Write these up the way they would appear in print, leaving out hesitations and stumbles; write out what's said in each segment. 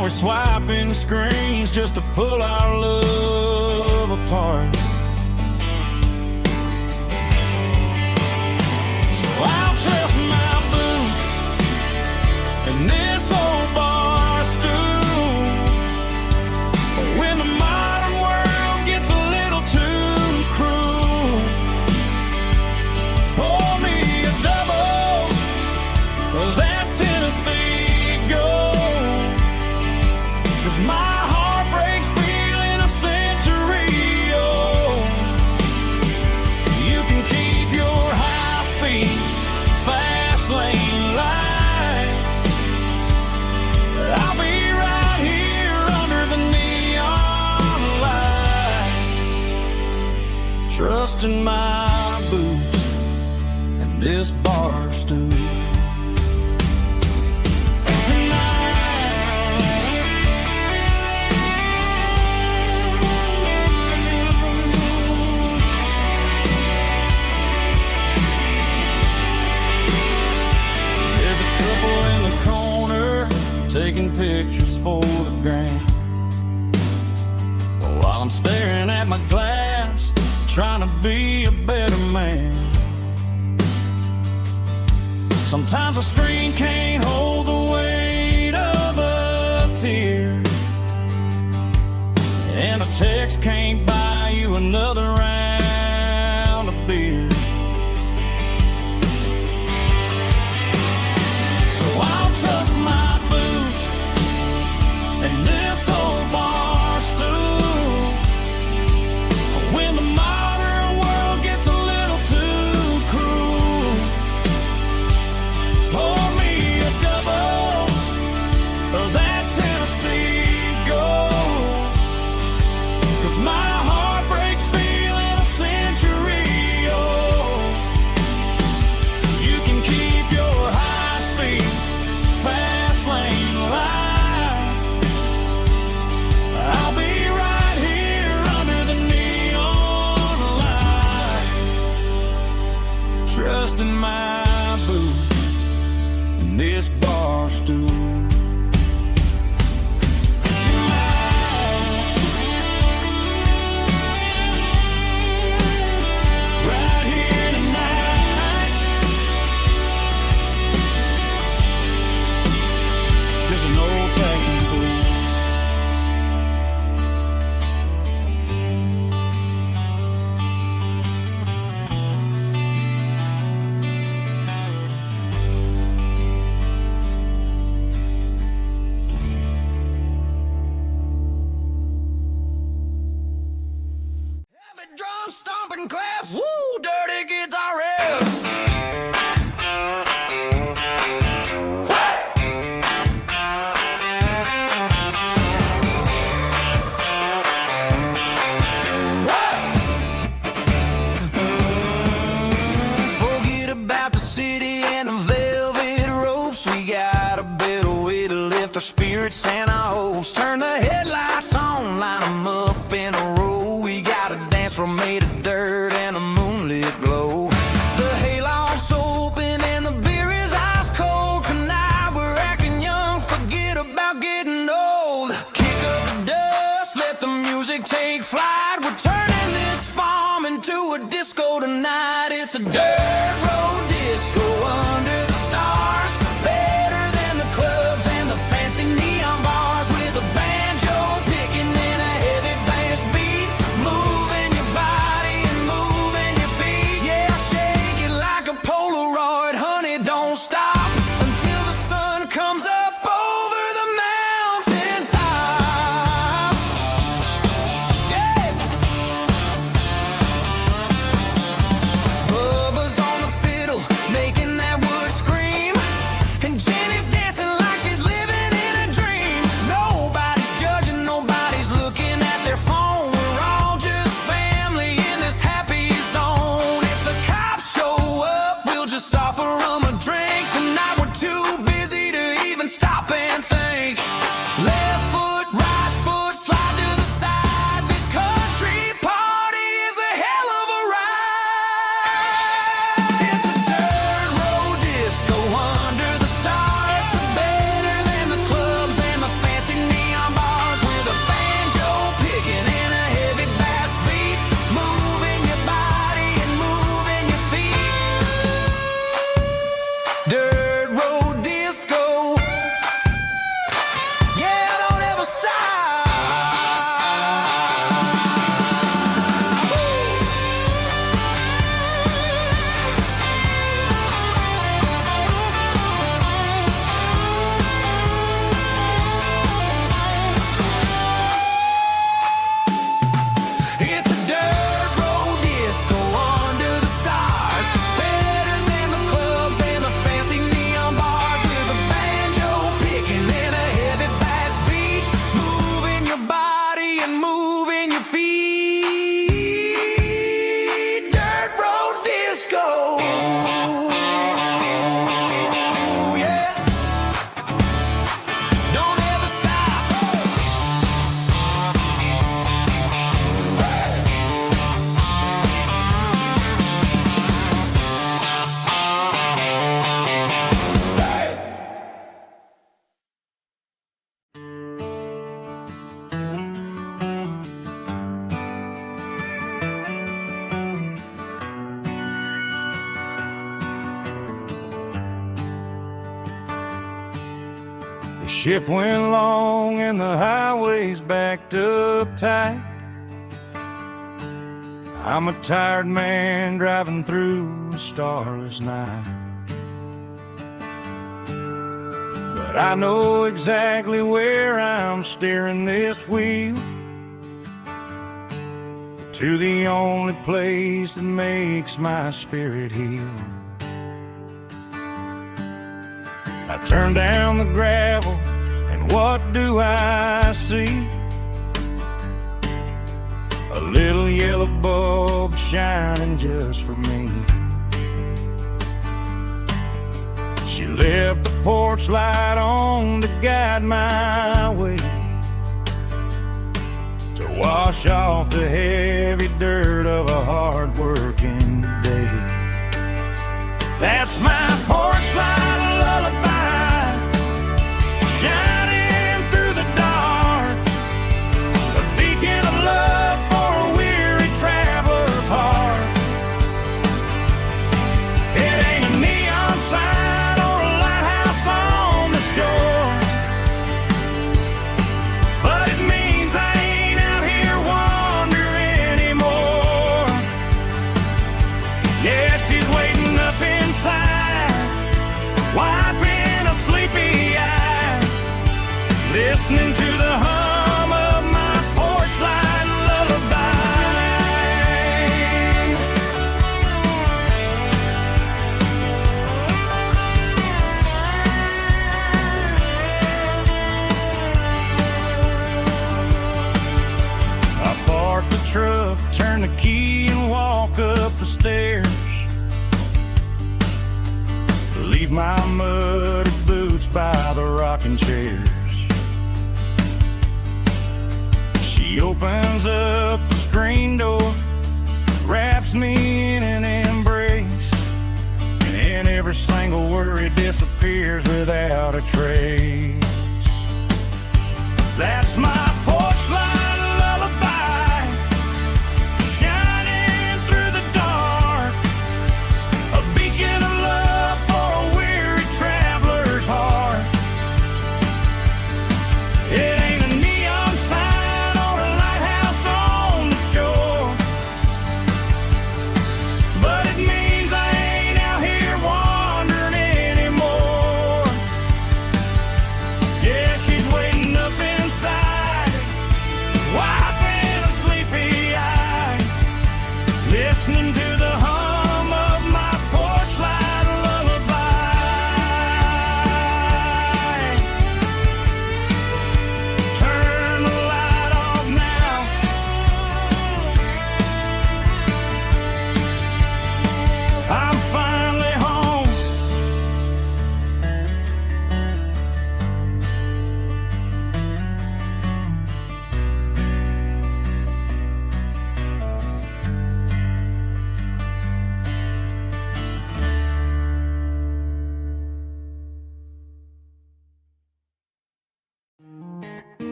Now we're swiping screens just to pull our love apart. So I'll trust my boots and this old bar stool. But when the modern world gets a little too cruel, pour me a double of that Tennessee Gold. 'Cause my heart breaks feeling a century old. You can keep your high-speed, fast lane light. I'll be right here under the neon light, trusting my boots and this bar stool. Taking pictures for the gram, while I'm staring at my glass, trying to be a better man. Sometimes a screen can't hold the weight of a tear, and a text can't buy you another round of beer. So I'll trust my and this old bar stool. When the modern world gets a little too cruel, pour me a double of that Tennessee Gold. 'Cause my heart breaks feeling a century old. You can keep your high-speed, fast lane light. I'll be right here under the neon light, trusting my boots and this bar stool. Right here tonight, just an old-fashioned fool. Drum stomping claps, woo, dirty guitar riffs. Forget about the city and the velvet ropes. We got a better way to lift our spirits and our hopes. Turn the headlights on, line them up in a row. We got a dance floor made of dirt and a moonlit glow. The hayloft's open and the beer is ice cold. Tonight we're acting young, forget about getting old. Kick up the dust, let the music take flight. We're turning this farm into a disco tonight. It's a dirt road disco under the stars. Better than the clubs and the fancy neon bars, with a banjo picking and a heavy bass beat. Shift went long and the highway's backed up tight. I'm a tired man driving through a starless night. But I know exactly where I'm steering this wheel, to the only place that makes my spirit heal. I turn down the gravel, and what do I see? A little yellow bulb shining just for me. She left the porch light on to guide my way, to wash off the heavy dirt of a hard-working day. That's my porch light lullaby, shining through the dark, a beacon of love for a weary traveler's heart. It ain't a neon sign or a lighthouse on the shore, but it means I ain't out here wandering anymore. Yeah, she's waiting up inside, wiping a sleepy eye, listening to the hum of my porch light lullaby. I park the truck, turn the key and walk up the stairs, leave my muddy boots by the rocking chairs. She opens up the screen door, wraps me in an embrace, and every single worry disappears without a trace. That's my porch light lullaby, shining through the dark, a beacon of love for a weary traveler's heart. It ain't a neon sign or a lighthouse on the shore, but it means I ain't out here wandering anymore. Yeah, she's waiting up inside, wiping a sleepy eye, listening to the hum of my porch light lullaby. Turn the light off now, I'm finally home.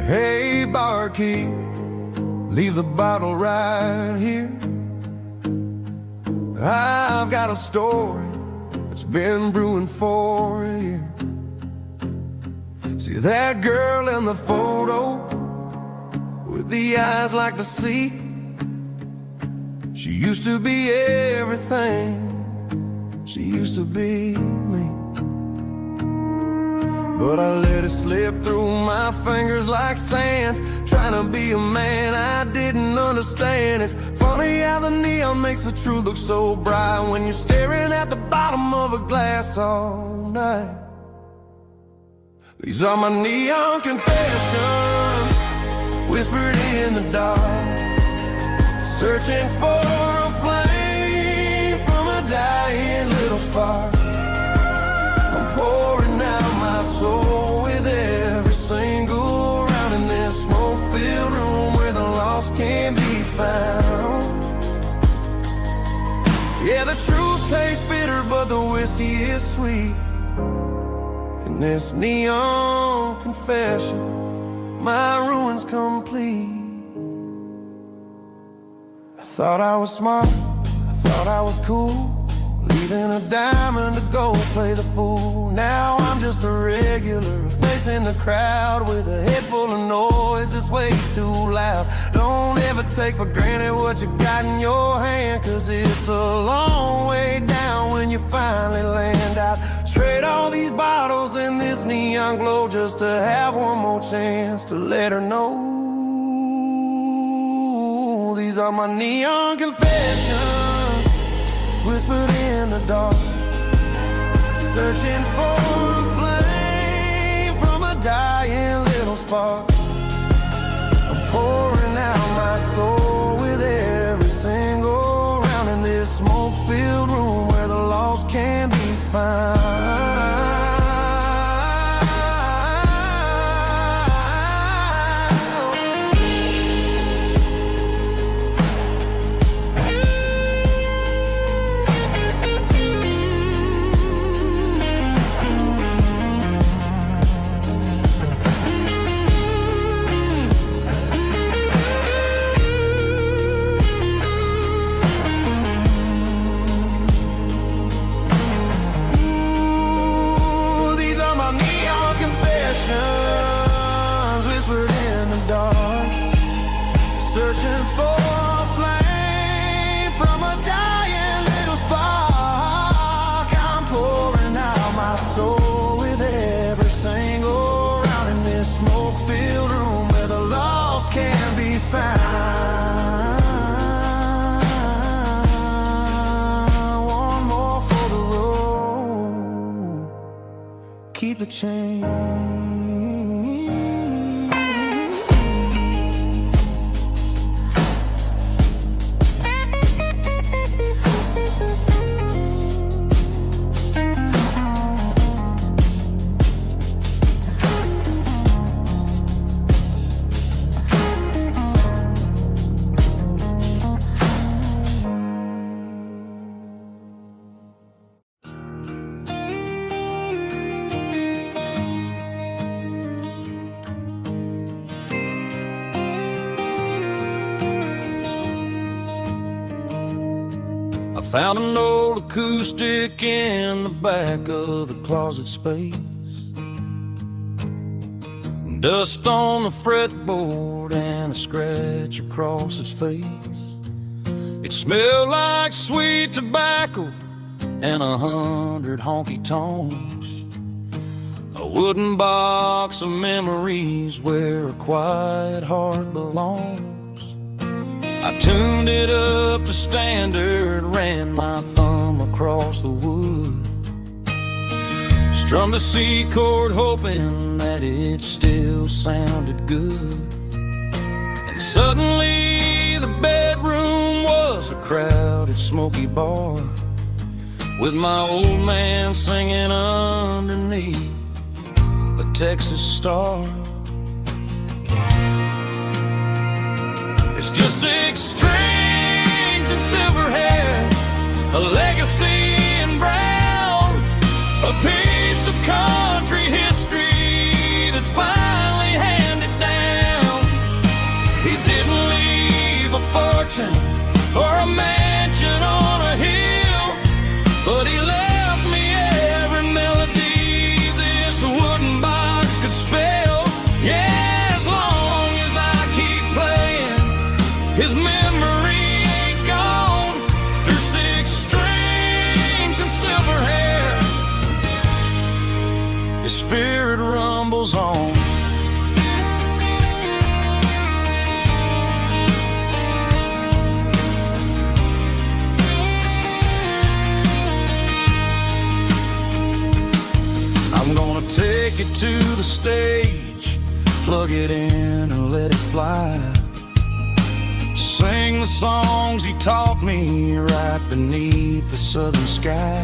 Hey, barkeep, leave the bottle right here. I've got a story that's been brewing for a year. See that girl in the photo with the eyes like the sea? She used to be everything, she used to be me. But I let it slip through my fingers like sand, trying to be a man I didn't understand. It's funny how the neon makes the truth look so bright when you're staring at the bottom of a glass all night. These are my neon confessions, whispered in the dark, searching for a flame from a dying little spark. I'm pouring out my soul with every single round in this smoke-filled room where the lost can't be found. Yeah, the truth tastes bitter, but the whiskey is sweet. In this neon confession, my room one's complete. I thought I was smart, I thought I was cool, leaving a diamond to go play the fool. Now I'm just a regular, facing the crowd with a head full of noise that's way too loud. Don't ever take for granted what you got in your hand, 'cause it's a long way down when you finally land out. Trade all these bottles and this neon glow just to have one more chance to let her know. These are my neon confessions, whispered in the dark, searching for a flame from a dying little spark. I'm pouring out my soul with every single round in this smoke-filled room where the lost can be found. Whispered in the dark, searching for a flame from a dying little spark. I'm pouring out my soul with every single round in this smoke-filled room where the lost can be found. One more for the road, keep the change. Found an old acoustic in the back of the closet space. Dust on the fretboard and a scratch across its face. It smelled like sweet tobacco and 100 honky-tonks. A wooden box of memories where a quiet heart belongs. I tuned it up to standard, ran my thumb across the wood, strummed a C chord hoping that it still sounded good. And suddenly the bedroom was a crowded smoky bar, with my old man singing underneath a Texas star. It's just 6 strings and silver hair, a legacy in brown, a piece of country history that's finally handed down. He didn't leave a fortune or a mansion on a hill, but he left me every melody this wooden box could spell. Yeah, as long as I keep playing, his memory ain't gone. Through 6 strings and silver hair, his spirit rumbles on. I'm gonna take it to the stage, plug it in and let it fly. Sing the songs he taught me right beneath the southern sky.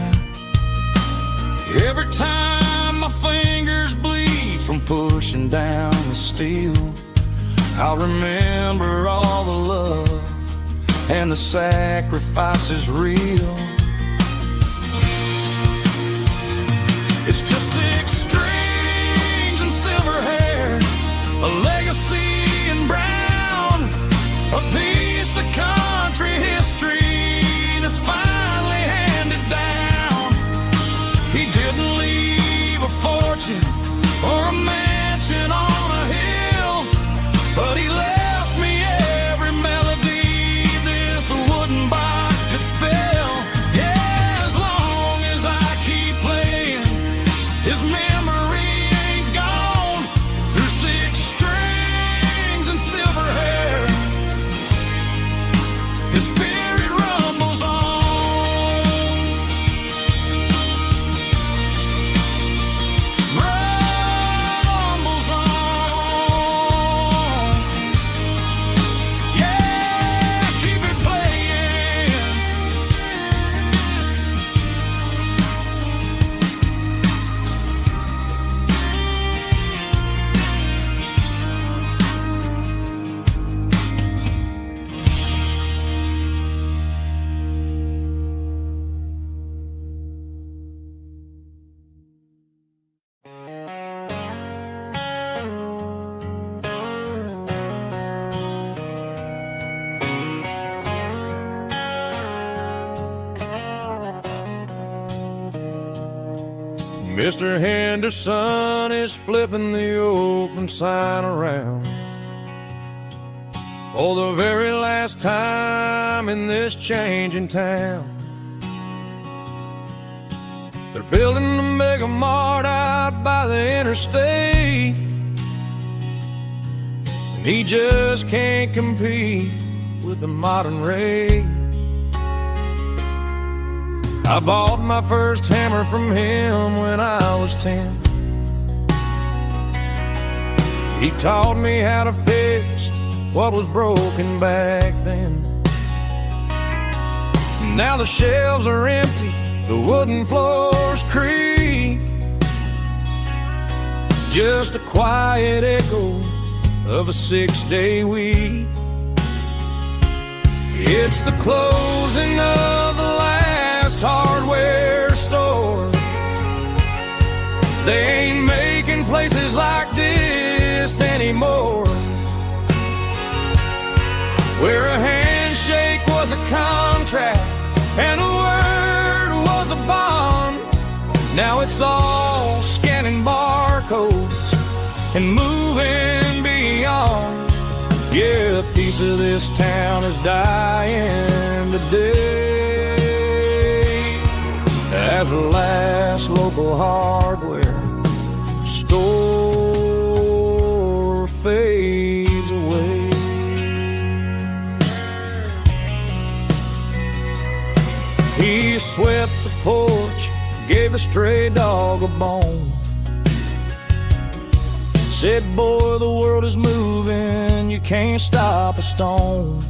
Every time my fingers bleed from pushing down the steel, I'll remember all the love and the sacrifices real. It's just 6 strings and silver hair, a legacy a piece of country history that's finally handed down. He didn't leave a fortune or a mansion on a hill, but he left me every melody this wooden box could spell. Yeah, as long as I keep playing, his memory ain't gone. Through 6 strings and silver hair, his spirit rumbles on. Rumbles on. Yeah, keep it playing. Mr. Henderson is flipping the open sign around for the very last time in this changing town. They're building a mega mart out by the interstate, and he just can't compete with the modern rate. I bought my first hammer from him when I was 10. He taught me how to fix what was broken back then. Now the shelves are empty, the wooden floors creak, just a quiet echo of a 6-day week. It's the closing of the last hardware store. They ain't making places like this anymore, where a handshake was a contract and a word was a bond. Now it's all scanning barcodes and moving beyond. Yeah, a piece of this town is dying today as the last local hardware store fades away. He swept the porch, gave a stray dog a bone, said, boy, the world is moving, you can't stop a stone.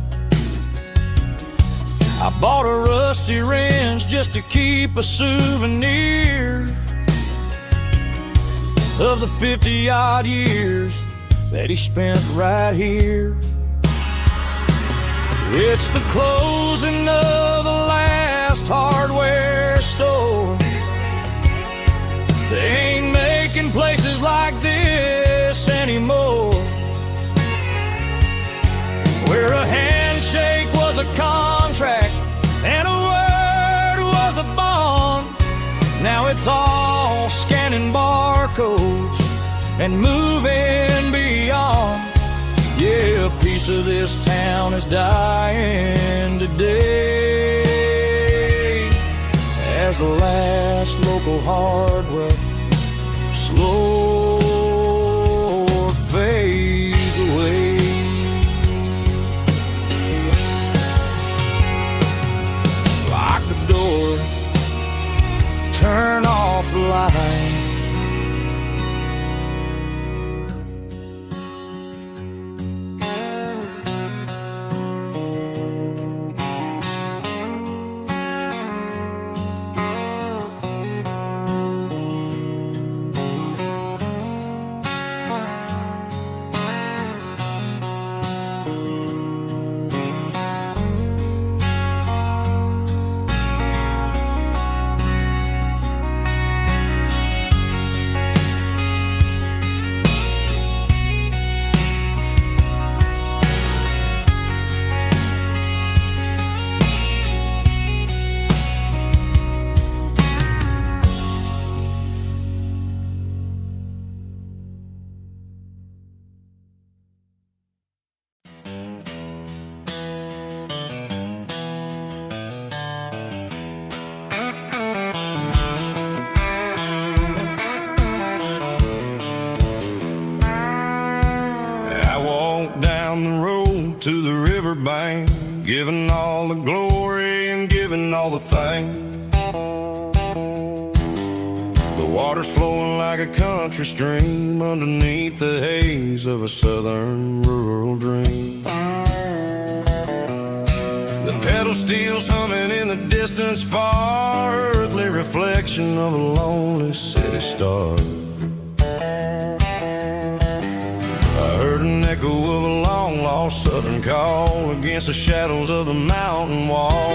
I bought a rusty wrench just to keep a souvenir of the 50-odd years that he spent right here. It's the closing of the last hardware store. They ain't making places like this anymore, where a handshake was a contract and a word was a bond. Now it's all scanning barcodes and moving beyond. Yeah, a piece of this town is dying today as the last local hardware slow fades away. Lock the door, turn off the light. down the road to the riverbank, giving all the glory and giving all the thanks. The water's flowing like a country stream underneath the haze of a southern rural dream. The pedal steel's humming in the distance far, earthly reflection of a lonely city star. I heard an echo of a long-lost southern call against the shadows of the mountain wall,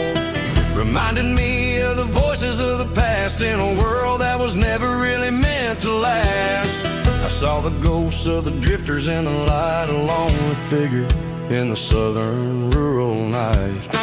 reminding me of the voices of the past in a world that was never really meant to last. I saw the ghosts of the drifters in the light, a lonely figure in the southern rural night.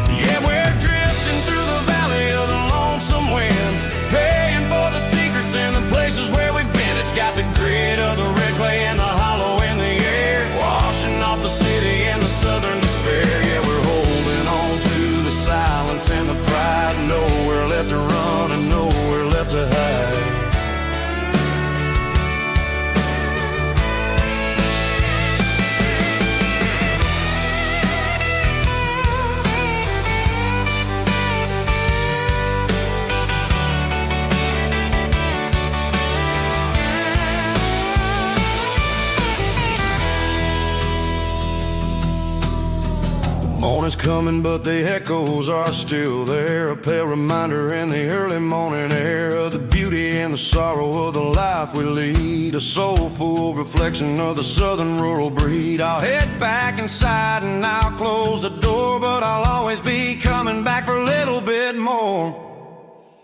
Yeah, we're drifting through the valley of the lonesome wind, paying for the secrets and the places where we've been. It's got the grit of the red clay and the hollow in the air, washing off the city and the southern despair. Yeah, we're holding on to the silence and the pride, nowhere left to run and nowhere left to hide. Morning's coming, but the echoes are still there, a pale reminder in the early morning air of the beauty and the sorrow of the life we lead, a soulful reflection of the southern rural breed. I'll head back inside and I'll close the door, but I'll always be coming back for a little bit more.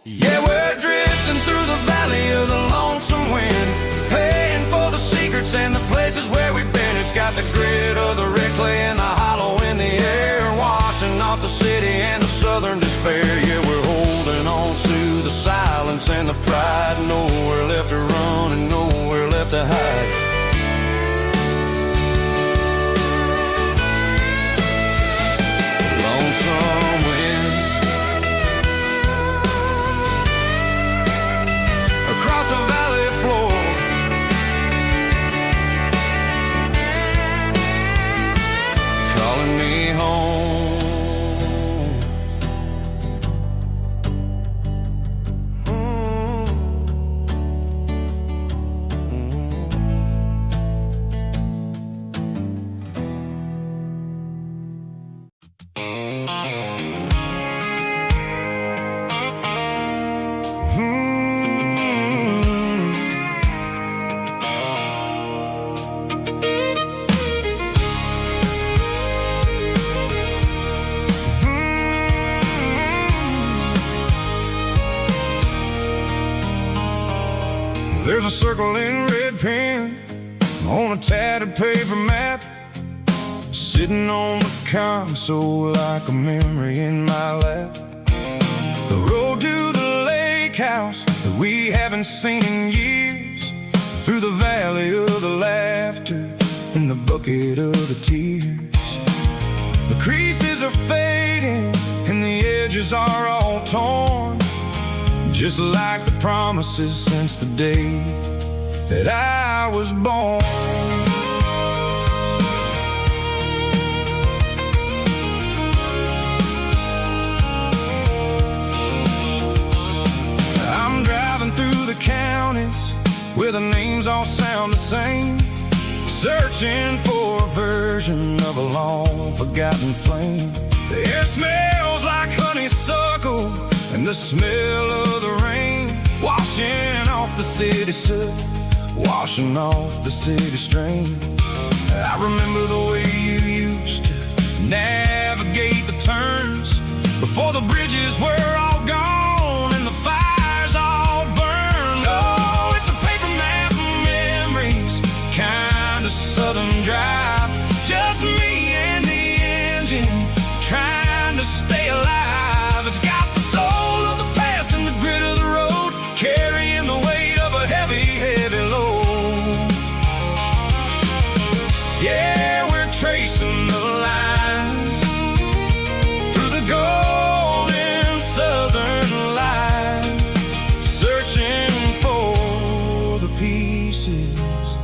Yeah, we're drifting through the valley of the lonesome wind, paying for the secrets and the places where we've been. It's got the grit of the red clay and the hollow in the air, washing off the city and the southern despair. Yeah, we're holding on to the silence and the pride, nowhere left to run and nowhere left to hide. Lonesome wind across the valley floor, calling me home. There's a circle in red pen on a tattered paper map, sitting on the console like a memory in my lap. The road to the lake house that we haven't seen in years, through the valley of the laughter and the bucket of the tears. The creases are fading and the edges are all torn, just like the promises since the day that I was born. I'm driving through the counties where the names all sound the same, searching for a version of a long forgotten flame. The air smells like honeysuckle and the smell of the rain, washing off the city soot, washing off the city strain. I remember the way you used to navigate the turns before the bridges were all gone and the fires all burned. Oh, it's a paper map of memories, kind of southern drive, just me and the engine trying to stay alive. It's got the soul of the past and the grit of the road, carrying the weight of a heavy, heavy load. Yeah, we're tracing the lines through the golden southern light, searching for the pieces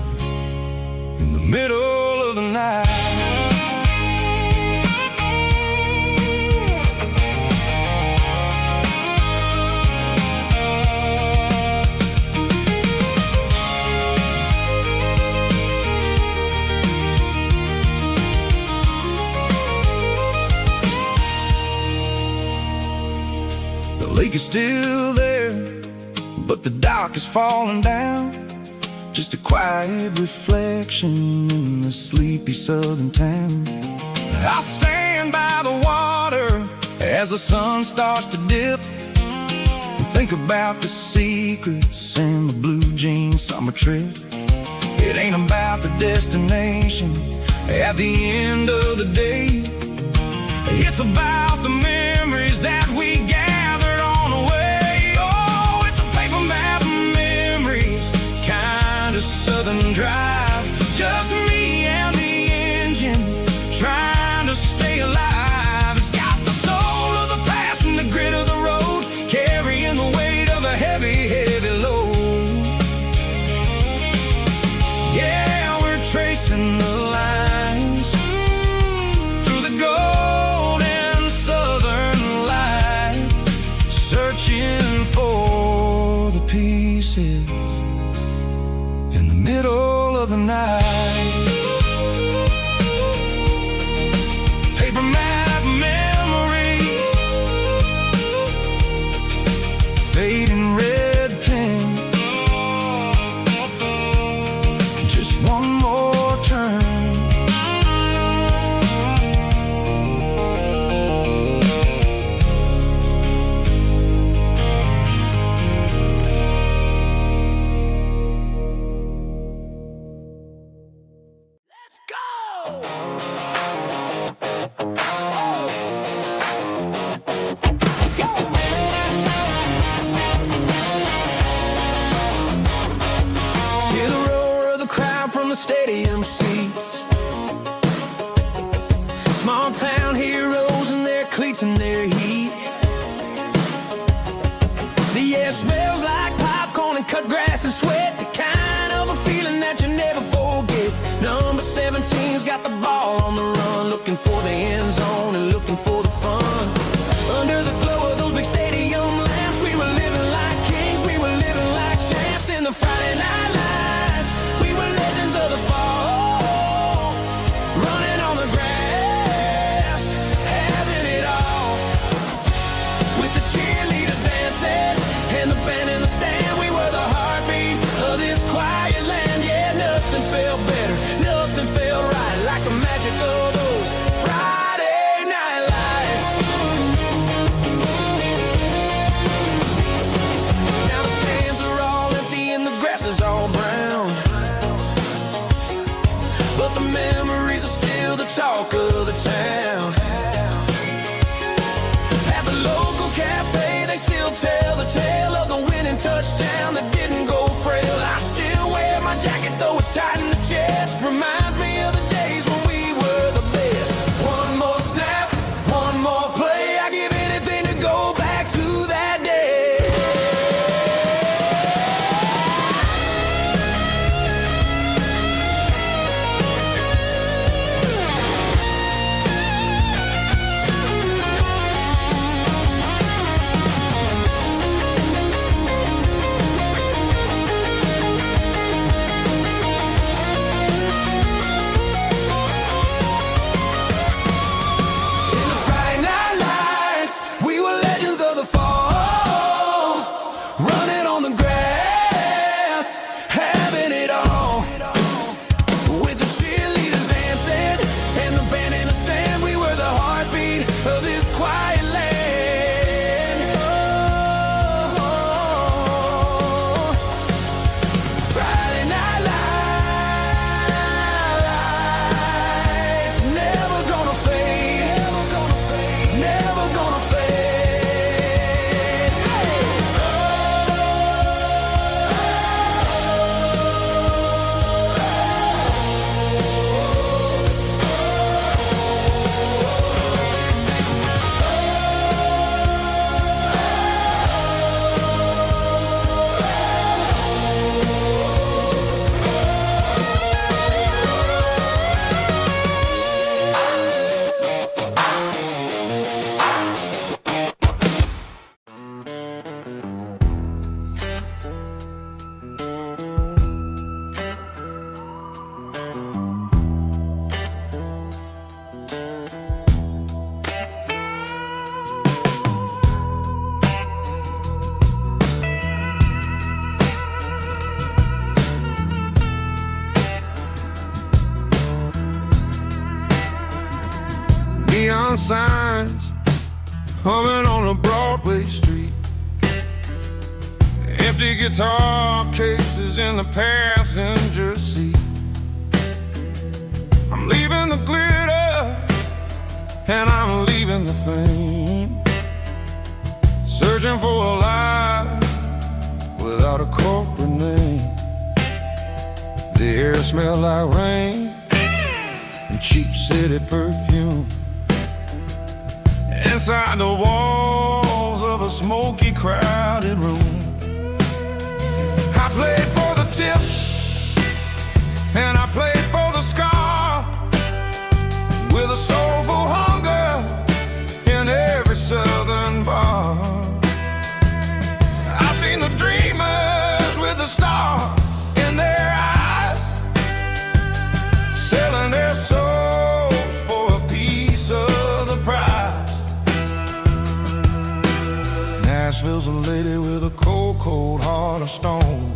in the middle the night. The lake is still there, but the dock is falling down. Just a quiet reflection in the sleepy southern town. I stand by the water as the sun starts to dip, and think about the secrets and the blue jean summer trip. It ain't about the destination at the end of the day. It's about the memories that we gathered on the way. Oh, it's a paper map of memories, kind of southern drive. Just me and the engine, trying to stay alive. It's got the soul of the past and the grit of the road, carrying the weight of a heavy, heavy load. Yeah, we're tracing the lines through the golden southern light, searching for the pieces in the middle of the night. Paper map memories, fading red pen. Just one more turn. Let's go! Hear the roar of the crowd from the stadium seats. Small town heroes in their cleats and their heat. The air smells like popcorn and cut grass and sweat, the kind of a feeling that you never forget. Number 17's got the ball on the run, looking for the end zone and looking for the fun. Under the glow of those big stadium lamps, we were living like kings, we were living like champs in the Friday night lights. We were legends of the fall, running on the grass, having it all. With the cheerleaders dancing and the band in the stand, we were the heartbeat of this quiet land. Yeah, nothing felt better, nothing felt right like the magic of those Friday night lights. Now the stands are all empty and the grass is all brown, but the memories are still the talk of the town. At the local cafe, they still tell the tale of the winning touchdown that didn't go frail. I still wear my jacket, though it's tight in the chest. Reminds me of the days when we were the best. One more snap, one more play. I give anything to go back to that day. neon signs humming on a Broadway street. Empty guitar cases in the passenger seat. I'm leaving the glitter and I'm leaving the fame, searching for a life without a corporate name. The air smelled like rain and cheap city perfume. Inside the walls of a smoky, crowded room, I played for the tips and I played for the scar, with a soulful hunger in every southern bar. I've seen the dreamers with the stars in their eyes, selling their souls for a piece of the prize. Nashville's a lady with a cold, cold heart of stone.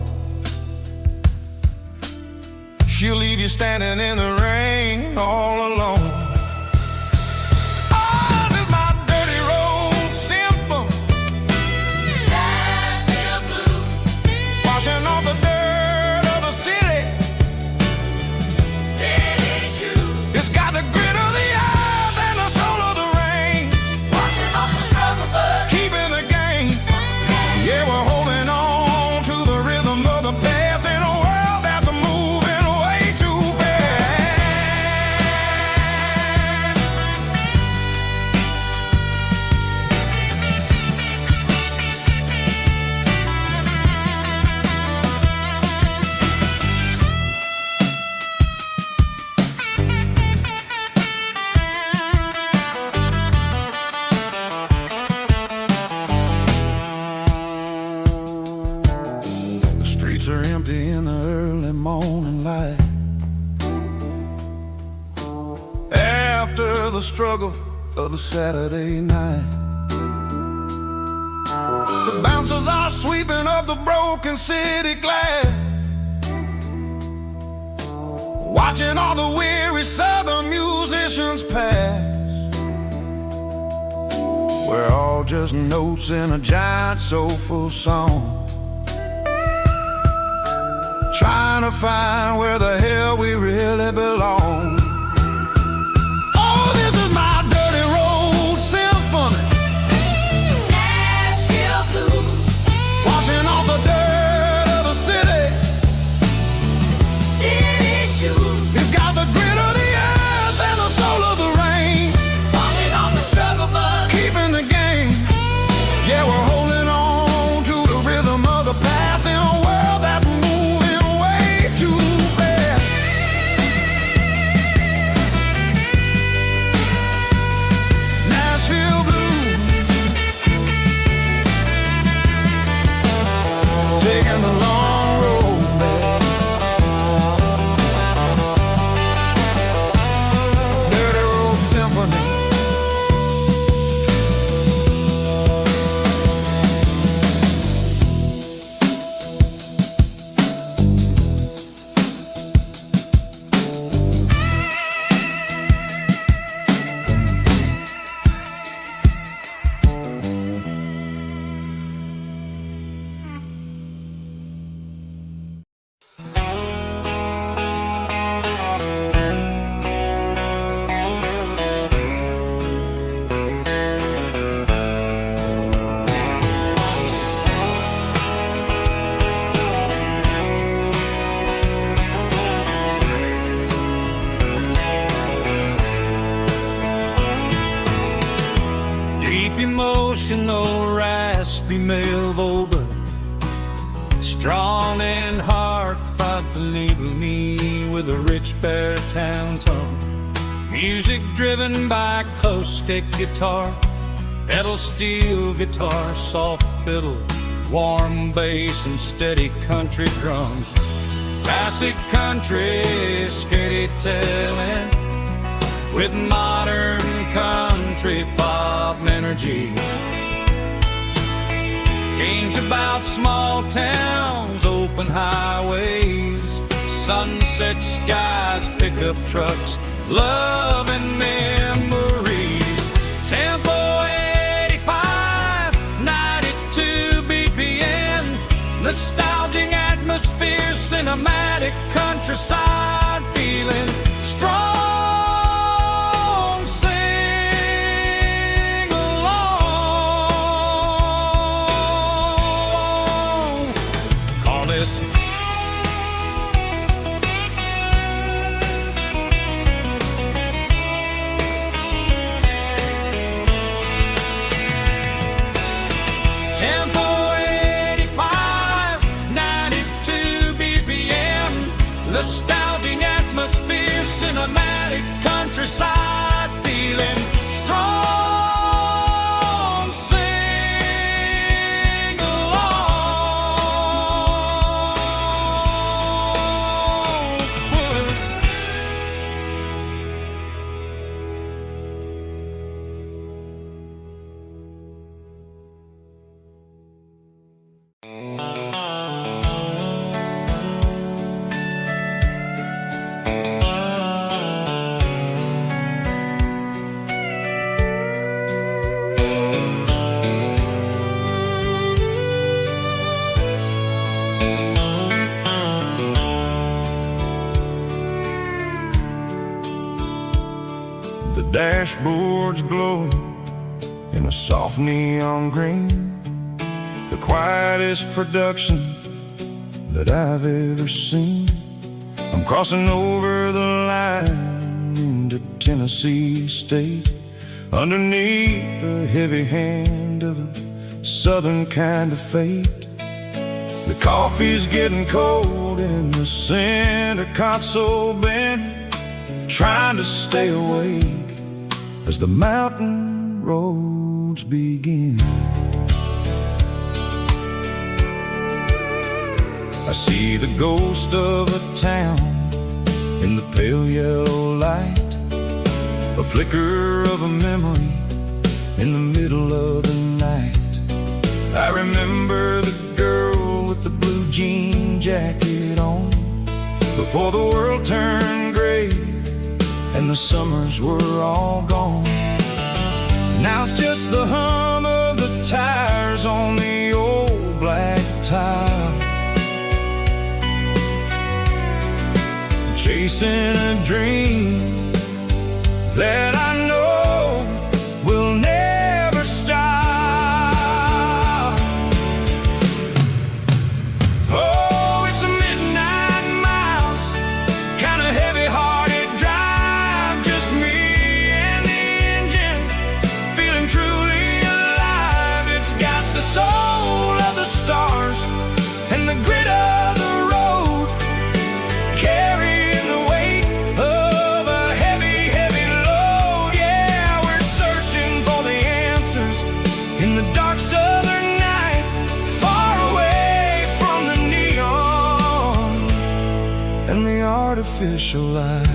She'll leave you standing in the rain all alone. Are empty in the early morning light, after the struggle of the Saturday night. The bouncers are sweeping up the broken city glass, watching all the weary southern musicians pass. We're all just notes in a giant soulful song, trying to find where the hell we really belong. Oh, this is my dirty road symphony, Nashville blues, washing off the dirt of the city, city shoes. It's got the grit of the earth and the soul of the rain, washing off the struggle bug, keeping the game. Yeah, we're holding on to the rhythm of the past in a world that's taking the long road back. Dirty road symphony. Emotional, raspy male vocal, strong in heart, fight to lead me with a rich baritone tone. Music driven by acoustic guitar, pedal steel guitar, soft fiddle, warm bass and steady country drums. Classic country, skitty telling, with modern country pop energy. Kane's about small towns, open highways, sunset skies, pickup trucks, love and memories. countryside, feeling strong. Sing along. Call this tempo 85, 92 BPM. Nostalgic atmosphere, cinematic countryside, feeling strong. Sing along with us. The dashboard's glowing in a soft neon green, the quietest production that I've ever seen. I'm crossing over the line into Tennessee State, underneath the heavy hand of a southern kind of fate. The coffee's getting cold in the center console bin, trying to stay awake as the mountain roads begin. I see the ghost of a town in the pale yellow light, a flicker of a memory in the middle of the night. I remember the girl with the blue jean jacket on, before the world turned gray and the summers were all gone. Now it's just the hum of the tires on the old black tile, chasing a dream that I know will never stop. Oh, it's a midnight miles, kind of heavy-hearted drive, just me and the engine, feeling truly alive. It's got the soul of the stars and the grit of the road, carrying the weight of a heavy, heavy load. Yeah, we're searching for the answers in the dark southern night, far away from the neon and the artificial light.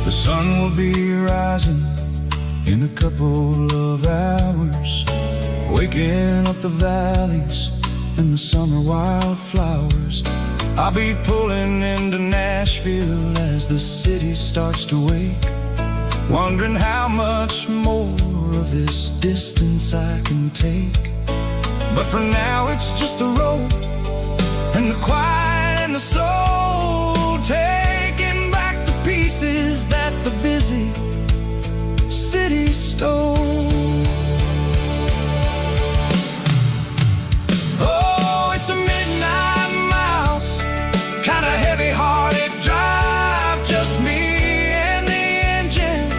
The sun will be rising in a couple of hours, waking up the valleys and the summer wildflowers. I'll be pulling into Nashville as the city starts to wake, wondering how much more of this distance I can take. But for now it's just the road and the quiet and the soul, taking back the pieces that the busy city stole. Oh, it's a midnight miles, kind of heavy-hearted drive, just me and the engine,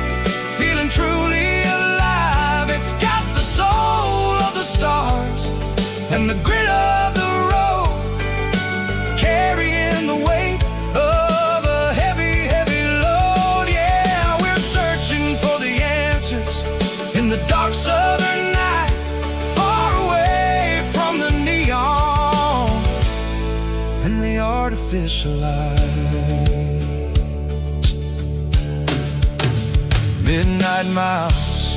feeling truly alive. It's got the soul of the stars and the grit of the road, carrying the weight of a heavy, heavy load. Yeah, we're searching for the answers in the dark southern night, far away from the neon and the artificial light. midnight miles,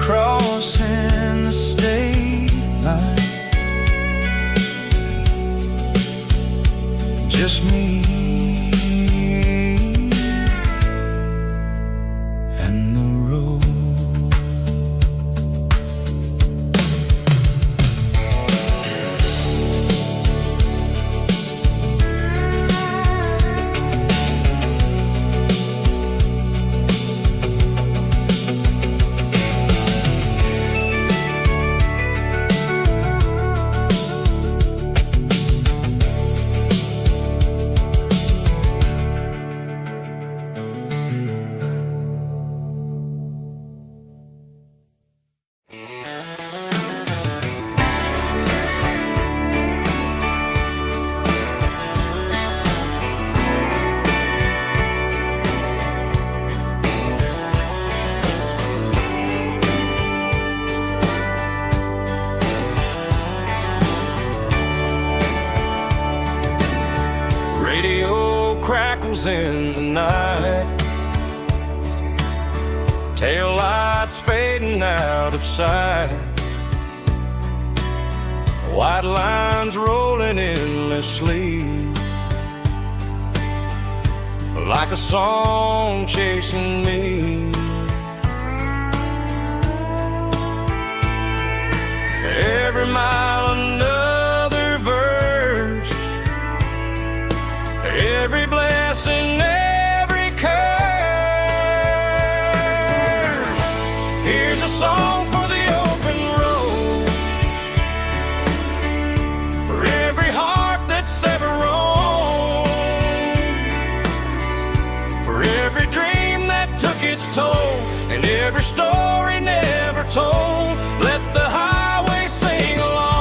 crossing the state line. Just me and the road. Radio crackles in the night, tail lights fading out of sight, white lines rolling endlessly, like a song chasing me. Every mile another verse, every blessing, every curse. Here's a song for the open road, for every heart that's ever roamed, for every dream that took its toll, and every story never told. Let the highway sing along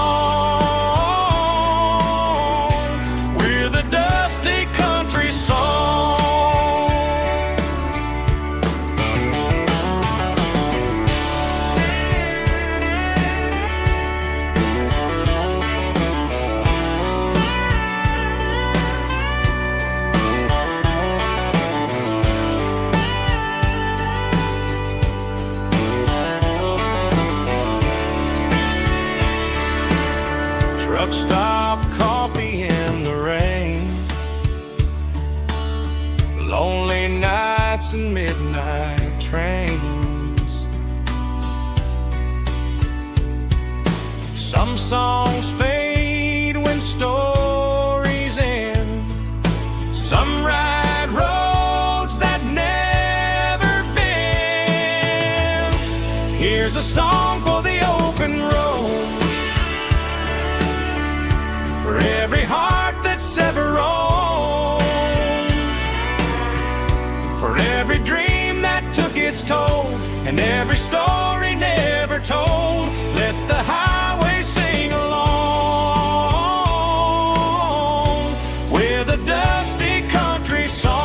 with a dusty country song. Truck stop, coffee in the rain, lonely nights and midnight trains. Some songs fade when stories end, some ride roads that never bend. Here's a song for the open road, for every heart that's ever roamed, for every dream that took its toll, and every story never told. Let the highway sing along with a dusty country song.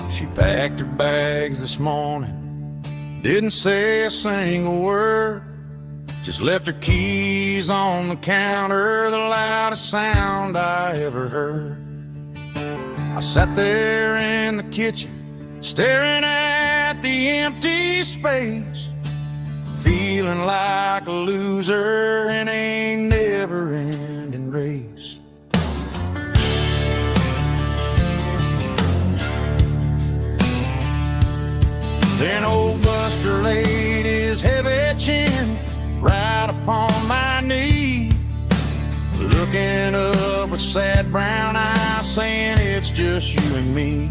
She packed her bags this morning, didn't say a single word, just left her keys on the counter, the loudest sound I ever heard. I sat there in the kitchen, staring at the empty space, feeling like a loser in a never-ending race. Then old Buster laid his heavy chin right upon my knee, looking up with sad brown eyes, saying it's just you and me.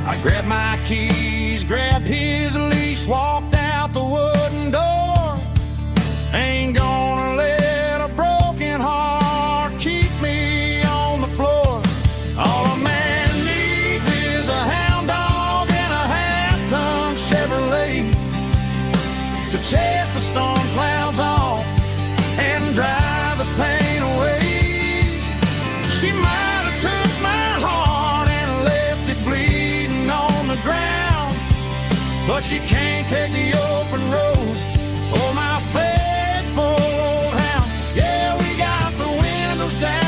I grabbed my keys, grabbed his leash, walked out the wooden door. Ain't gonna let a broken heart keep me on the floor. All a man needs is a hound dog and a half-ton Chevrolet to chase the storm clouds off and drive the pain away. She might have took my heart and left it bleeding on the ground, but she can't take the open road. Oh, my faithful old hound. Yeah, we got the windows down,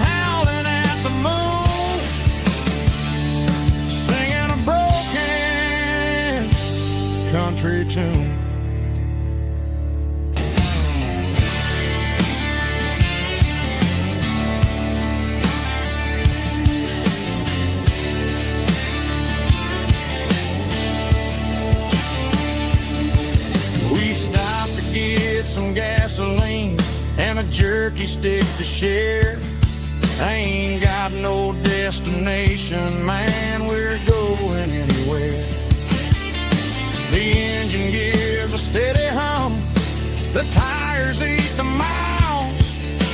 howling at the moon, singing a broken country tune. Some gasoline and a jerky stick to share. I ain't got no destination, man, we're going anywhere. The engine gives a steady hum, the tires eat the miles.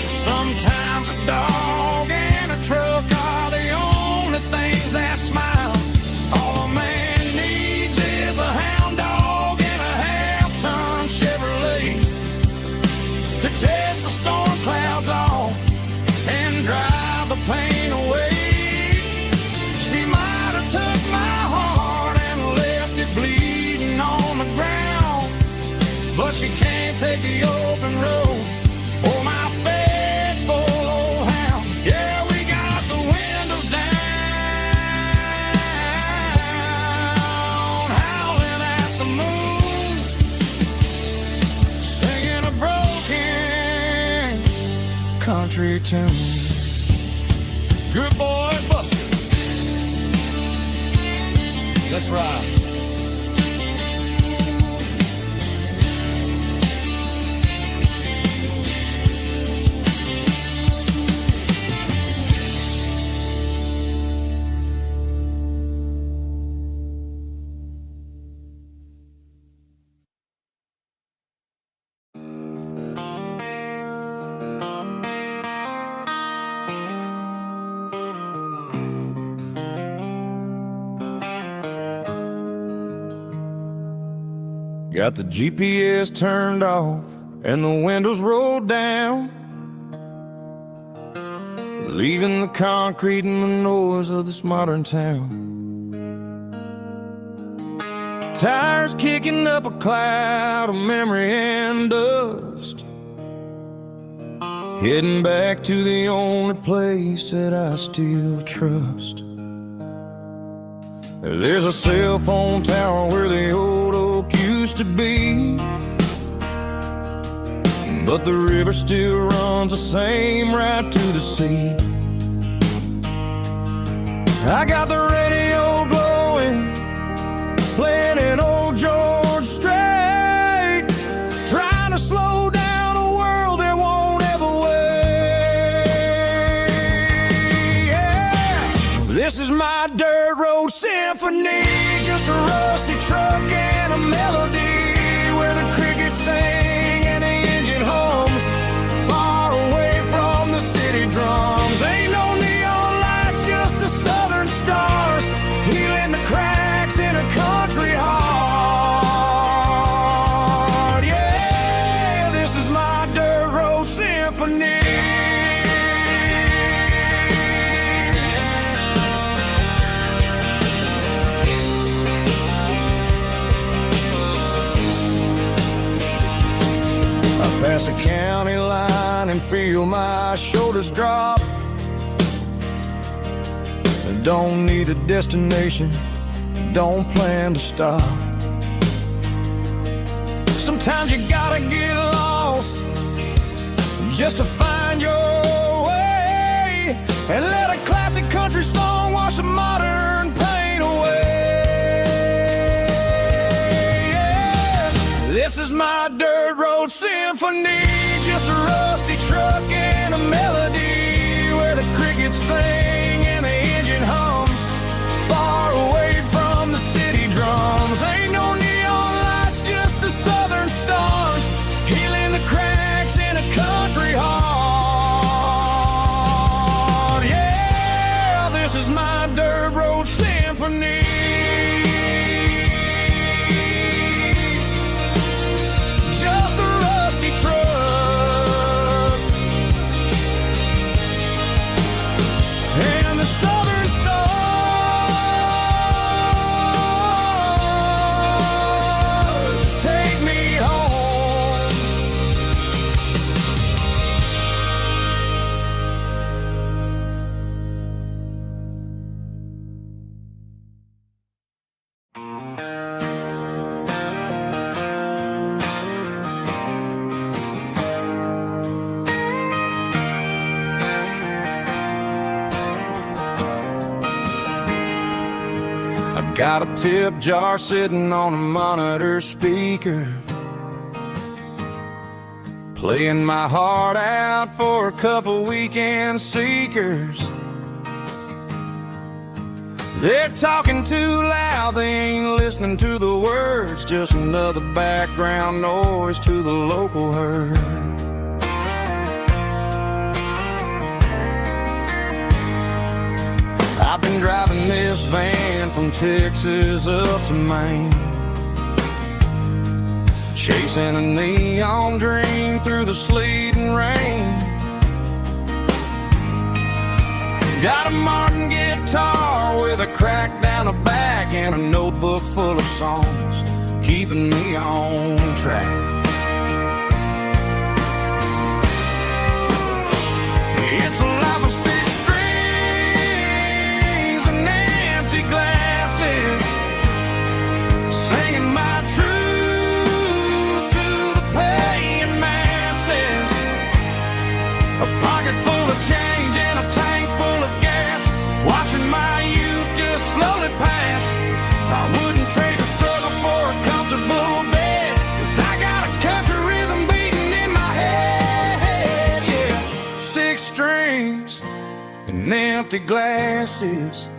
Sometimes a dog and a truck are the only things that smile. All a man needs is a hound dog and a half-ton Chevrolet to chase the storm clouds off and drive the pain away. She might have took my heart and left it bleeding on the ground, but she can't take the open road. Oh, my faithful old hound. Yeah, we got the windows down, howling at the moon, singing a broken country tune. Good boy, Buster. Let's ride. Got the GPS turned off and the windows rolled down, leaving the concrete and the noise of this modern town. Tires kicking up a cloud of memory and dust, heading back to the only place that I still trust. There's a cell phone tower where the old oak used to be, but the river still runs the same right to the sea. I got the radio glowing, playing an old George Strait, trying to slow down a world that won't ever wait. Yeah. This is my dirt road symphony, just a rusty truck and a melody where the crickets sing and the engine hums, far away from the city drums. Ain't no neon lights, just the southern stars, healing the cracks in a country heart. Yeah, this is my dirt road symphony. Pass a county line and feel my shoulders drop. I don't need a destination, don't plan to stop. Sometimes you gotta get lost just to find your way, and let a classic country song wash a modern pain away. Yeah. This is my dirt road symphony, just a rusty truck and a melody where the crickets sing and the engine hums, far away from the city drums. Ain't no neon lights, just the southern stars, healing the cracks in a country heart. Yeah, this is my dirt road symphony. Just a rusty truck and the southern stars take me home. I got a tip jar sitting on a monitor speaker, playing my heart out for a couple weekend seekers. They're talking too loud, they ain't listening to the words, just another background noise to the local herd. I've been driving this van from Texas up to Maine, chasing a neon dream through the sleet and rain. Got a Martin guitar with a crack down the back and a notebook full of songs, keeping me on track. It's a life of six strings and empty glasses, singing my truth to the paying masses. A pocket full of change and a tank full of gas, watching my youth just slowly pass. I wouldn't trade the struggle for a comfortable bed, 'cause I got a country rhythm beating in my head. Yeah, six strings and empty glasses.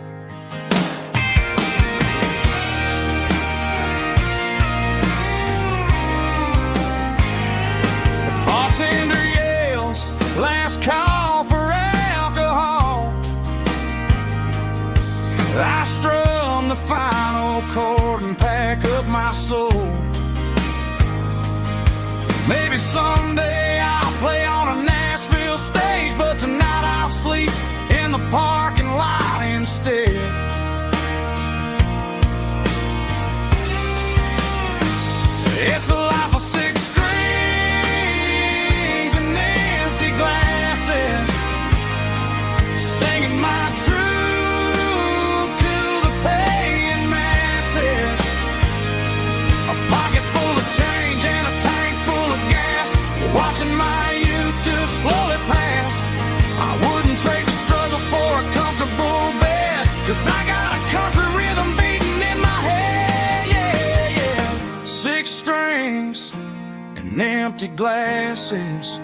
The bartender yells, last call for alcohol. I strum the final chord and pack up my soul. Maybe someday I'll play on a Nashville stage, but tonight I'll sleep in the parking lot instead. It's a life of six strings and empty glasses, singing my truth to the paying masses. A pocket full of change and a tank full of gas, watching my youth just slowly pass. I wouldn't trade the struggle for a comfortable bed, 'cause I got a country rhythm beating in my head. Yeah, yeah. Six strings and empty glasses.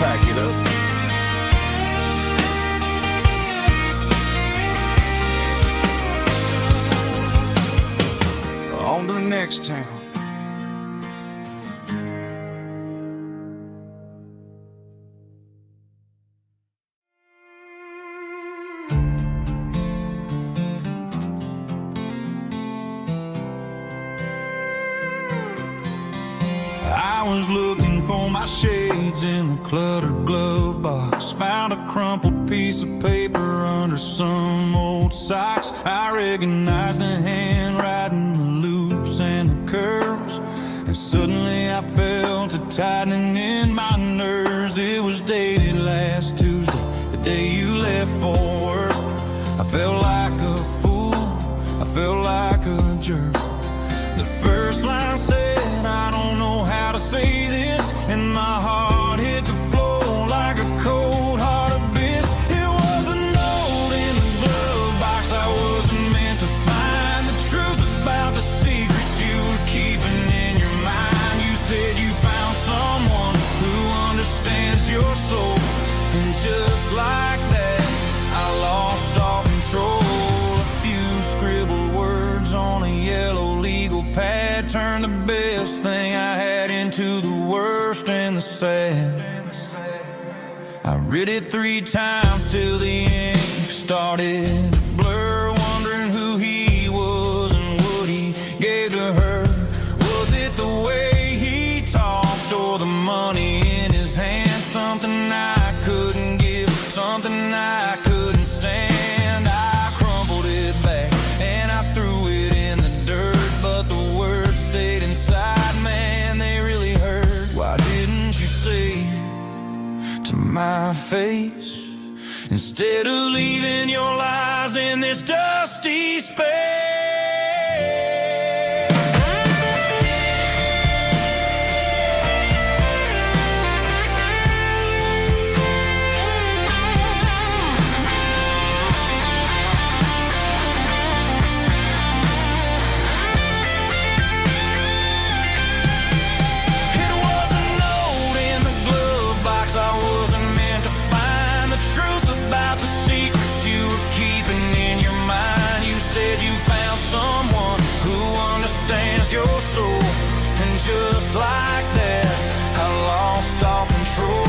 Pack it up. On to the next town. I was looking for my shades in the cluttered glove box, found a crumpled piece of paper under some old socks. I recognized the handwriting, the loops and the curls, and suddenly I felt a tightening in my nerves. It was dated jerk. The first line said, I don't know how to say this, and my heart hit the floor like a cold heart abyss. It was a note in the glove box I wasn't meant to find. The truth about the secrets you were keeping in your mind. You said you found someone who understands your soul, and just like that I lost all control. A few scribbled words on a yellow legal pad turned the best thing I had into the worst and the sad. I read it 3 times till the ink started to blur, wondering who he was and what he gave to her. Was it the way he talked or the money in his hand? Something I couldn't give, something I couldn't stand. I crumpled it back and I threw it in the dirt, but the words stayed inside, man, they really hurt. Why didn't you say to my face, instead of leaving your lies in this dusty space? Your soul, and just like that I lost all control.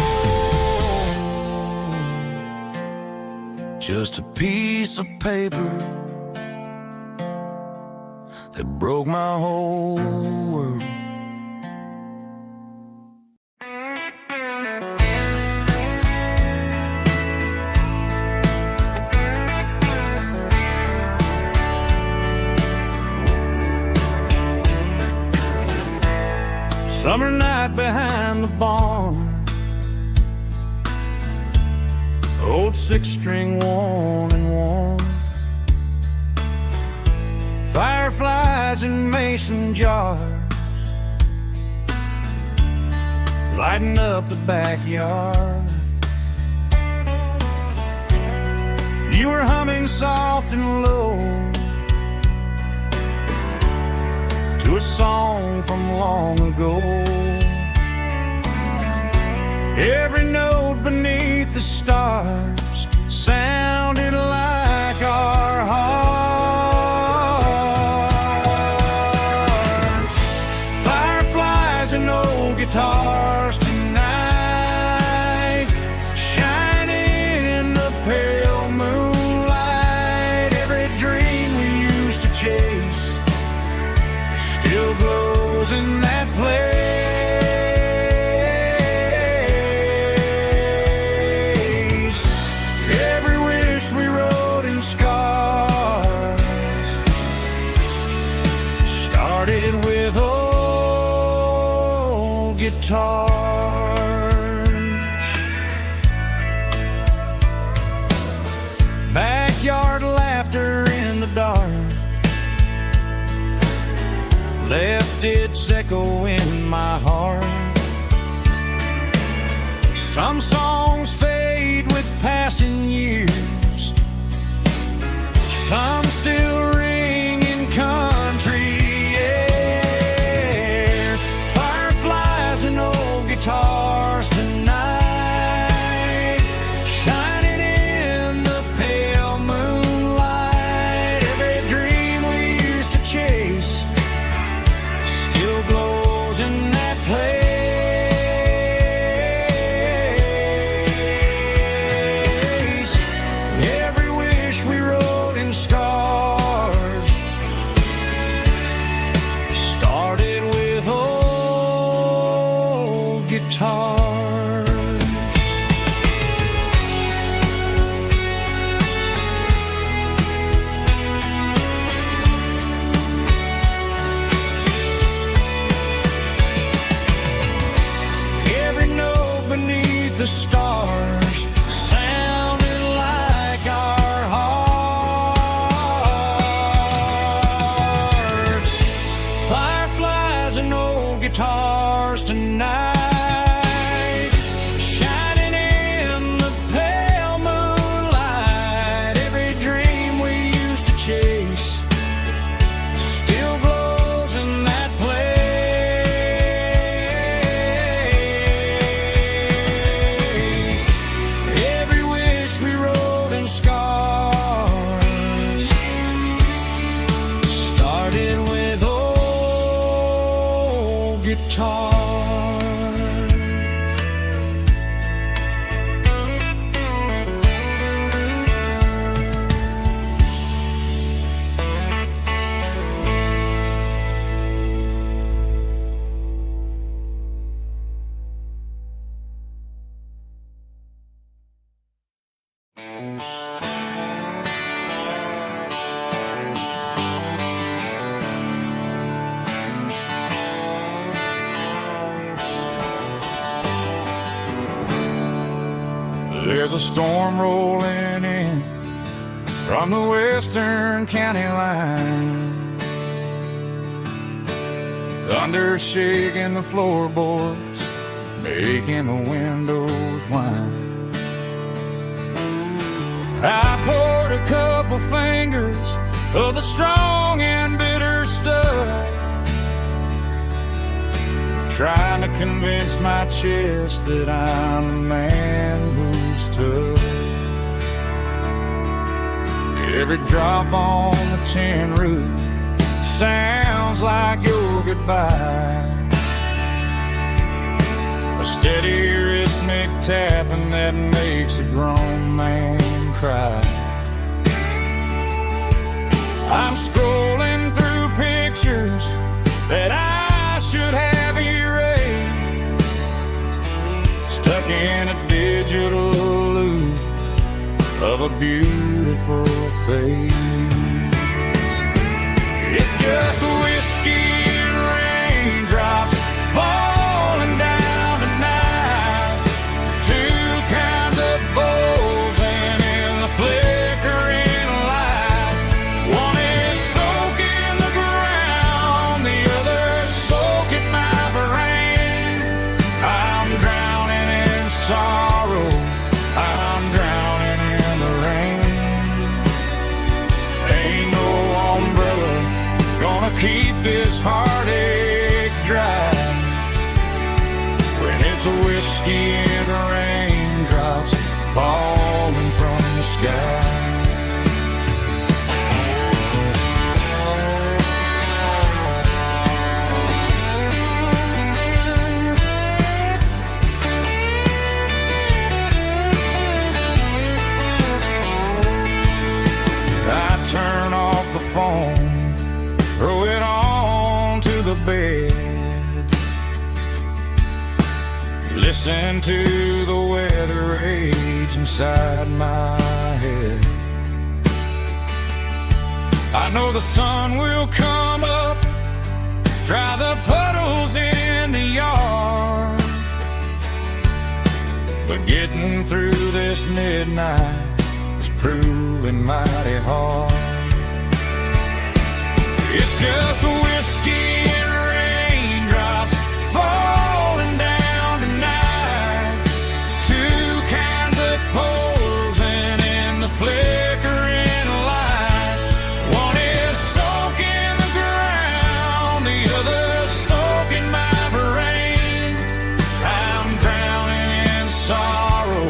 Just a piece of paper that broke my whole world. Summer night behind the barn, old 6-string worn and worn, fireflies in mason jars, lighting up the backyard. You were humming soft and low to a song from long ago. Every note beneath the stars sounded like our hearts. Fireflies and old guitars tonight, shining in the pale moonlight. Every dream we used to chase still glows in that place. Every wish we wrote in scars started with old guitars. Backyard laughter in the dark left its echo in my heart. Some songs fade with passing years, some still ring in country air. Fireflies and old guitars tonight, shining in the pale moonlight. Every dream we used to chase still glows in that place. Every wish we wrote in scars started with old guitars. Every note beneath the stars sounded like our hearts. heart. There's a storm rolling in from the western county line. Thunder shaking the floorboards, making the windows whine. I poured a couple fingers of the strong and bitter stuff, trying to convince my chest that I'm a man who's tough. Every drop on the tin roof sounds like your goodbye, a steady rhythmic tapping that makes a grown man cry. I'm scrolling through pictures that I should have erased, stuck in a digital loop of a beautiful face. It's just whiskey and raindrops falling down tonight, two kinds of bowls and in the flickering light. One is soaking the ground, the other soaking my brain. I'm drowning in sorrow, I'm drowning in the rain. Ain't no umbrella gonna keep this heartache dry when it's a whiskey and raindrops falling from the sky. I turn off the phone, throw it on to the bed, listen to the weather rage inside my head. I know the sun will come up, dry the puddles in the yard, but getting through this midnight is proving mighty hard. It's just whiskey and raindrops falling down tonight, two kinds of poles and in the flickering light. One is soaking the ground, the other soaking my brain. I'm drowning in sorrow,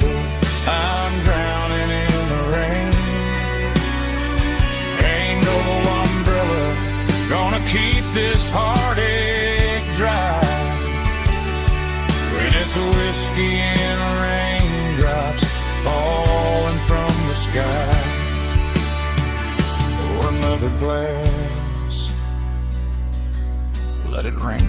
I'm drowning in the rain. Ain't no umbrella gonna keep this heartache dry when it's a whiskey and raindrops falling from the sky. Pour another glass, let it rain.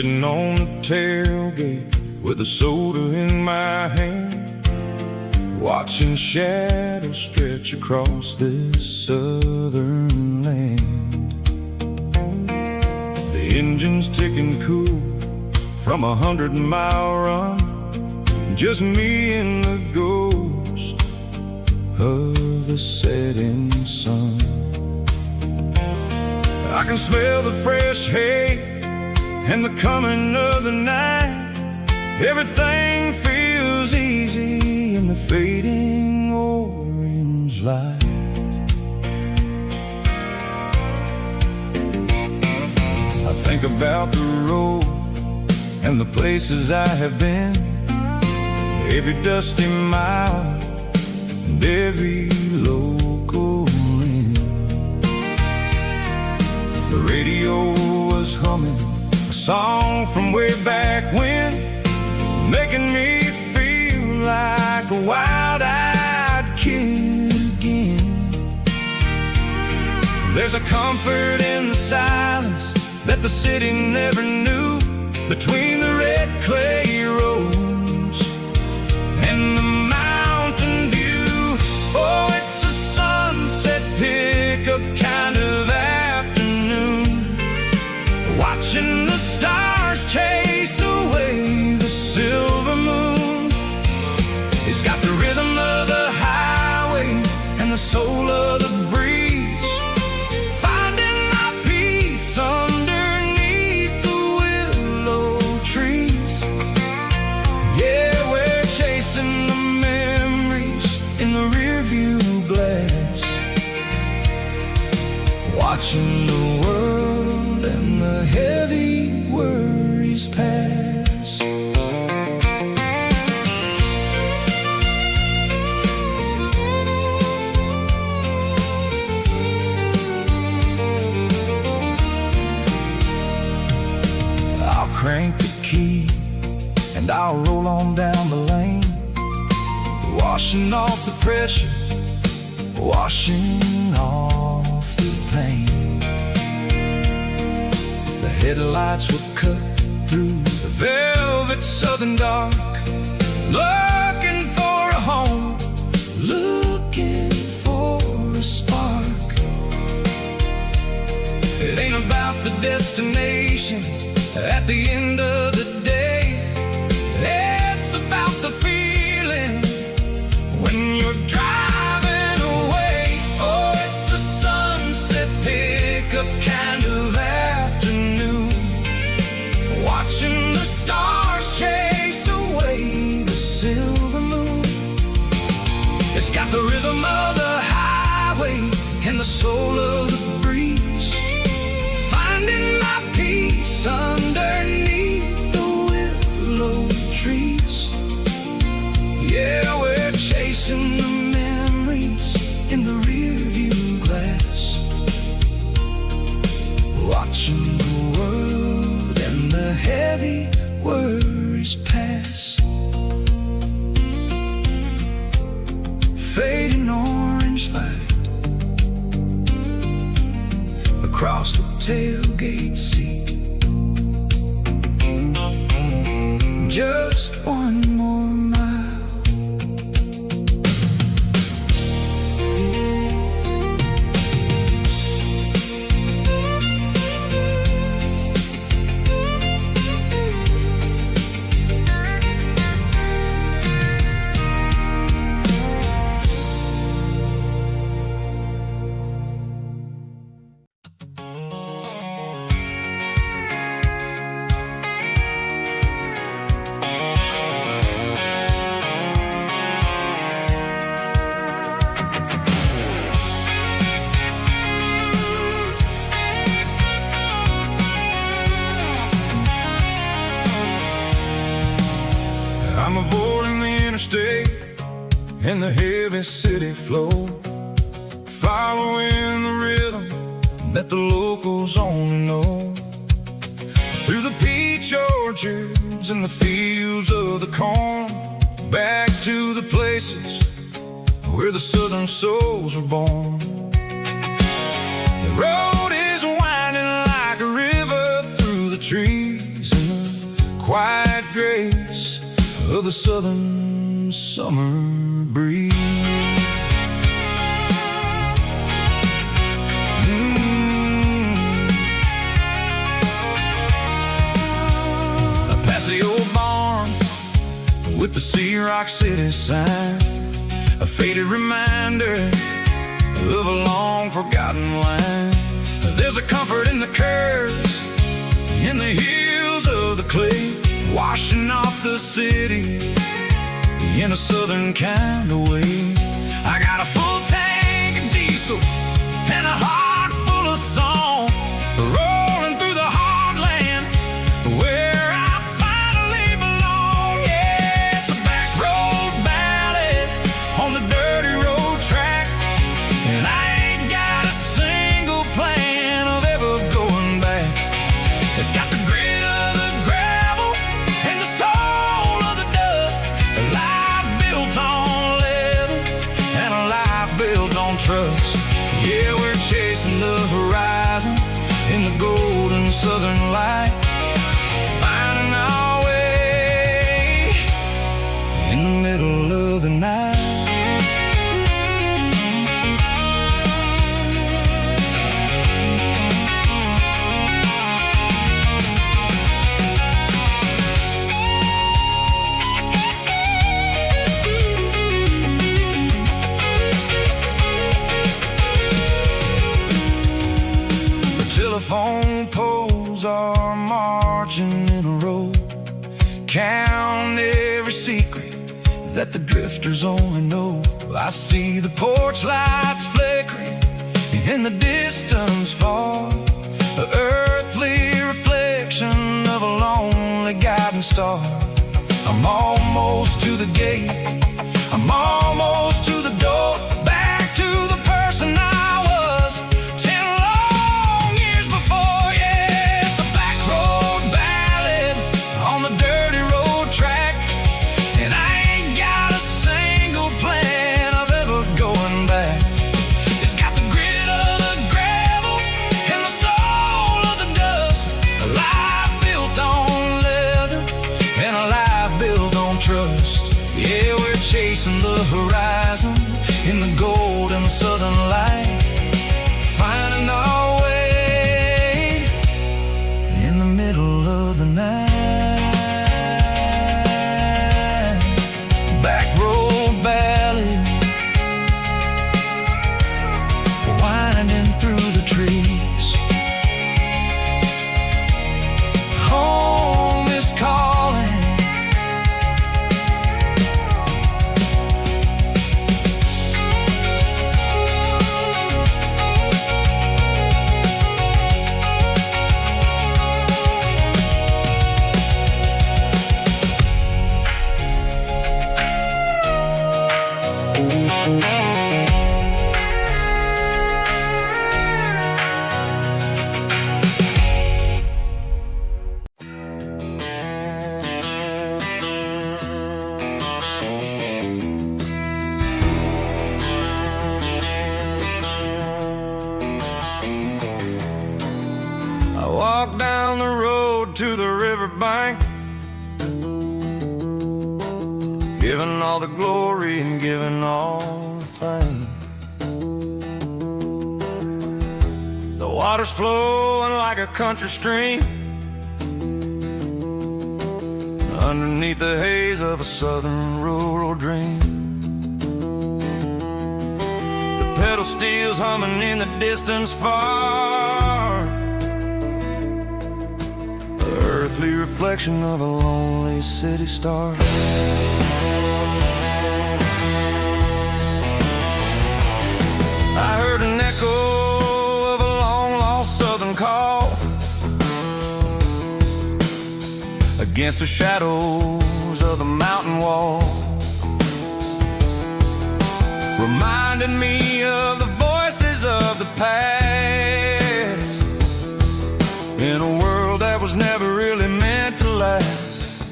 sitting on the tailgate with a soda in my hand, watching shadows stretch across this southern land. The engine's ticking cool from 100-mile run, just me and the ghost of the setting sun. I can smell the fresh hay and the coming of the night. Everything feels easy in the fading orange light. I think about the road and the places I have been, every dusty mile and every local inn. The radio was humming a song from way back when, making me feel like a wild-eyed kid again. There's a comfort in the silence that the city never knew, between the red clay roads and the mountain view. Oh, it's a sunset pickup kind of afternoon, watching the stars chase away the silver moon. It's got the rhythm of the highway and the soul of the breeze, finding my peace underneath the willow trees. Yeah, we're chasing the memories in the rearview glass, watching the world and the heavy worries pass. I'll crank the key and I'll roll on down the lane, washing off the pressure, washing off the pain. The headlights will cut through the velvet southern dark, looking for a home, looking for a spark. It ain't about the destination at the end of the day, it's about the feeling when you're driving away. Oh, it's a sunset pickup kind of afternoon, watching the stars chase away the silver moon. It's got the rhythm of the highway and the soul of the breeze, finding my peace underneath the willow trees. Yeah, we're chasing the memories in the rearview glass, watching the world and the heavy worries pass. Fading orange light across the tailgate seat. Just one more mile. I'm avoiding the interstate and the heavy city flow, following the rhythm that the locals only know. Through the peach orchards and the fields of the corn, back to the places where the southern souls were born. The road is winding like a river through the trees and the quiet grace of the southern summer breeze. Past the old barn with the Sea Rock City sign, a faded reminder of a long forgotten line. There's a comfort in the curves, in the hills of the clay, washing off the city in a southern kind of way. I got a full tank of diesel and a heart full of song, rolling through the heartland where I finally belong. Yeah, it's a back road ballad on the dirty road track, and I ain't got a single plan of ever going back. It's got the grit of the gravel and the soul of the dust, a life built on leather and a life built on trust. Yeah, we're chasing the horizon in the golden southern light, finding our way in the middle of the night. Telephone poles are marching in a row, count every secret that the drifters only know. I see the porch lights flickering in the distance far, an earthly reflection of a lonely guiding star. I'm almost to the gate, I'm almost to the door, back to the person I was 10 long years before. Yeah, it's a back road ballad on the dirty road track, and I ain't got a single plan of ever going back. It's got the grit of the gravel and the soul of the dust, a life built on leather and a life built on trust. Yeah, we're chasing the horizon in the golden southern light, finding our way in the middle of the night. Back road ballad, winding through the trees. Home is calling. I walk down the road to the riverbank, giving all the glory and giving all the thanks. The water's flowing like a country stream underneath the haze of a southern rural dream. The pedal steel's humming in the distance far, the earthly reflection of a lonely city star. I heard an echo of a long-lost southern call against the shadows of the mountain wall, reminding me of the voices of the past in a world that was never really meant to last.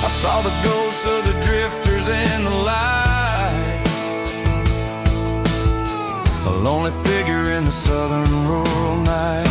I saw the ghosts of the drifters in the light, a lonely figure in the southern rural night.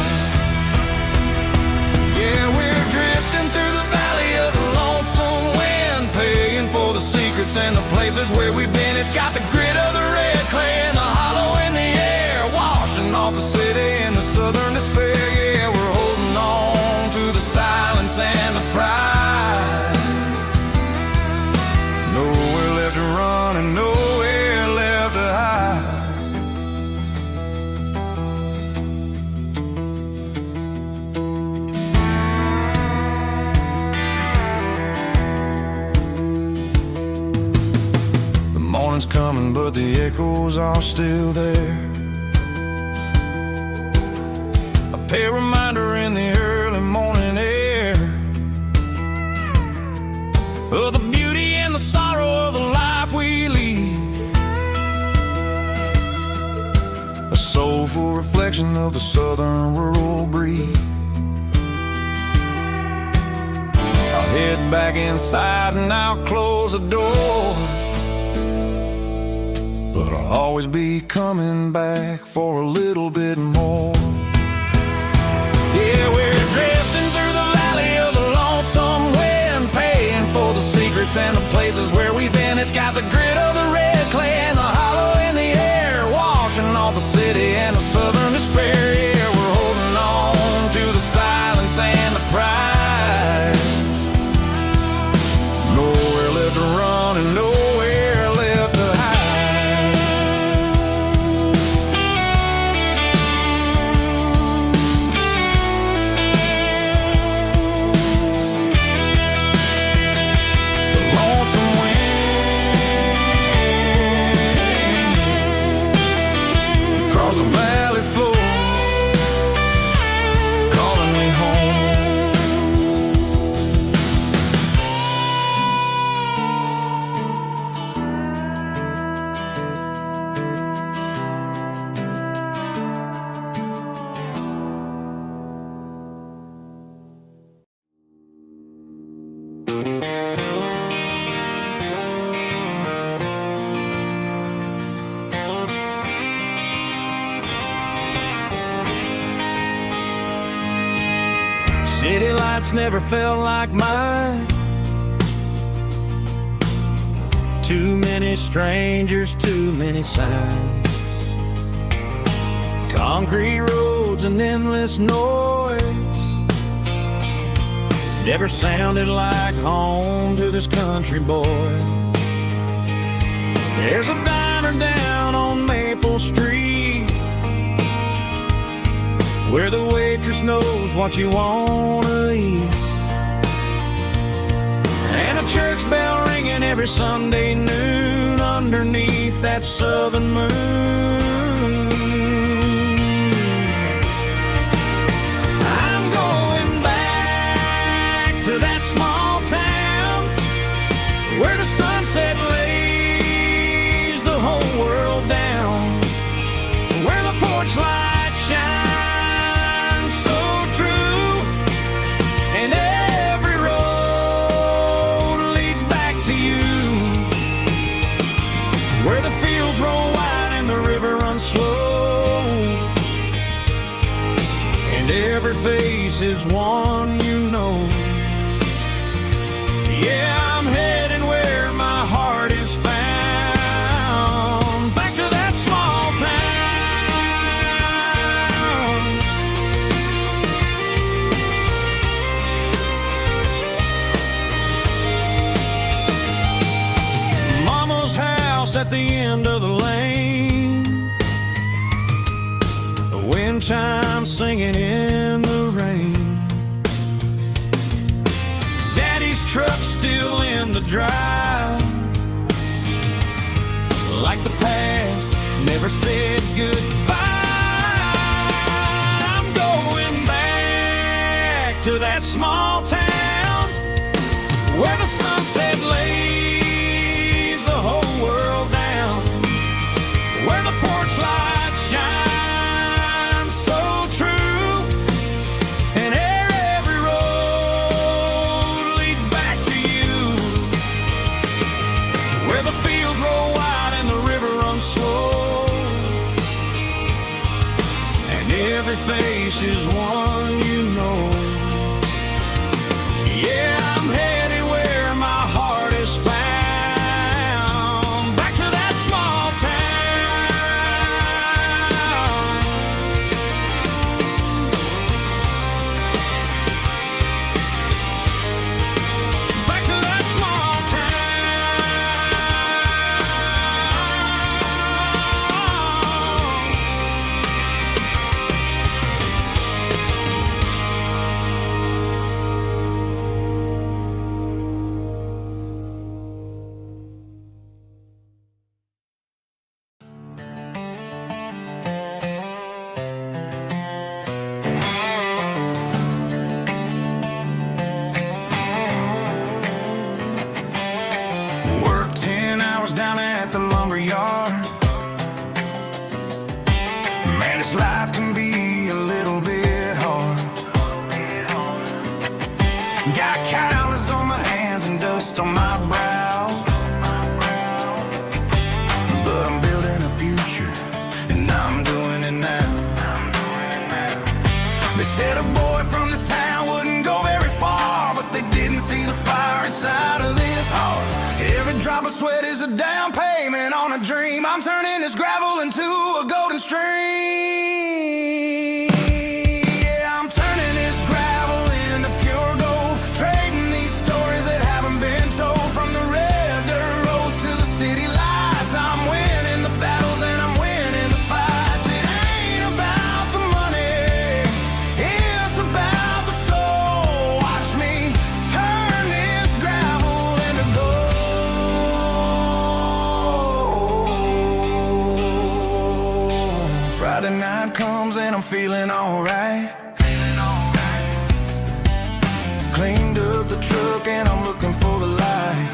coming, but the echoes are still there. A pale reminder in the early morning air of the beauty and the sorrow of the life we lead. A soulful reflection of the southern rural breed. I'll head back inside and I'll close the door, but I'll always be coming back for a little bit more. Yeah, we're drifting through the valley of the lonesome wind, paying for the secrets and the places where we've been. It's got the grit of the red clay and the hollow in the air, washing off the city and the southern despair. Yeah, we're holding on to the silence and the pride. Nowhere left to run and nowhere left to hide. The lonesome wind across the valley floor, calling me home. City lights never felt like mine. Too many strangers, too many signs. Concrete roads and endless noise never sounded like home to this country boy. There's a diner down on Maple Street where the waitress knows what you wanna eat, and a church bell ringing every Sunday noon underneath that southern moon. I'm going back to that small town where the sunset lays the whole world down, where the porch lights shine slow, and every face is one you know. Yeah, I'm heading where my heart is found, back to that small town. Mama's house at the end of the lane, wind chimes singing in the rain. Daddy's truck still in the drive, like the past never said goodbye. I'm going back to that small town where the sunset lays the whole world down, where the porch lights shine face is one you know. Yeah, I'm headed where my heart is found, back to that small town. Back to that small town. turning this gravel into a golden stream. Yeah, I'm turning this gravel into pure gold, trading these stories that haven't been told. From the red dirt roads to the city lights, I'm winning the battles and I'm winning the fights. It ain't about the money, it's about the soul. Watch me turn this gravel into gold. Friday night comes and I'm feeling alright. Cleaned up the truck and I'm looking for the light.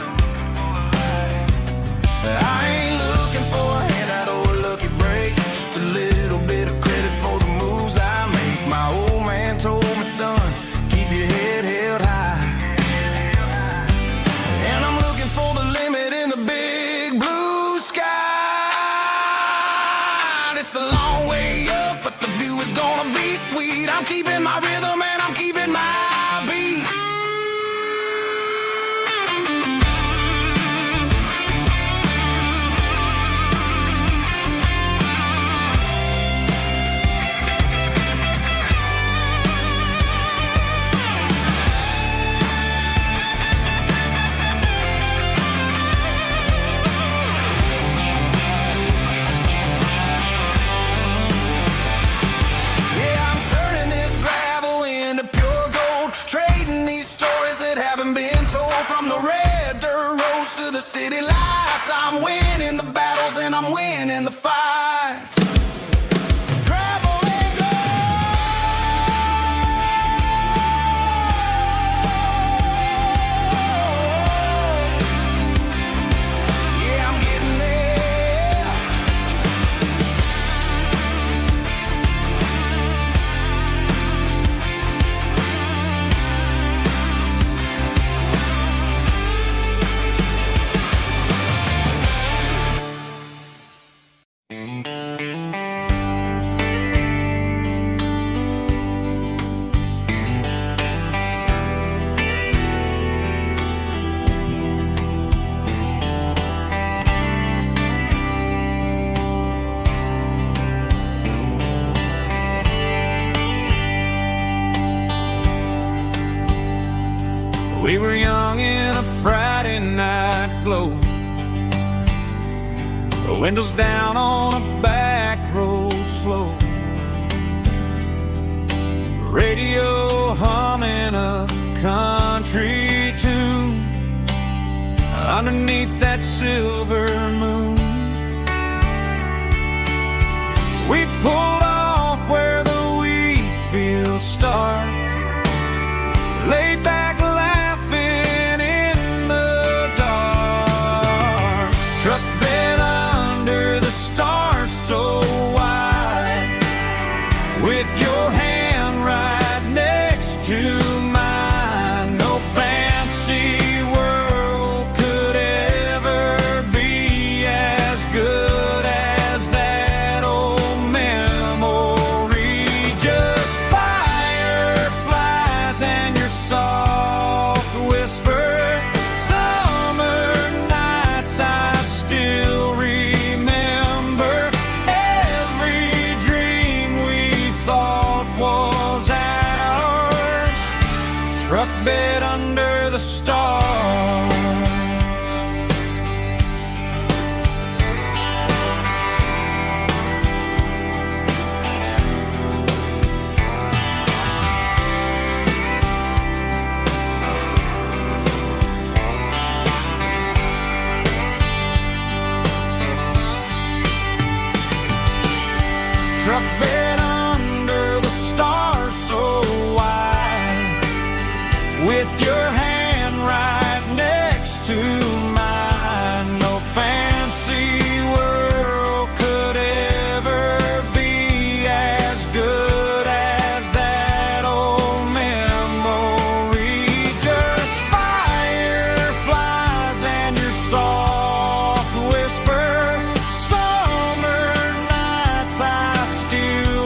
I ain't looking for a handout or a lucky break, just a little bit of credit for the moves I make. My old man told me, son, keep your head held high. And I'm looking for the limit in the big blue sky. It's a long way up, but the view is gonna be sweet. I'm keeping my rhythm and I'm keeping my beat. Yeah, I'm turning this gravel into pure gold, trading these stories that haven't been told. From the red dirt roads to the city lights, I'm winning the battles and I'm winning the fights. Gravel and gold. Yeah, I'm getting there. We were young in a Friday night glow, the windows down on a back road slow, radio humming a country tune underneath that silver moon. We pulled off where the wheat fields start, laid back laughing in the dark. Truck bed under the stars so wide, with your hand right next to mine. No fancy world could ever be as good as that old memory. Just fireflies and your soft whisper. Summer nights I still remember. Every dream we thought was ours. Truck bed under the stars. Truck bed under the stars so wide, with your hand right next to mine. No fancy world could ever be as good as that old memory. Just fireflies and your soft whisper. Summer nights I still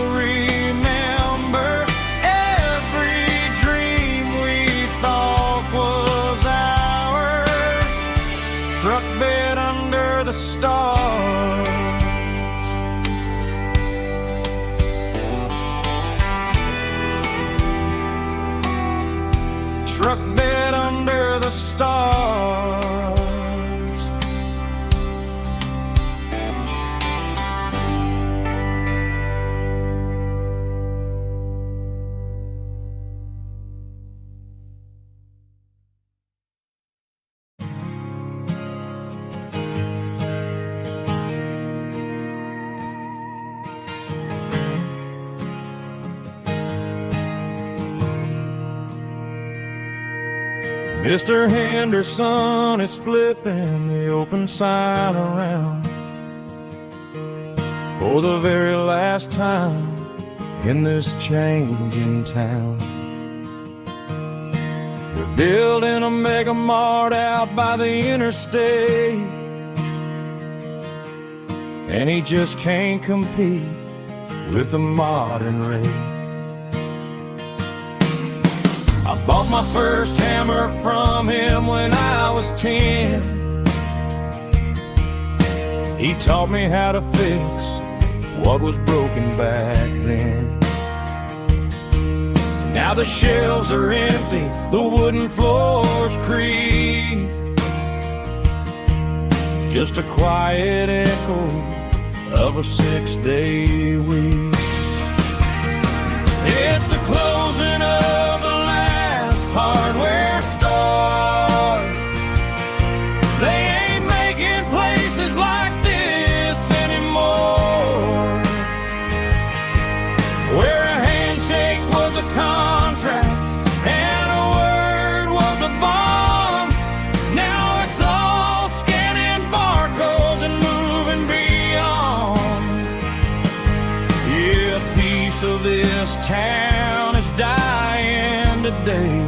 Mr. Henderson is flipping the open sign around for the very last time in this changing town. They're building a mega mart out by the interstate, and he just can't compete with the modern rate. I bought my first hammer from him when I was 10. He taught me how to fix what was broken back then. Now the shelves are empty, the wooden floors creak, just a quiet echo of a 6-day week. It's the closing of the last hardware store. They ain't making places like this anymore, where a handshake was a contract and a word was a bond. Now it's all scanning barcodes and moving beyond. Yeah, a piece of this town is dying today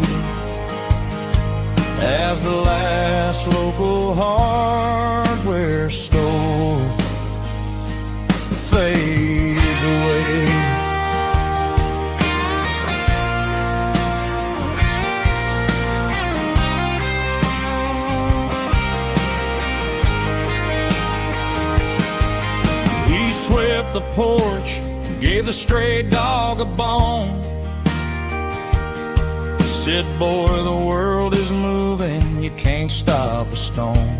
as the last local hardware store fades away. He swept the porch, gave the stray dog a bone, said, boy, the world is moving, you can't stop a stone.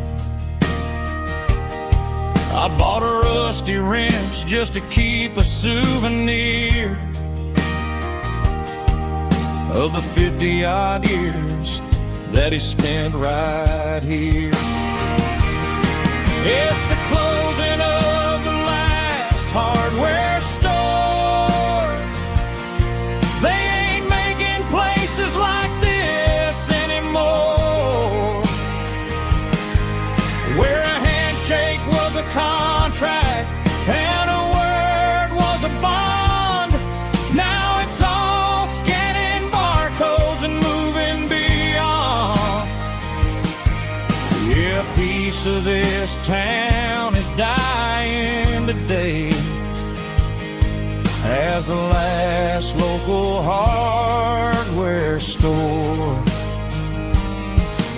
I bought a rusty wrench just to keep a souvenir of the 50-odd years that he spent right here. It's the closing of the last hardware store. They ain't making places like this anymore, where a handshake was a contract and a word was a bond. Now it's all scanning barcodes and moving beyond. Yeah, a piece of this town is dying today as the last local hardware store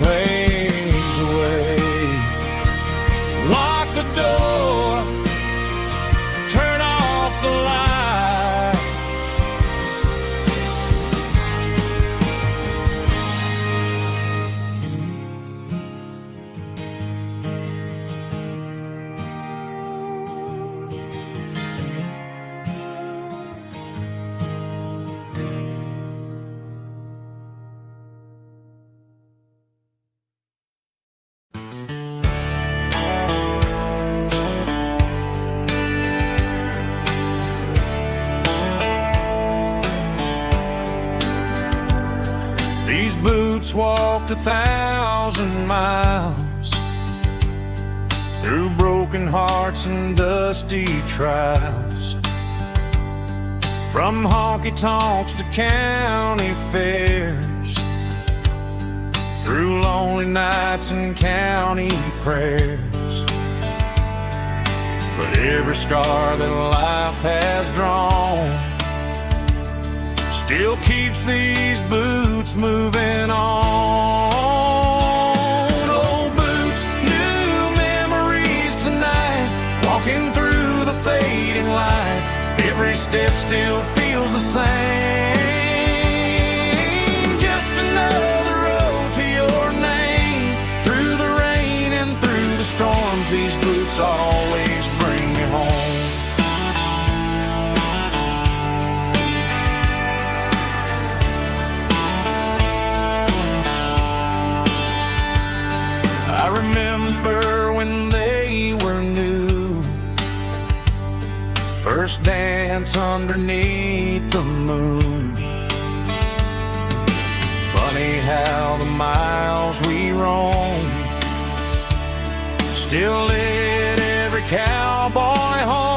fades away. Lock the door, turn off the light. These boots walked 1,000 miles through broken hearts and dusty trials, from honky-tonks to county fairs, through lonely nights and county prayers. But every scar that life has drawn still keeps these boots moving on. Old boots, new memories tonight, walking through the fading light. Every step still feels the same. Just another road to your name. Through the rain and through the storms, these boots always bring me home. I remember when they were new, first dance underneath the moon. Funny how the miles we roam still led every cowboy home.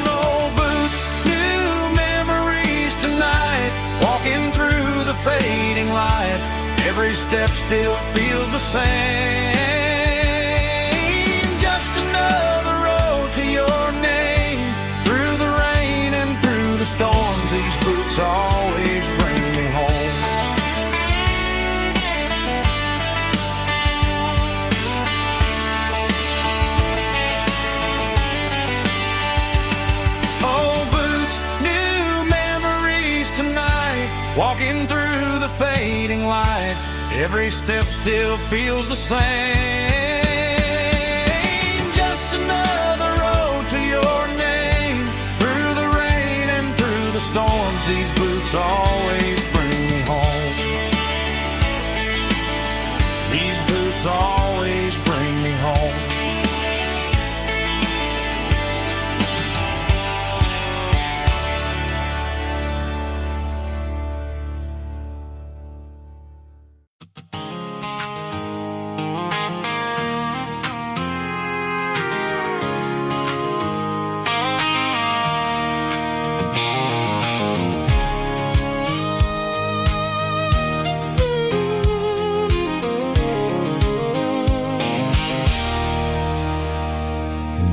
No boots, new memories tonight, walking through the fading light. Every step still feels the same. Just another road to your name. Through the rain and through the storms, these boots always bring me home. Walking through the fading light, every step still feels the same. Just another road to your name. Through the rain and through the storms, these boots always bring me home. These boots always bring me home.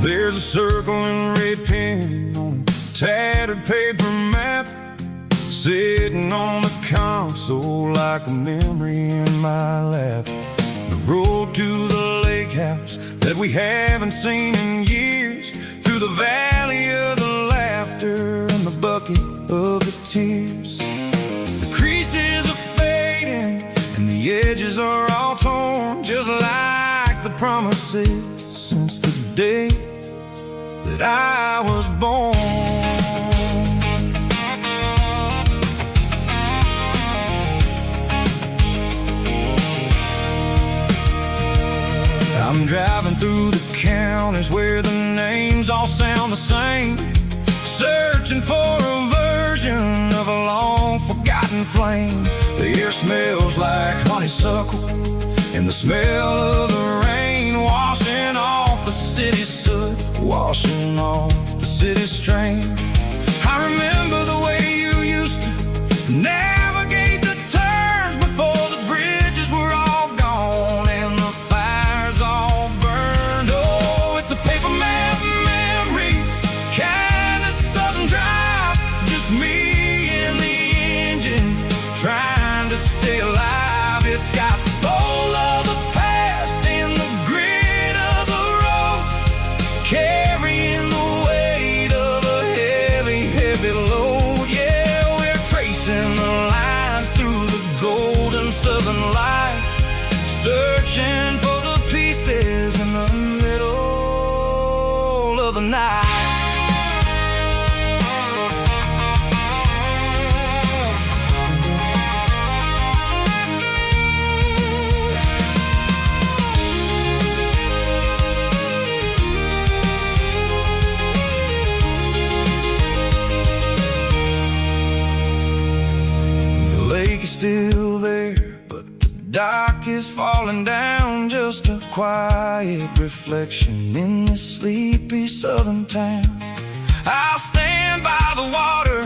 There's a circling red pen on a tattered paper map, sitting on the console like a memory in my lap. The road to the lake house that we haven't seen in years, through the valley of the laughter and the bucket of the tears. The creases are fading and the edges are all torn, just like the promises since the day that I was born. I'm driving through the counties where the names all sound the same, searching for a version of a long forgotten flame. The air smells like honeysuckle and the smell of the rain washing off the city's soot, washing off the city's strain. I remember the way you used to navigate the turns before the bridges were all gone and the fires all burned. Oh, it's a paper map memories, kind of southern drive, just me and the engine trying to stay alive. It's got the soul of the past and the grit of the road, carrying the weight of a heavy, heavy load. Yeah, we're tracing the lines through the golden southern light, searching for the pieces in the middle of the night. Still there, but the dock is falling down, just a quiet reflection in this sleepy southern town. I'll stand by the water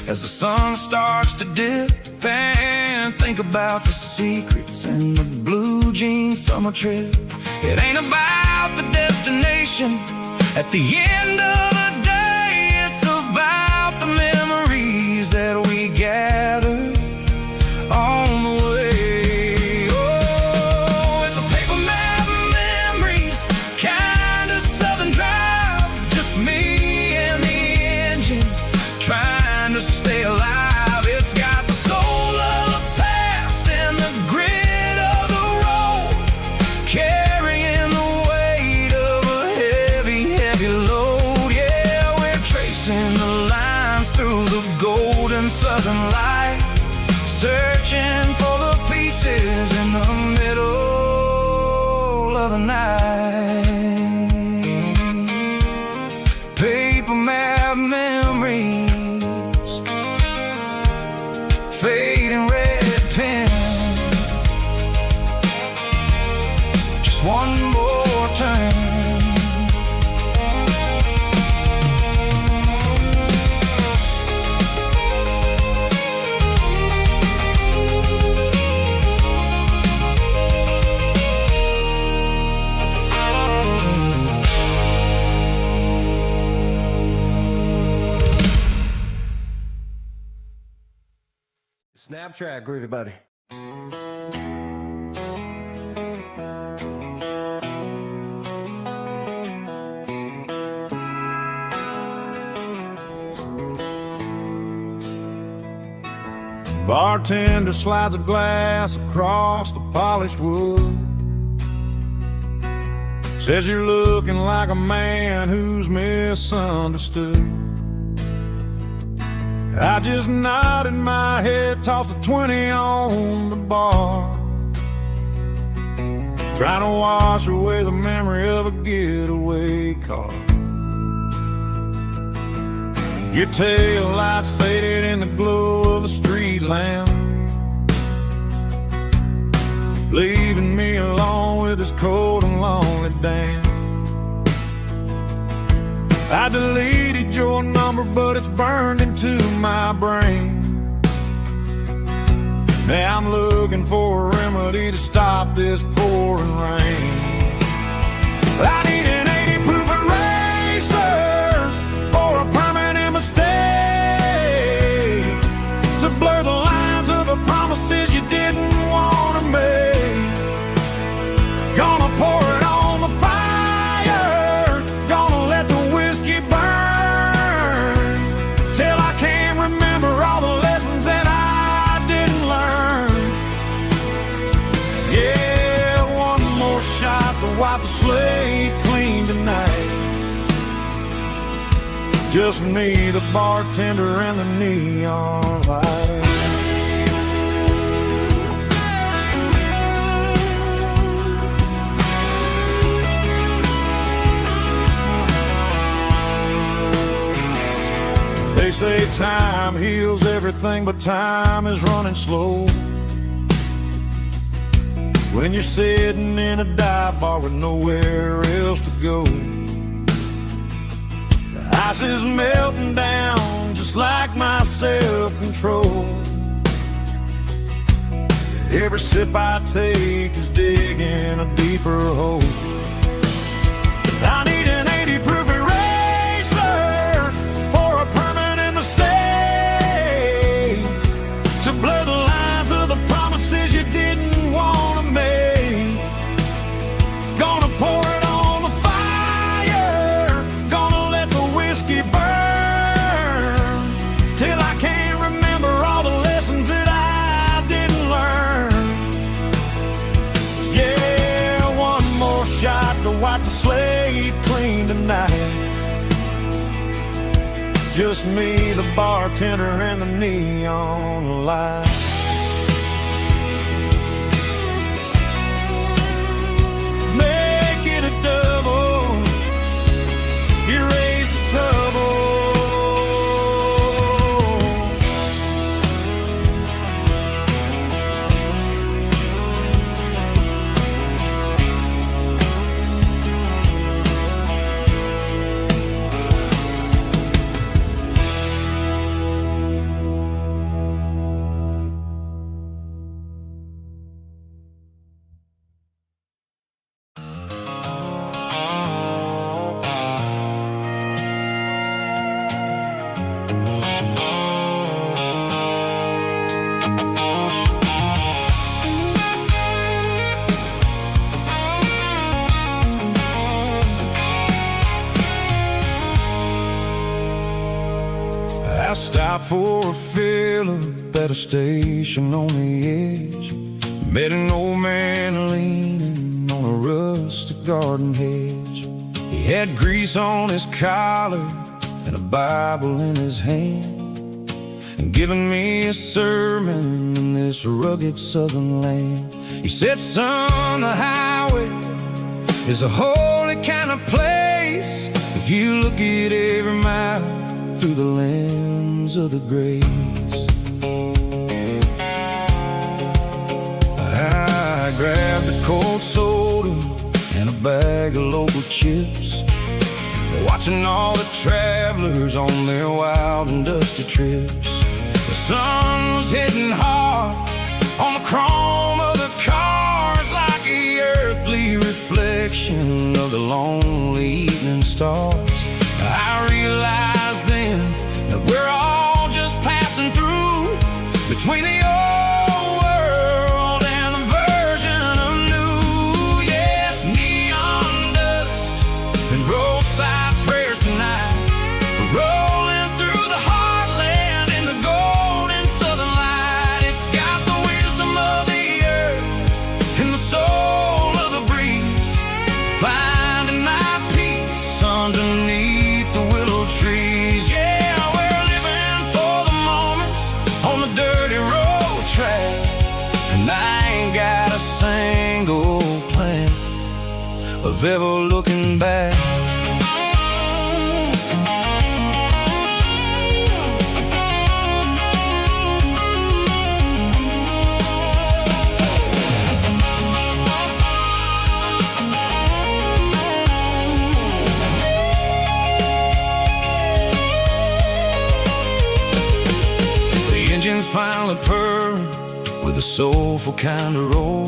as the sun starts to dip and think about the secrets and the blue jean summer trip. It ain't about the destination at the end of the day, it's about the memories that we gather on the way. Oh, it's a paper map memories, kind of southern drive, just me and the engine trying to stay alive. It's got the soul of the past and the grit of the road, carrying the weight of a heavy, heavy load. Yeah, we're tracing the lines through the golden southern light, searching for the pieces in the middle of the night. Paper map memories, fading Snap track, groovy buddy. Bartender slides a glass across the polished wood. Says you're looking like a man who's misunderstood. I just nodded my head, tossed a 20 on the bar, trying to wash away the memory of a getaway car. Your tail lights faded in the glow of a street lamp, leaving me alone with this cold and lonely damn. I deleted your number, but it's burned into my brain. Now I'm looking for a remedy to stop this pouring rain. I need an 80 proof eraser for a permanent mistake, to blur the lines of the promises you didn't want to make. Gonna pour it on the fire, gonna let the whiskey burn, till I can't remember all the lessons that I didn't learn. Yeah, one more shot to wipe the slate clean tonight. Just me, the bartender, and the neon light. They say time heals everything, but time is running slow when you're sitting in a dive bar with nowhere else to go. The ice is melting down just like my self-control. Every sip I take is digging a deeper hole. I need an 80 proof eraser for a permanent mistake, to blur the lines of the promises you didn't want to make. Gonna pour it on the fire, gonna let the whiskey burn, till I can't remember all the lessons that I didn't learn. Yeah, one more shot to wipe the slate clean tonight. Just me, the bartender, and the neon light. Make it a double, erase the trouble. I stopped for a fill-up at a station on the edge. Met an old man leaning on a rustic garden hedge. He had grease on his collar and a Bible in his hand, and giving me a sermon in this rugged southern land. He said, son, the highway is a holy kind of place if you look at every mile through the lens of the grace. I grabbed a cold soda and a bag of local chips, watching all the travelers on their wild and dusty trips. The sun was hitting hard on the chrome of the cars, like the earthly reflection of the lonely evening stars. I realized then that we're all just passing through between the underneath the willow trees. Yeah, we're living for the moments on the dirty road track, and I ain't got a single plan of ever looking back. Finally purred with a soulful kind of roar,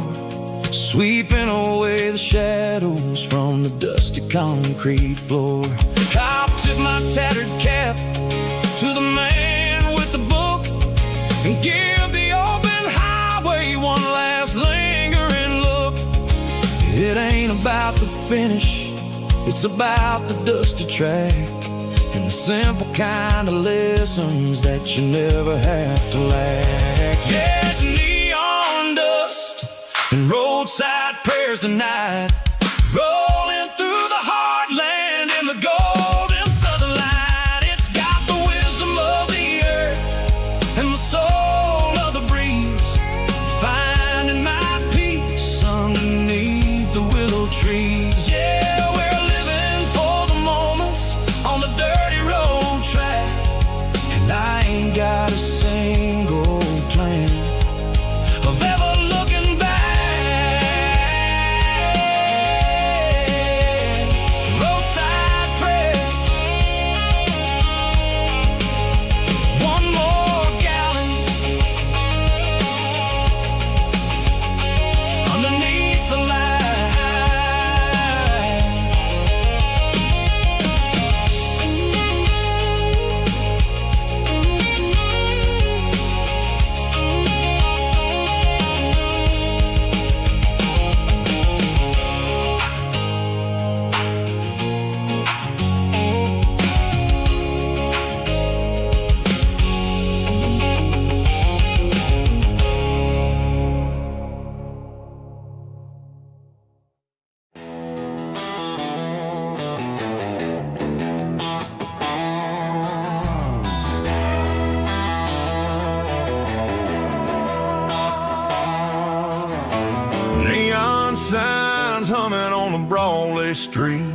sweeping away the shadows from the dusty concrete floor. I'll tip my tattered cap to the man with the book and give the open highway one last lingering look. It ain't about the finish, it's about the dusty track, and the simple kind of lessons that you never have to lack. Yeah, it's neon dust and roadside prayers tonight, rolling through the heartland in the golden southern light. It's got the wisdom of the earth and the soul of the breeze, finding my peace underneath the willow trees. Yeah, I ain't got a single plan of ever looking back. Roadside prayers, one more gallon underneath the light. Signs humming on the Broadway street,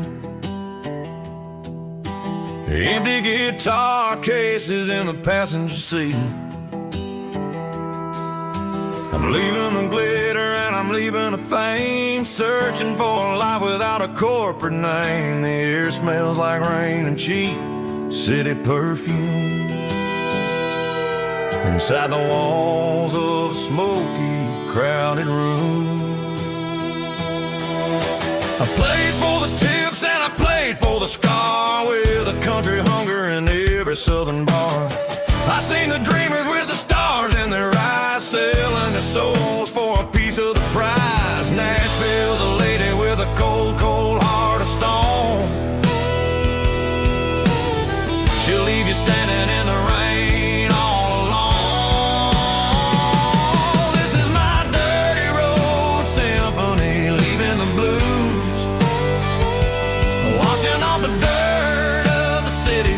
empty guitar cases in the passenger seat. I'm leaving the glitter and I'm leaving the fame, searching for a life without a corporate name. The air smells like rain and cheap city perfume inside the walls of a smoky, crowded room. I played for the tips and I played for the scar, with a country hunger in every southern bar. I seen the dreamers with the stars in their eyes, selling their souls for a piece of the prize. Nashville's a lady with a cold, cold heart of stone. She'll leave you standing in the rain all alone. This is my dirty road symphony, leaving the blues, washing off the dirt of the city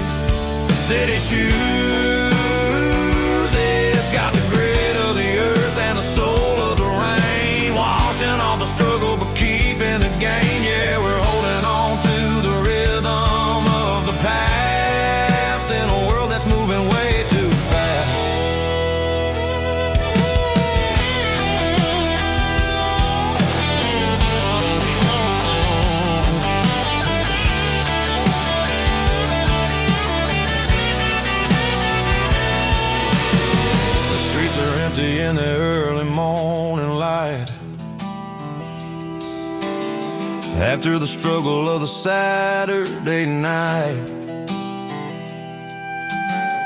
shoes. It's got the grit of the earth and the soul of the rain, washing off the struggle but keeping the gain. Yeah, we're holding on to the rhythm of the past in a world that's moving way too fast. In the early morning light, after the struggle of the Saturday night,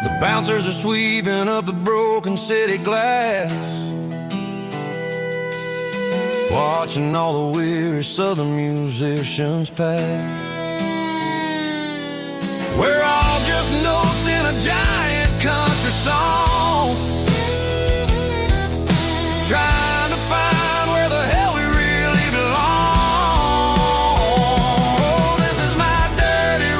the bouncers are sweeping up the broken city glass, watching all the weary southern musicians pass. We're all just notes in a giant country song, trying to find where the hell we really belong. Oh, this is my dirty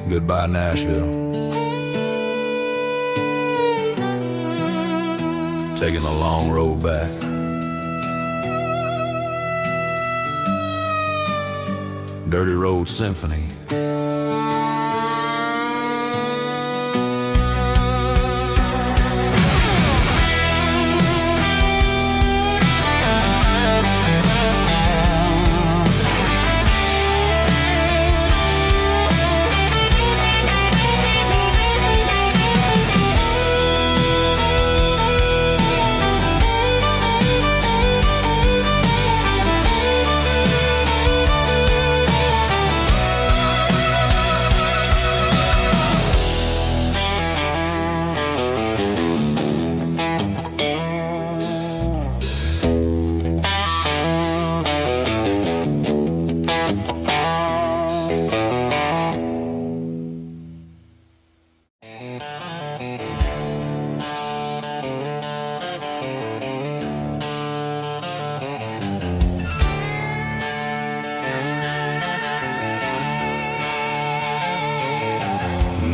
Goodbye, Nashville. Taking the long road back. Dirty Road Symphony.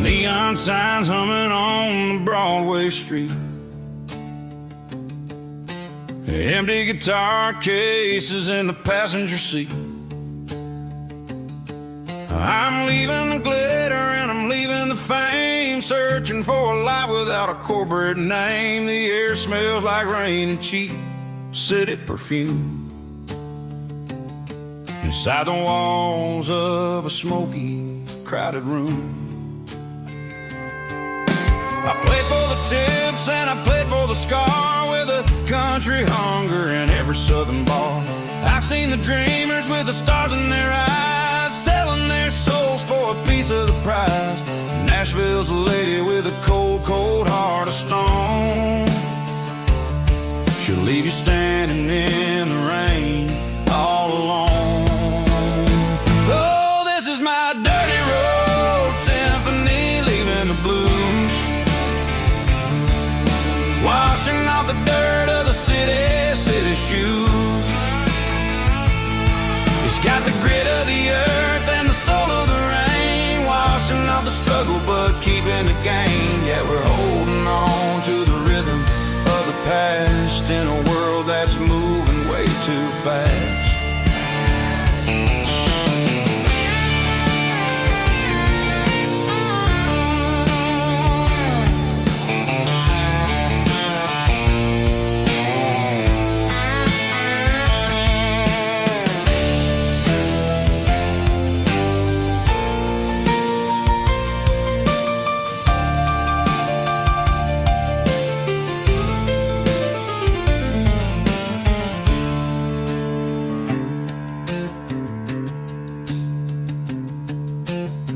Neon signs humming on the Broadway street. Empty guitar cases in the passenger seat. I'm leaving the glitter and I'm leaving the fame, searching for a life without a corporate name. The air smells like rain and cheap city perfume. Inside the walls of a smoky, crowded room. I played for the tips and I played for the scar, with a country hunger in every southern bar. I've seen the dreamers with the stars in their eyes, selling their souls for a piece of the prize. Nashville's a lady with a cold, cold heart of stone. She'll leave you standing in the rain all alone. Oh, this is my dirty road symphony, leaving the blues, washing off the dirt of the city shoes. It's got the grit of the earth and the soul of the rain, washing off the struggle but keeping the gain. Yeah, we're holding on to the rhythm of the past in a world that's moving way too fast.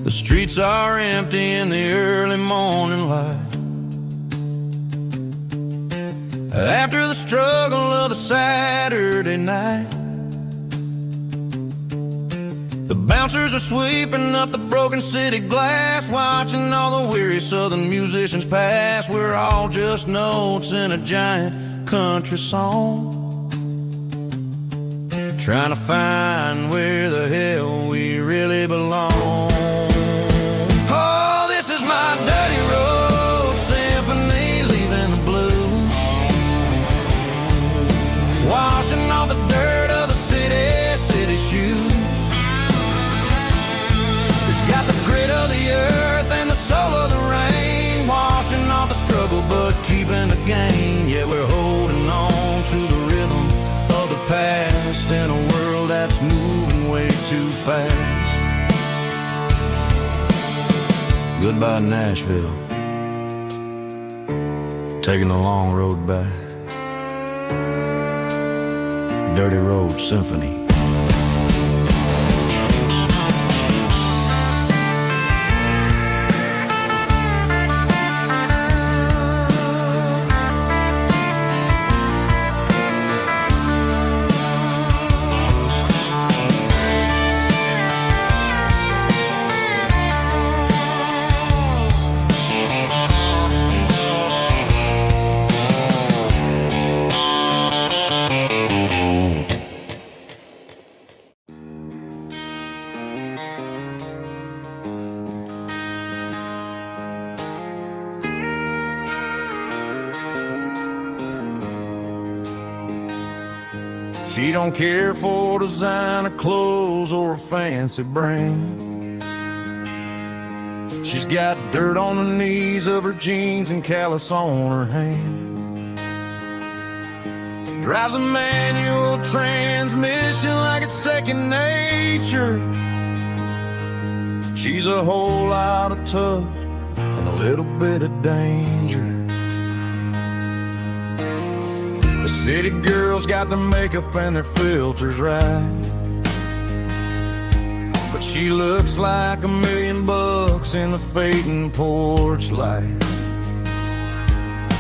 The streets are empty in the early morning light, after the struggle of the Saturday night. The bouncers are sweeping up the broken city glass, watching all the weary southern musicians pass. We're all just notes in a giant country song, trying to find where the hell we really belong. Oh, this is my dirty road symphony, leaving the blues, washing off the dirt of the city shoes. It's got the grit of the earth and the soul of the rain, washing off the struggle but keeping the gain. Yeah, we're holding on to the rhythm of the past in a world that's moving way too fast. Goodbye, Nashville. Taking the long road back. Dirty Road Symphony. She don't care for designer clothes or a fancy brand. She's got dirt on the knees of her jeans and callus on her hand. Drives a manual transmission like it's second nature. She's a whole lot of tough and a little bit of danger. The city girls got their makeup and their filters right, but she looks like $1,000,000 in the fading porch light.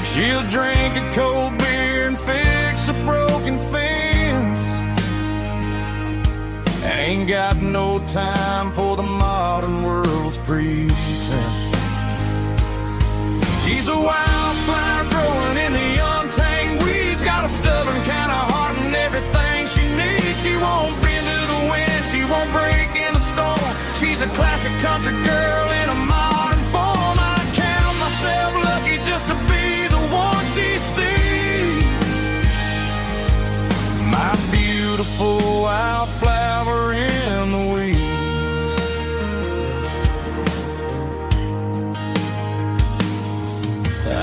She'll drink a cold beer and fix a broken fence. Ain't got no time for the modern world's pretense. She's a wildflower growing in the untamed weeds. Got a stubborn kind of heart and everything she needs. She won't bend to the wind, she won't break in the storm. She's a classic country girl in a modern form. I count myself lucky just to be the one she sees. My beautiful wildflower in the weeds.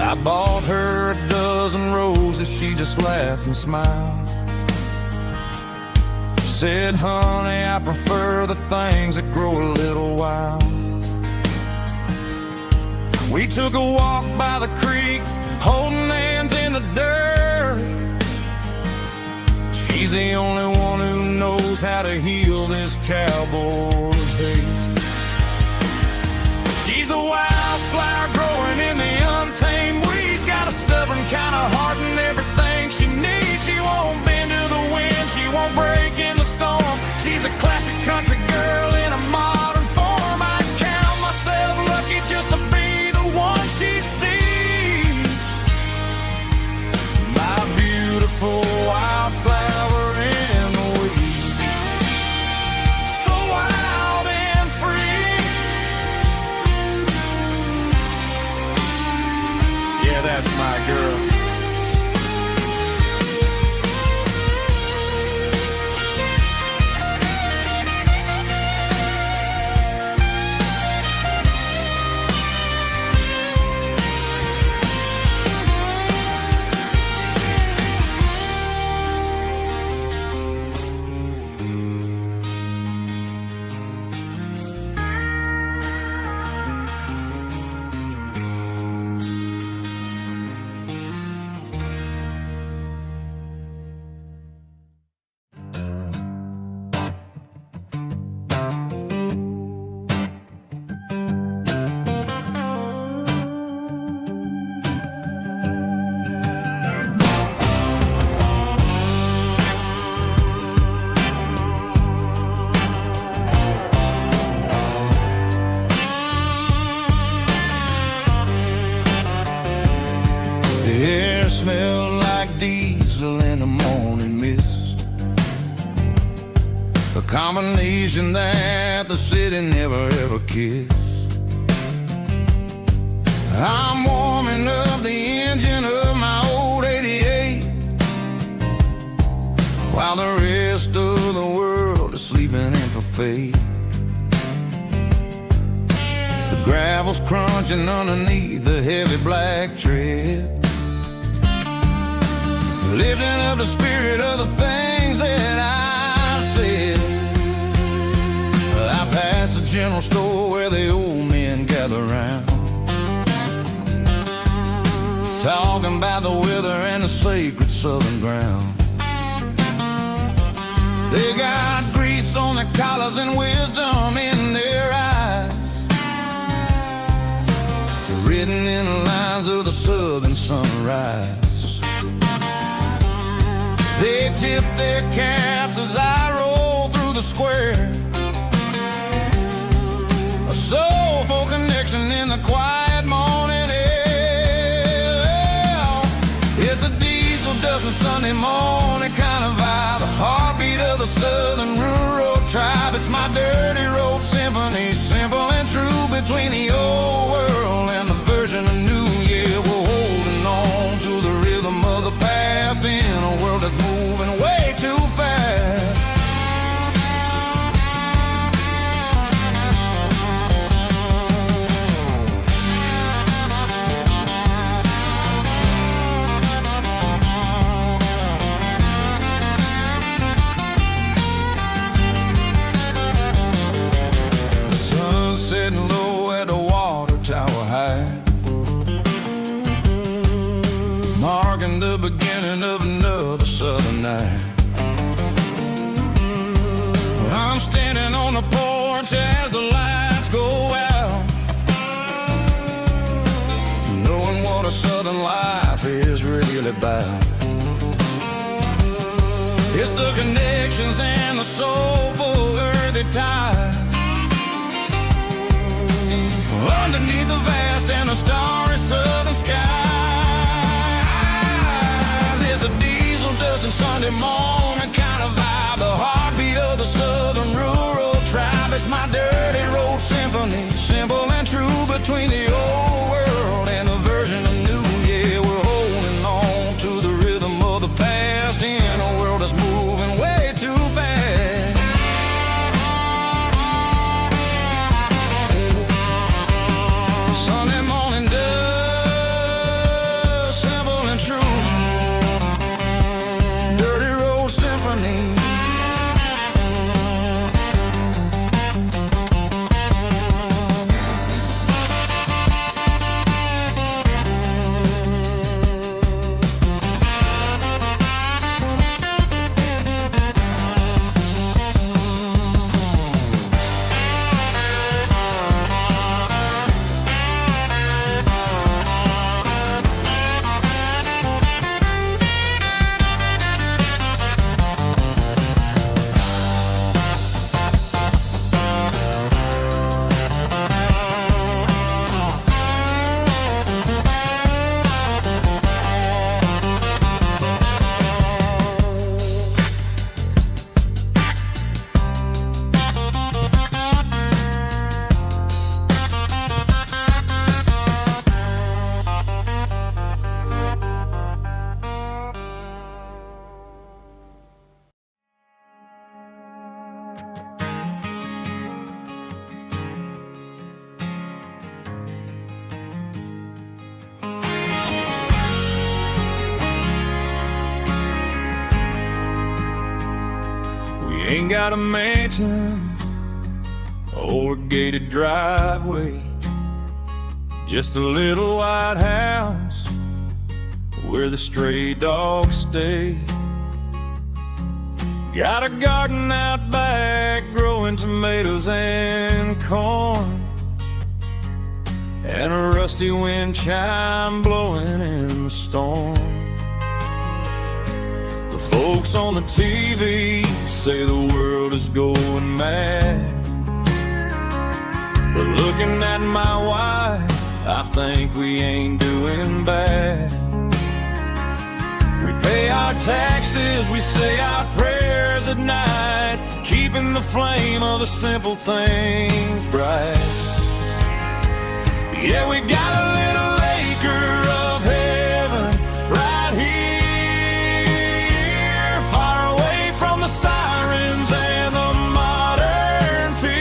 I bought her a dozen roses, she just laughed and smiled. Said, honey, I prefer the things that grow a little wild. We took a walk by the creek, holding hands in the dirt. She's the only one who knows how to heal this cowboy's hate. She's a wildflower growing in the untamed weeds. Got a stubborn kind of heart and everything she needs. She won't bend to the wind, she won't break in the storm. She's a classic country girl in a modern form. I count myself lucky just to be the one she sees. My beautiful wildflower in the weeds. So wild and free. Yeah, that's my girl. The air smelled like diesel in the morning mist, a combination that the city never ever kissed. I'm warming up the engine of my old 88, while the rest of the world is sleeping in for fate. The gravel's crunching underneath the heavy black tread, lifting up the spirit of the things that I said. I passed the general store where the old men gather round, talking about the weather and the sacred southern ground. They got grease on their collars and wisdom in their eyes, written in the lines of the southern sunrise. They tip their caps as I roll through the square, a soulful connection in the quiet morning air. It's a diesel dusting Sunday morning kind of vibe, a heartbeat of the southern rural tribe. It's my dirty road symphony, simple and true, between the old world and the version of new. Yeah, we're holding on to the rhythm of the past in a world that's moving way too fast. getting low at the water tower high, marking the beginning of another southern night. I'm standing on the porch as the lights go out, knowing what a southern life is really about. It's the connections and the soulful earthy tide underneath the vast and the starry southern skies. It's a diesel dusting Sunday morning kind of vibe, the heartbeat of the southern rural tribe. It's my dirty road symphony, simple and true, between the old world and the version of new. Yeah, we're holding on to the rhythm of the past in a world that's moving way too fast. Sunday morning dust, simple and true, dirty road symphony. Ain't got a mansion or a gated driveway, just a little white house where the stray dogs stay. Got a garden out back growing tomatoes and corn, and a rusty wind chime blowing in the storm. The folks on the TV say the world is going mad, but looking at my wife, I think we ain't doing bad. We pay our taxes, we say our prayers at night, keeping the flame of the simple things bright. Yeah, we got a little acre of heaven right here, far away from the sirens and the modern fear,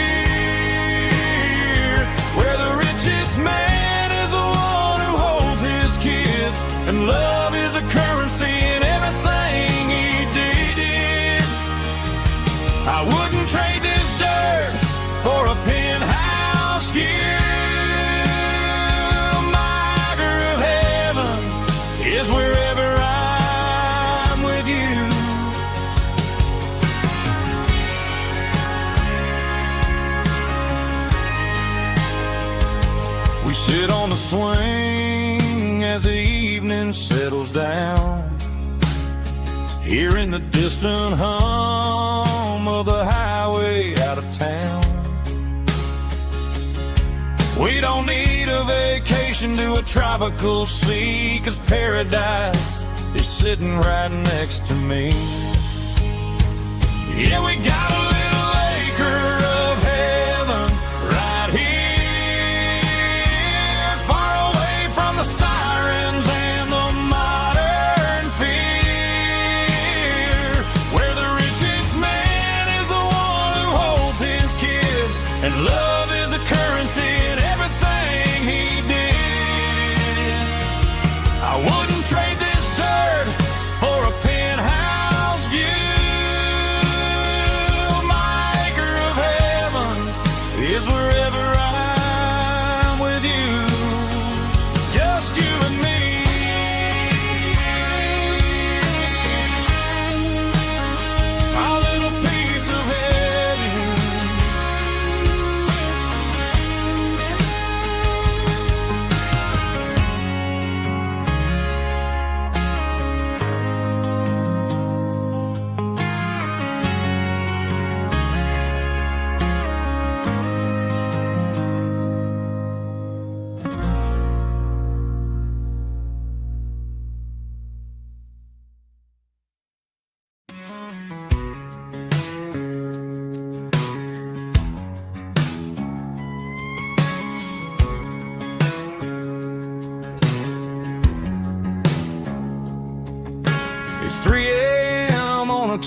where the richest man is the one who holds his kids, and love is a currency in everything he did. I wouldn't trade this dirt for a penthouse view. Is wherever I'm with you. We sit on the swing as the evening settles down, hearing the distant hum of the highway out of town. We don't need a vacation to a tropical sea, 'cause paradise is sitting right next to me. Yeah, we got a little acre of heaven right here, far away from the sirens and the modern fear, where the richest man is the one who holds his kids, and love is a currency in everything he did. I wouldn't trade this dirt for a penthouse view.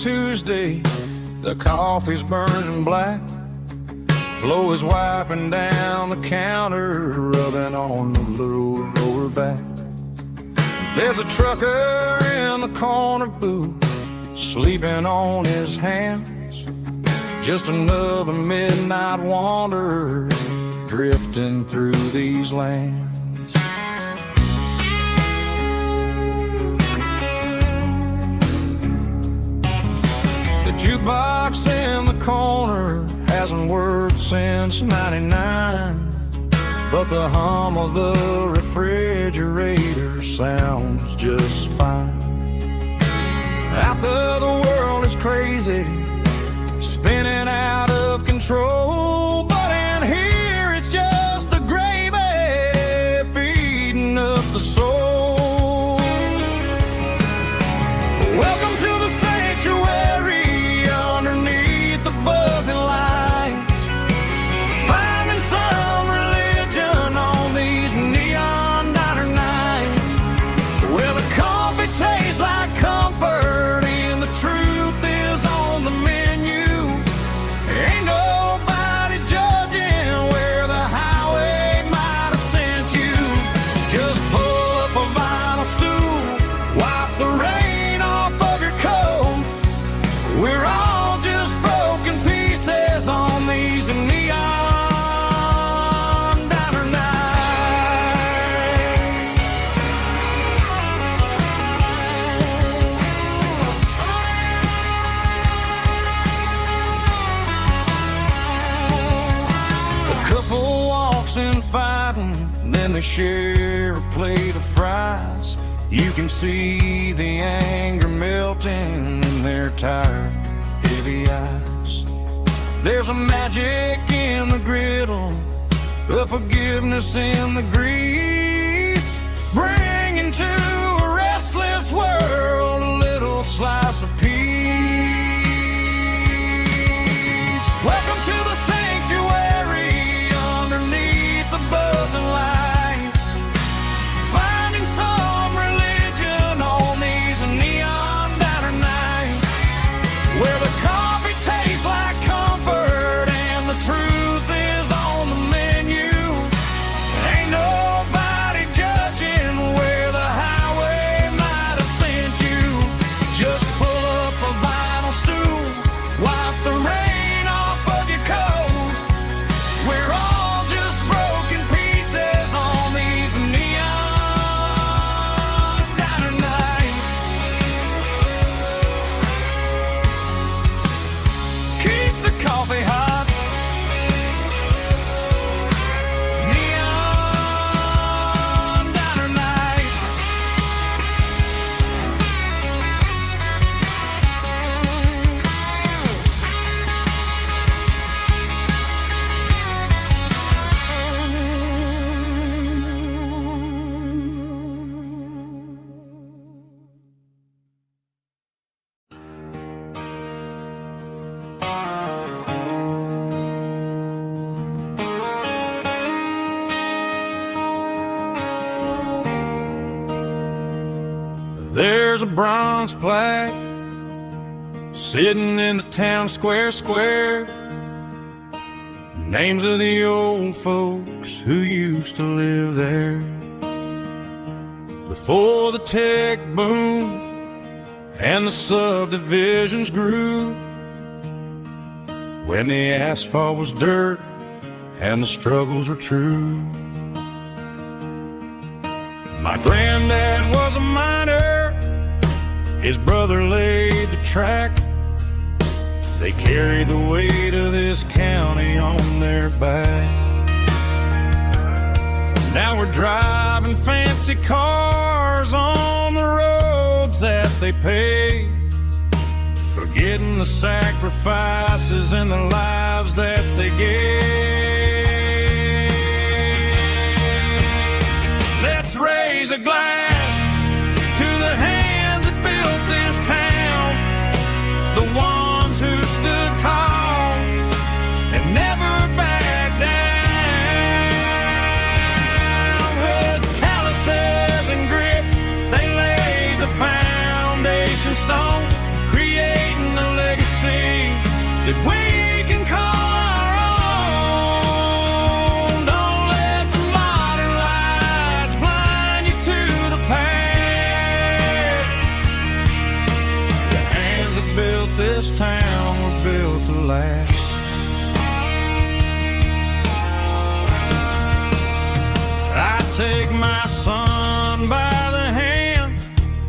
Tuesday, the coffee's burning black. Flo is wiping down the counter, rubbing on the little lower back. There's a trucker in the corner booth, sleeping on his hands. Just another midnight wanderer, drifting through these lands. The jukebox in the corner hasn't worked since '99, but the hum of the refrigerator sounds just fine. Out there the world is crazy, spinning out of control, but in here it's just the gravy feeding up the soul. Welcome to the sanctuary underneath the buzzing lights, finding some religion on these neon diner nights, where the coffee tastes like comfort and the truth is on the menu. Ain't nobody judging where the highway might have sent you. Just pull up a vinyl stool, wipe the rain off of your coat. We're all just broken pieces on these neon diner nights. A couple walks in fighting, then they share a plate of fries. You can see the anger melting in their tired, heavy eyes. There's a magic in the griddle, a forgiveness in the grease, bringing to a restless world a little slice of peace. Welcome to the sanctuary underneath the buzzing lights, finding some religion on these neon diner nights, where the coffee tastes like comfort and the truth is on the menu. Ain't nobody judging where the highway might have sent you. Just pull up a vinyl stool, wipe the rain off of your coat. We're all just broken pieces on these neon diner nights. Keep the coffee hot. Neon diner nights. There's a bronze plaque sitting in the town square. Names of the old folks who used to live there. Before the tech boom and the subdivisions grew, when the asphalt was dirt and the struggles were true. My granddad was a miner, his brother laid the track. They carried the weight of this county on their back. Now we're driving fancy cars on the roads that they paved, forgetting the sacrifices and the lives that they gave. Let's raise a glass to the hands that built this town, the ones who stood tall and never backed down. With calluses and grit, they laid the foundation stone, creating take my son by the hand,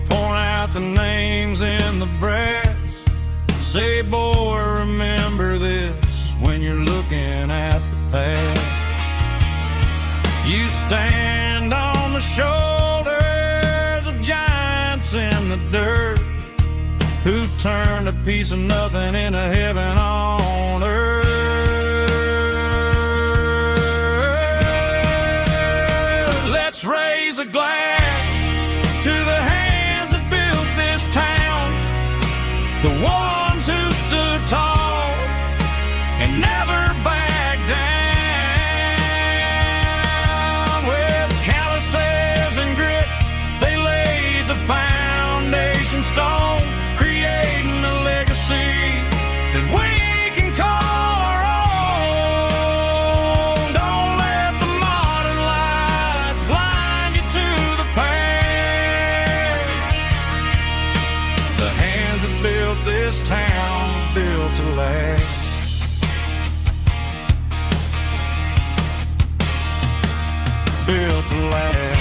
point out the names in the brass. Say, boy, remember this when you're looking at the past. You stand on the shoulders of giants in the dirt, who turned a piece of nothing into heaven on earth. Let's raise a glass to the hands that built this town, the ones who stood tall and never backed down. With calluses and grit, they laid the foundation stone, creating a legacy that we can call our own. Don't let the modern lights blind you to the past. The hands that built this town built to last. Built to last.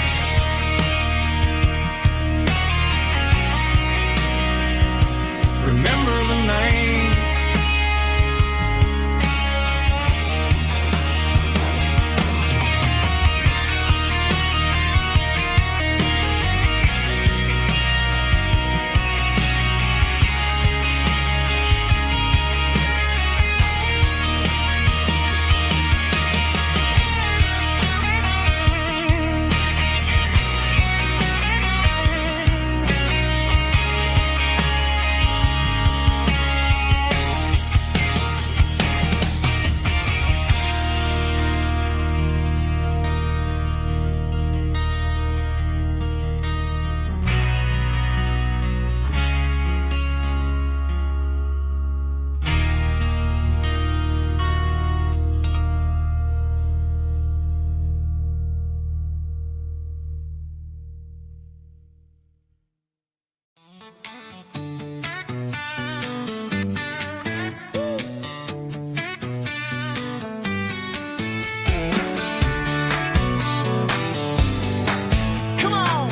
Remember the names. Come on.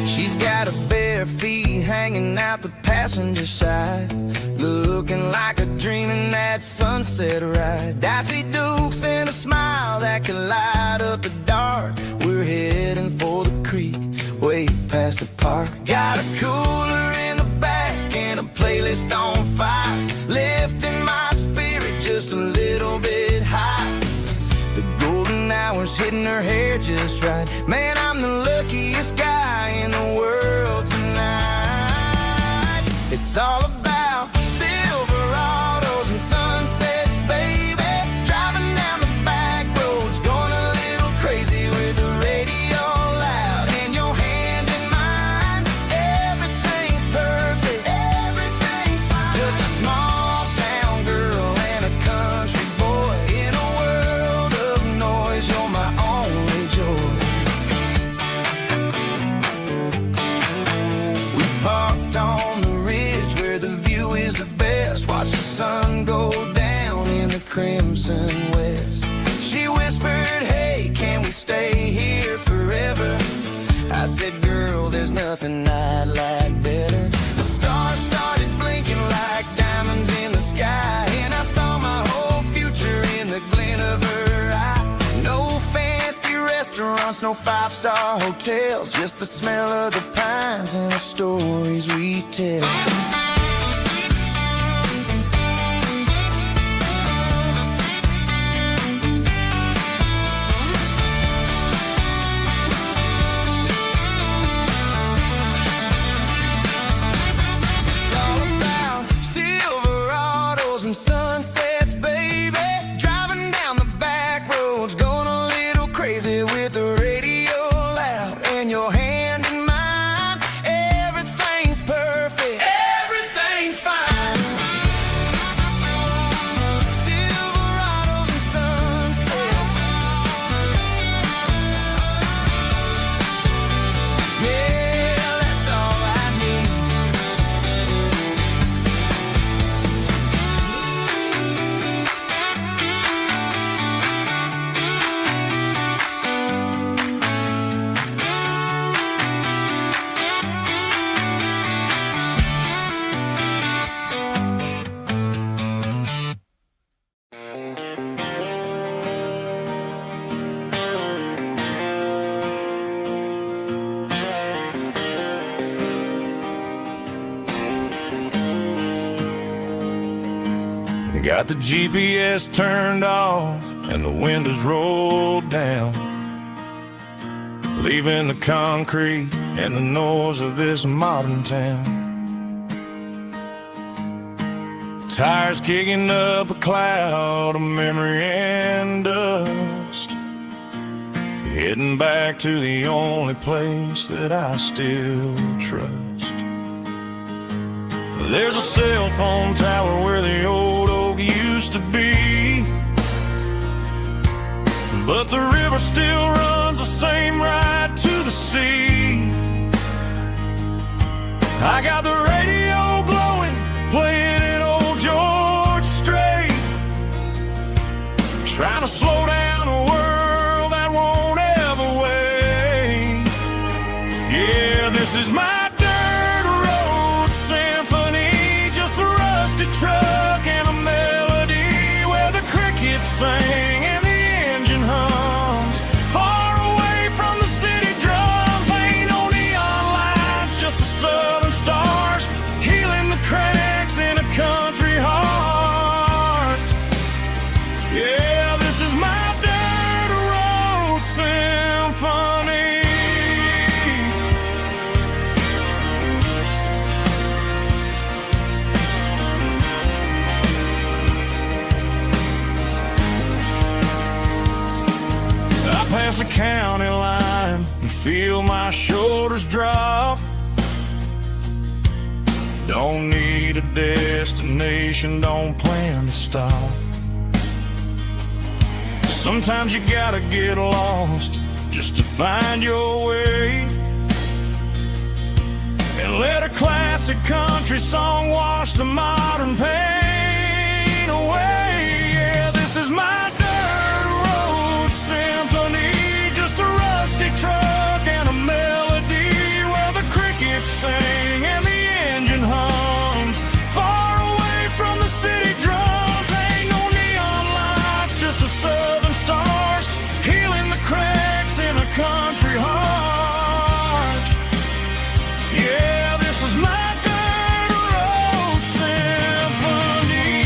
She's got her bare feet hanging out the passenger side, looking like a dream in that sunset ride. I see Dukes and a smile that can light up the dark. We're heading for the creek, way past the park. Got a cooler in the back and a playlist on fire, lifting my spirit just a little bit high. The golden hours hitting her hair just right. Man, I'm the luckiest guy in the world tonight. It's all about Silverados and sunsets, baby. Driving down the back roads, going a little crazy with the radio loud. And your hand in mine, everything's perfect, everything's fine. Just a small town girl and a country boy in a world of noise. You're my only joy. We parked on the ridge where the view is the best. Watch the sun go down in the crimson west. She whispered, hey, can we stay here forever? I said, girl, there's nothing I'd like better. The stars started blinking like diamonds in the sky, and I saw my whole future in the glint of her eye. No fancy restaurants, no five-star hotels, just the smell of the pines and the stories we tell. It's all about Silverados and sunsets, baby. Driving down the back roads, going a little crazy with the radio loud. And your hand in mine, everything's perfect. Got the GPS turned off and the windows rolled down, leaving the concrete and the noise of this modern town. Tires kicking up a cloud of memory and dust, heading back to the only place that I still trust. There's a cell phone tower where the old oak used to be, but the river still runs the same right to the sea. I got the radio glowing, playing an old George Strait, trying to slow down a world that won't ever wait. Yeah, this is my truck and a melody where the crickets sing and the engine hums, far away from the city drums. Ain't no neon lights, just the southern stars healing the cracks in a country heart. Yeah, this is my dirt road symphony. Past the county line and feel my shoulders drop. Don't need a destination, don't plan to stop. Sometimes you gotta get lost just to find your way, and let a classic country song wash the modern pain away. Yeah, this is my truck and a melody where the crickets sing and the engine hums, far away from the city drums. Ain't no neon lights, just the southern stars healing the cracks in a country heart. Yeah, this is my dirt road symphony.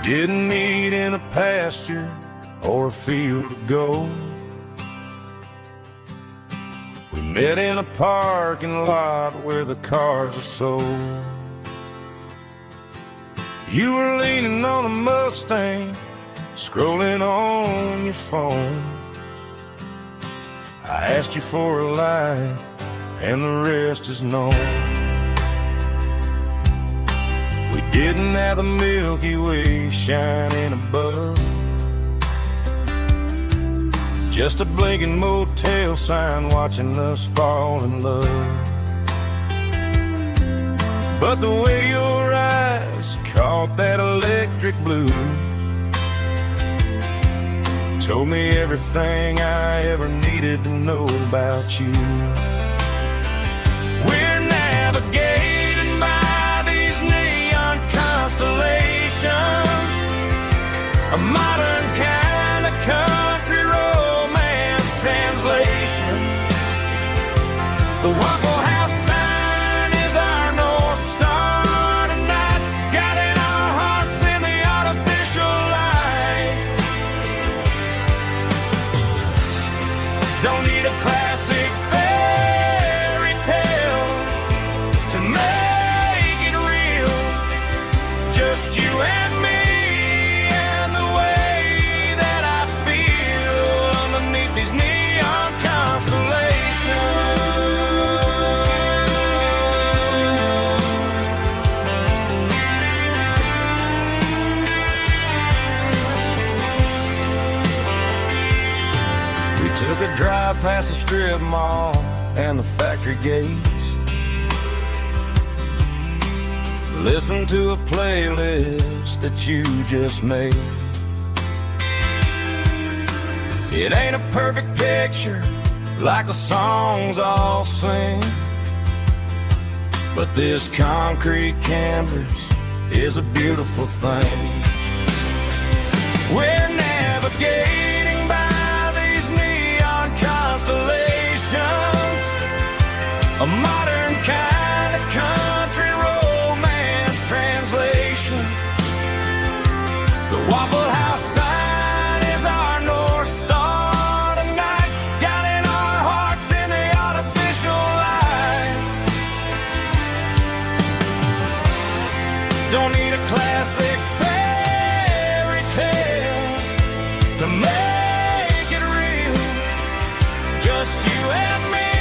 Didn't meet in a pasture or a field of gold. We met in a parking lot where the cars are sold. You were leaning on a Mustang, scrolling on your phone. I asked you for a light, and the rest is known. We didn't have the Milky Way shining above, just a blinking motel sign watching us fall in love. But the way your eyes caught that electric blue told me everything I ever needed to know about you. We're navigating by these neon constellations, a modern kind of country romance translation. The Waffle House sign is our North Star tonight, guiding our hearts in the artificial light. Don't need a classic fairy tale to make it real, just you and me and the way Took a drive past the strip mall and the factory gates. Listen to a playlist that you just made. It ain't a perfect picture like the songs all sing, but this concrete canvas is a beautiful thing. We're navigating by these neon constellations, a modern kind of country romance translation. The Waffle House sign is our North Star tonight, guiding our hearts in the artificial light. Don't need a classic fairy tale to make it real, just you and me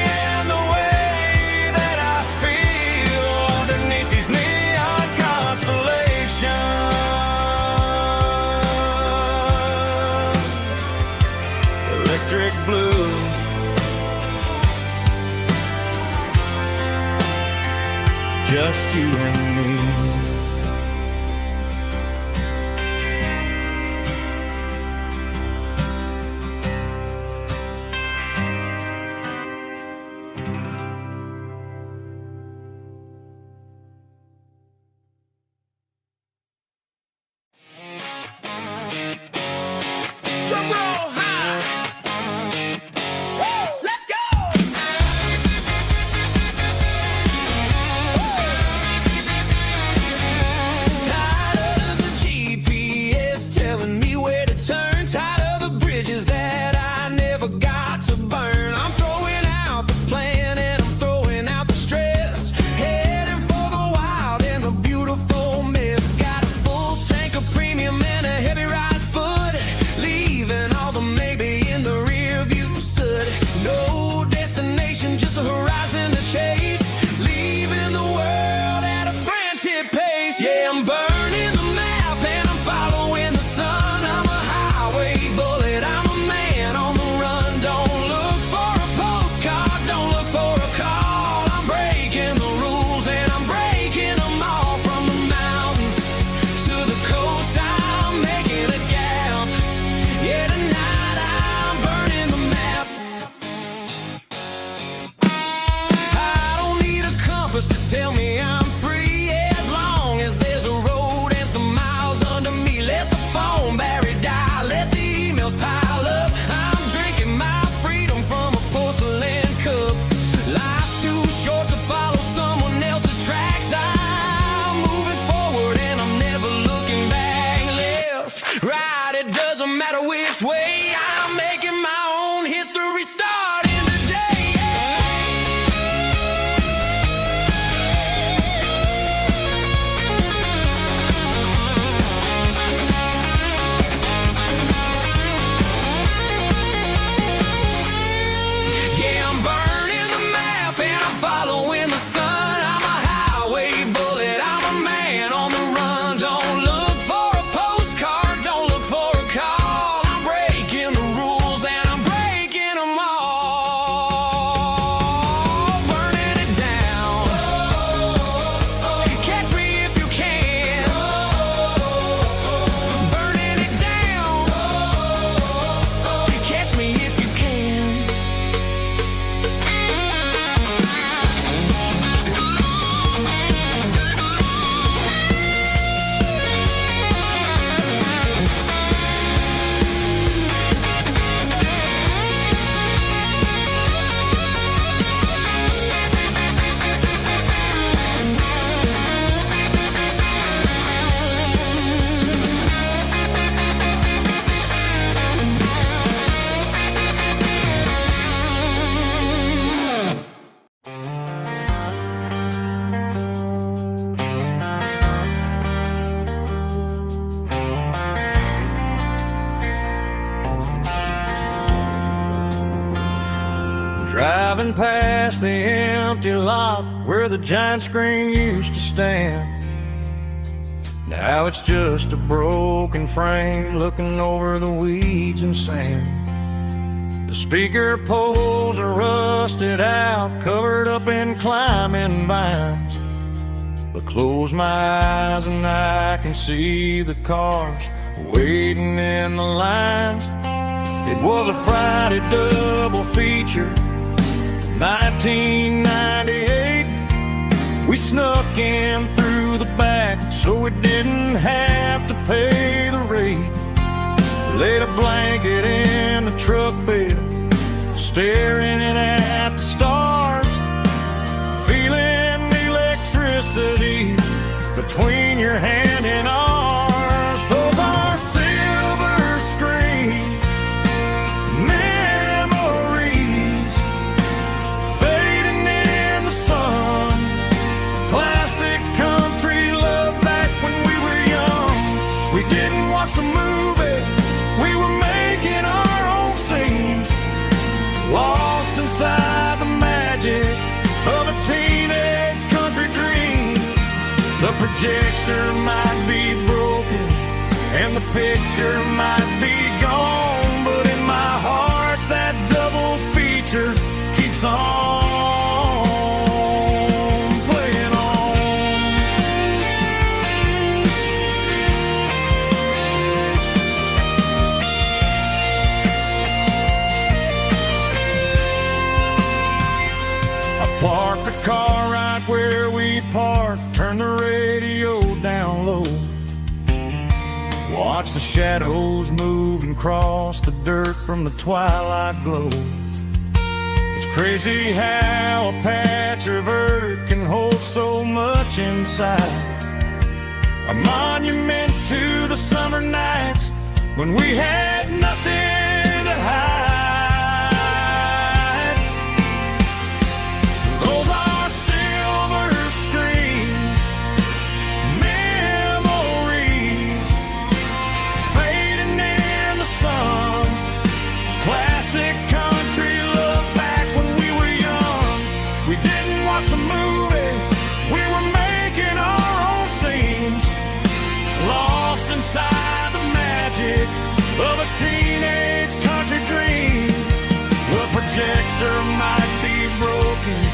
and the way that I feel underneath these neon constellations. Electric blue, just you and me. Drum roll high. Woo, let's go. Tired of the GPS telling me where to turn. Tired of the bridges that I never got to burn. I'm throwing out the plan and I'm throwing out the stress. Heading for the wild and the beautiful mess. Got a full tank of premium and a heavy right foot. Leaving all the maybe in the rear view soot. No destination, just a horizon to chase. Leaving the world at a frantic pace. Yeah, I'm burning the map and I'm following the sun. I'm a highway bullet, I'm a man on the run. Don't look for a postcard, don't look for a call. I'm breaking the rules and I'm breaking them all. From the mountains to the coast, I'm making a gap. Yeah, tonight I'm burning the map. I don't need a compass to tell me I'm free. Yeah, as long as there's a road and some miles under me. Let the phone battery die, let the emails pile up. I'm drinking my freedom from a porcelain cup. Life's too short to follow someone else's tracks. I'm moving forward and I'm never looking back. Left, right, it doesn't matter which way. I'm making my own history starting today. Yeah, I'm burning the map and I'm following the sun. I'm a highway bullet, I'm a man on the run. Don't look for a postcard, don't look for a call. I'm breaking the rules and I'm breaking them all. Burning it down. Catch me if you can. Burning it down. Catch me if you can. Driving past the empty lot where the giant screen used to stand. Now it's just a broken frame looking over the weeds and sand. The speaker poles are rusted out, covered up in climbing vines. But close my eyes and I can see the cars waiting in the lines. It was a Friday double feature, 1998. We snuck in through the back so we didn't have to pay the rate. Laid a blanket in the truck bed, staring at the stars, feeling the electricity between your hand and ours. Those are silver screen memories fading in the sun. Classic country love back when we were young. We didn't watch the movie, we were making our own scenes, lost inside the magic of a teenage country dream. The projector might be broken and the picture might be gone, but in my heart that double feature keeps on playing on. Park the car right where we parked, turn the radio down low. Watch the shadows move and cross the dirt from the twilight glow. It's crazy how a patch of earth can hold so much inside. A monument to the summer nights when we had nothing to hide. Inside the magic of a teenage country dream. The projector might be broken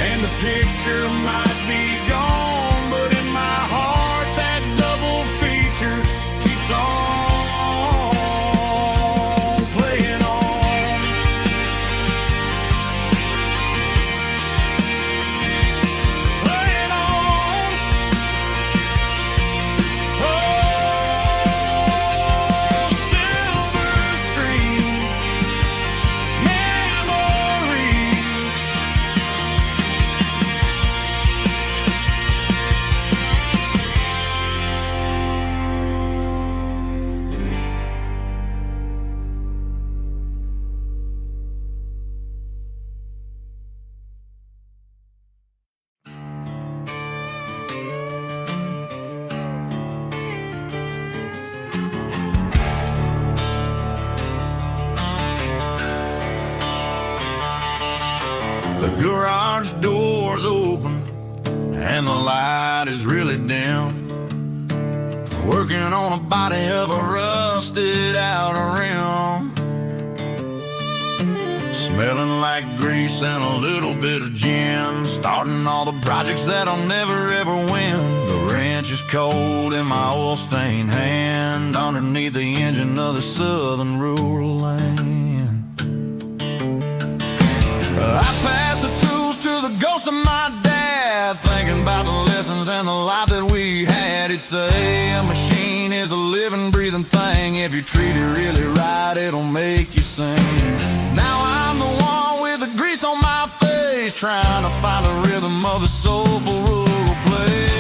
and the picture might be gone, but in my heart that double feature keeps on playing on. Playing on. Oh, The garage door's open and the light is really dim. Working on a body of a rusted out rim. Smelling like grease and a little bit of gin. Starting all the projects that I'll never ever win. The wrench is cold in my oil-stained hand, underneath the engine of the southern rural land. I pass the tools to the ghost of my dad, thinking about the lessons and the life that we had. He'd say a machine is a living, breathing thing. If you treat it really right, it'll make you sing. Now I'm the one with the grease on my face, trying to find the rhythm of the soulful rural place.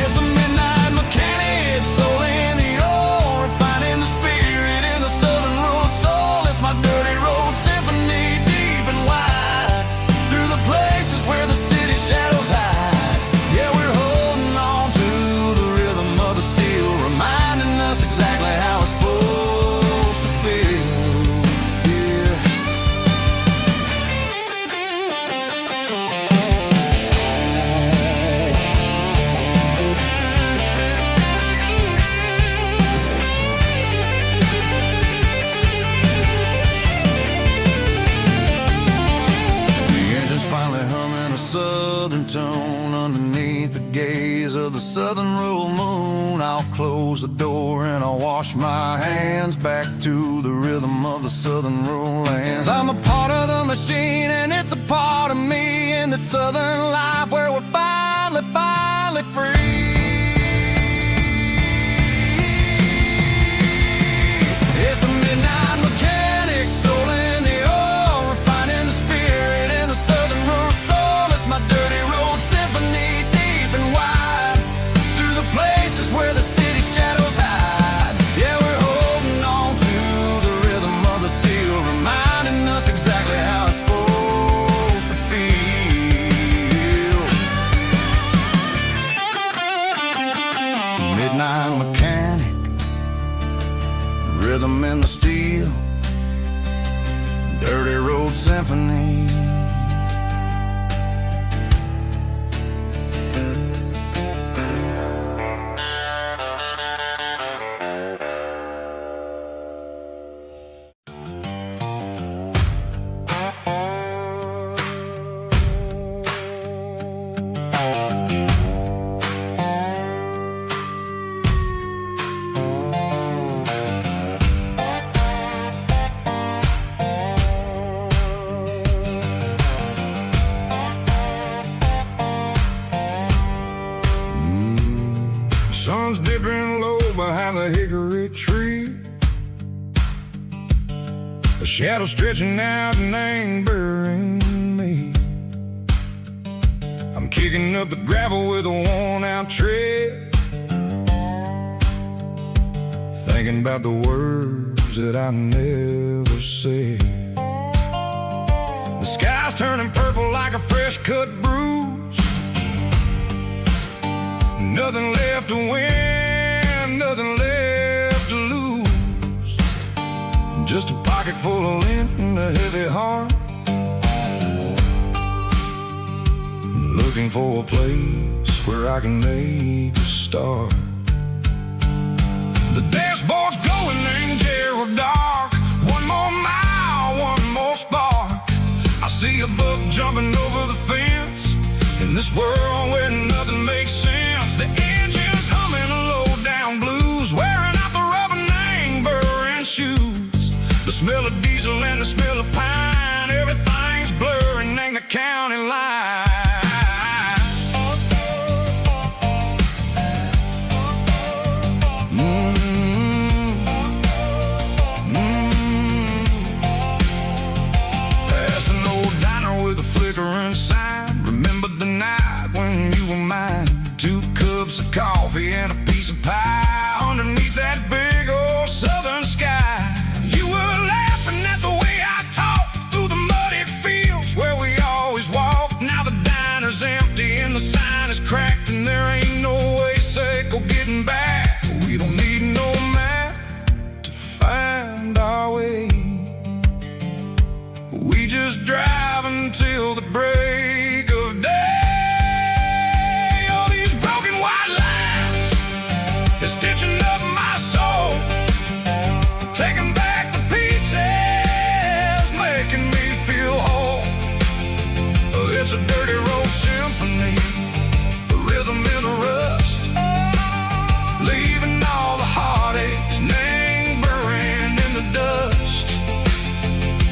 It's a midnight mechanic, soul in the ore, refining the spirit in the southern rural soul. It's my dirty road symphony, deep and wide, through the places where the city shadows hide. Yeah, we're holding on to the rhythm of the steel, reminding us exactly how it's supposed to feel. Yeah. the door and I wash my hands back to the rhythm of the southern rural lands. I'm a part of the machine and it's a part of me in the southern life where we're finally free. It's a midnight mechanic, soul in the oil, refining the spirit in the southern rural soul. It's my dirty road symphony, deep and wide, through the places where the city shadows hide. Yeah, we're holding on to the rhythm of the steel, reminding us exactly how it's supposed to feel. Midnight mechanic, rhythm in the steel, dirty road symphony. Sun's dipping low behind the hickory tree, a shadow stretching out and angering me. I'm kicking up the gravel with a worn-out tread, thinking about the words that I never said. The sky's turning purple like a fresh-cut bruise. Nothing left to win, nothing left to lose. Just a pocket full of lint and a heavy heart, looking for a place where I can make a start. The dashboard's glowing angel dark. One more mile, one more spark. I see a buck jumping over the fence in this world where nothing makes sense. The engine's humming a low-down blues, wearing out the rubber name burring shoes. The smell of diesel and the smell of pine, everything's blurring, ain't the county line. Past an old diner with a flickering sign, remember the night when you were mine. 2 cups of coffee and a piece of pie underneath that big old southern sky. You were laughing at the way I talked through the muddy fields where we always walked. Now the diner's empty and the sign is cracked, and there ain't no way safe of getting back. We don't need no map to find our way. We just drive until the break of day. Stitching up my soul, taking back the pieces, making me feel whole. It's a dirty road symphony, a rhythm in the rust, leaving all the heartaches lingering in the dust.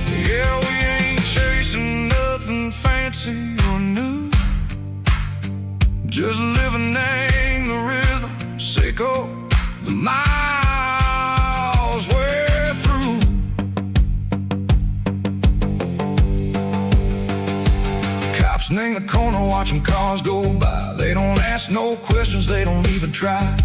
Yeah, we ain't chasing nothing fancy or new, just living in the rhythm. Sickle the miles we're through. Cops in the corner watching cars go by. They don't ask no questions, they don't even try.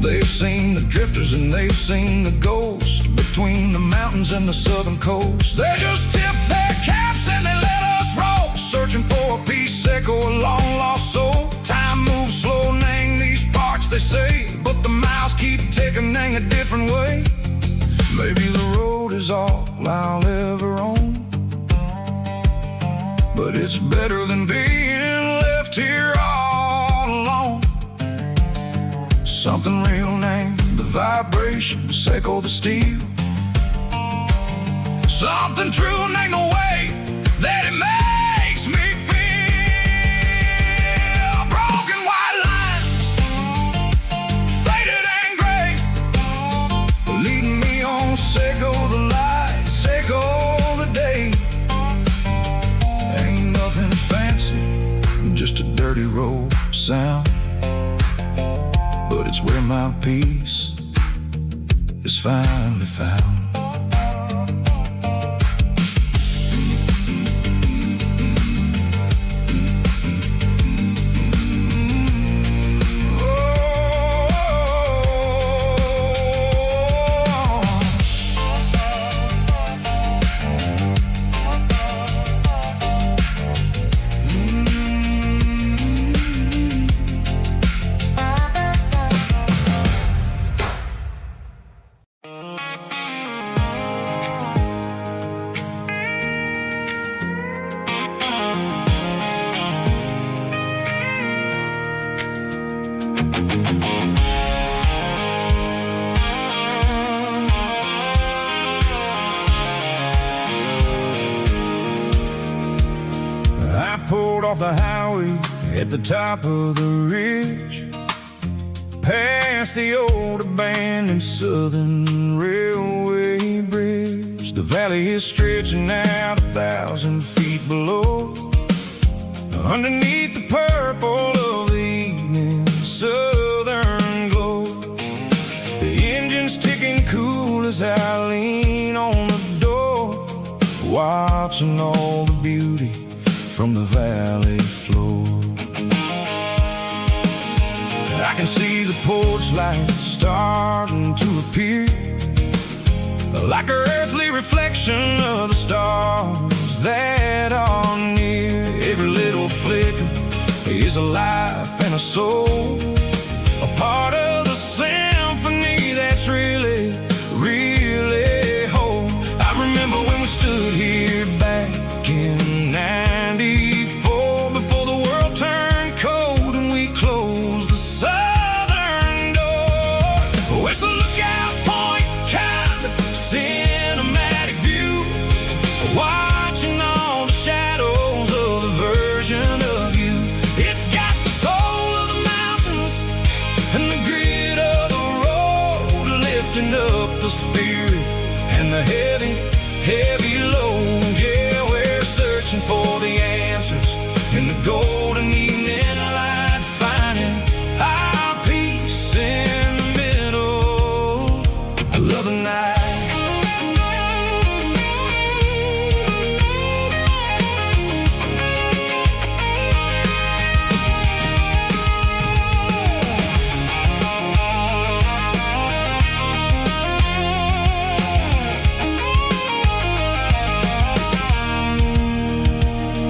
They've seen the drifters and they've seen the ghosts between the mountains and the southern coast. They just tip their caps and they let us roll, searching for a piece, echo, a long lost soul. Time moves slow, name these parts they say, but the miles keep ticking in a different way. Maybe the road is all I'll ever own, but it's better than being left here all alone. Something real named the vibrations echo the steel. Something true named the way that it makes me feel. Broken white lines, faded and gray, dirty road sound, but it's where my peace is finally found. I pulled off the highway at the top of the ridge, past the old abandoned Southern Railway bridge. The valley is stretching out 1,000 feet below, underneath the purple of the evening southern glow. The engine's ticking cool as I lean on the door, watching all the beauty from the valley floor. I can see the porch lights starting to appear, like an earthly reflection of the stars that are near. Every little flicker is a life and a soul, a part of the symphony that's really, really whole. I remember when we stood here back in '94, before the world turned cold and we closed the southern door. Oh, it's a lookout point, kind of cinematic view, watching all the shadows of the version of you. It's got the soul of the mountains and the grit of the road, lifting up the spirit and the heavy, heavy load. Yeah, we're searching for the answers in the golden evening light, finding our peace in the middle of the night.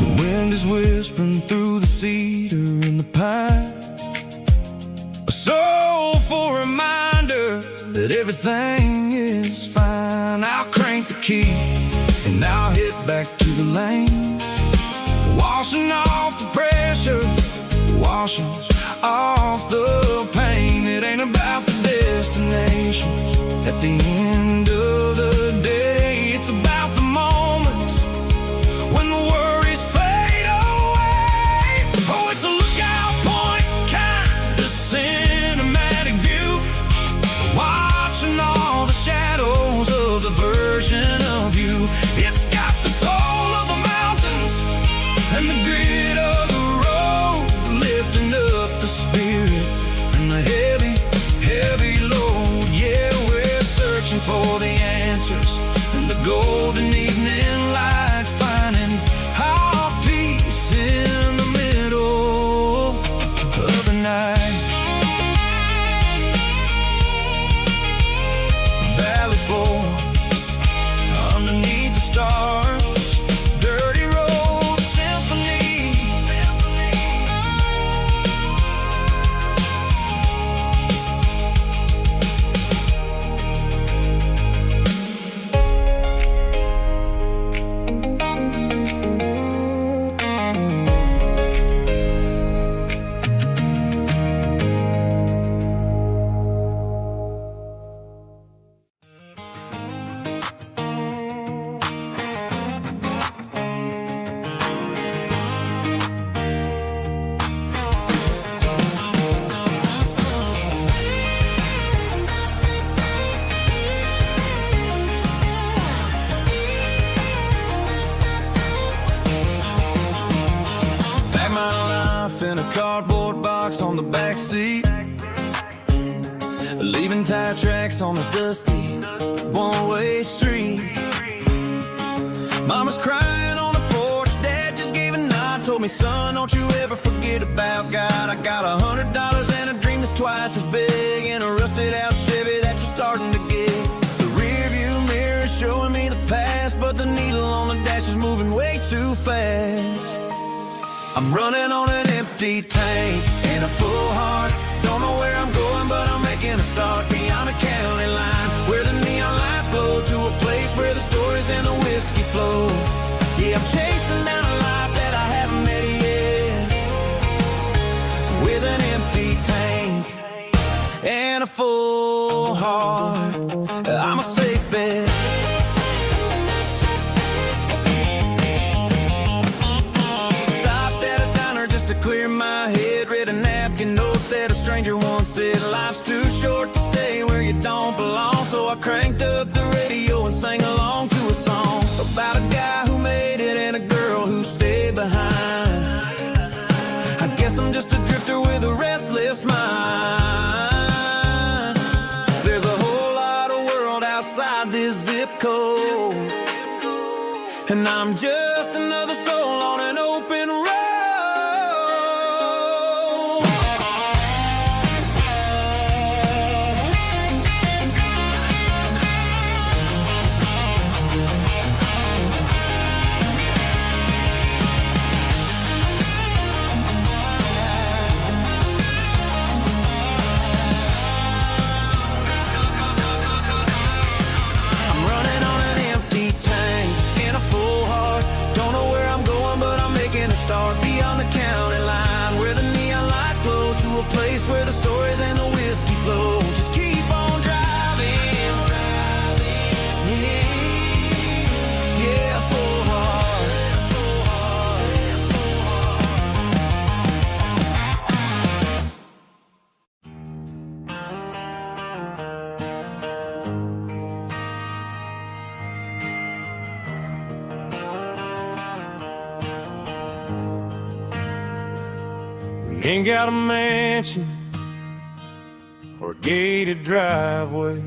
The wind is whispering through the cedar and the pine, a soulful reminder that everything is fine. I'll crank the key and I'll hit back to the lane, washing off the pressure, washing off the pain. It ain't about the destinations at the end of the day, it's about the moments when the worries fade away. Oh, it's a lookout point, kind of cinematic view, watching all the shadows of the version of you. It's got the soul of the mountains and the grit of the road, lifting up the spirit and the heavy, heavy load. Yeah, we're searching for the tire tracks on this dusty one-way street. Mama's crying on the porch, Dad just gave a nod, told me, son, don't you ever forget about God. I got $100 and a dream that's twice as big, and a rusted out Chevy that you're starting to get. The rear view mirror is showing me the past, but the needle on the dash is moving way too fast. I'm running on an empty tank and a full heart. Don't know where I'm going, but I'm making a start beyond the county line, where the neon lights glow, to a place where the stories and the whiskey flow. Yeah, I'm chasing down a life that I haven't met yet, with an empty tank and a full heart. I'm a safe bet. Stopped at a diner just to clear my head, read a napkin note that a stranger once said, life's too short to stay where you don't belong. So I cranked up the radio and sang along to a song about a guy who made it and a girl who stayed behind. I guess I'm just a drifter with a restless mind. There's a whole lot of world outside this zip code, and I'm just another soul on an open road. Start beyond the county line, where the neon lights glow, to a place where the stories and the whiskey flow. Just keep on driving, yeah, full heart. Ain't got a mansion or a gated driveway,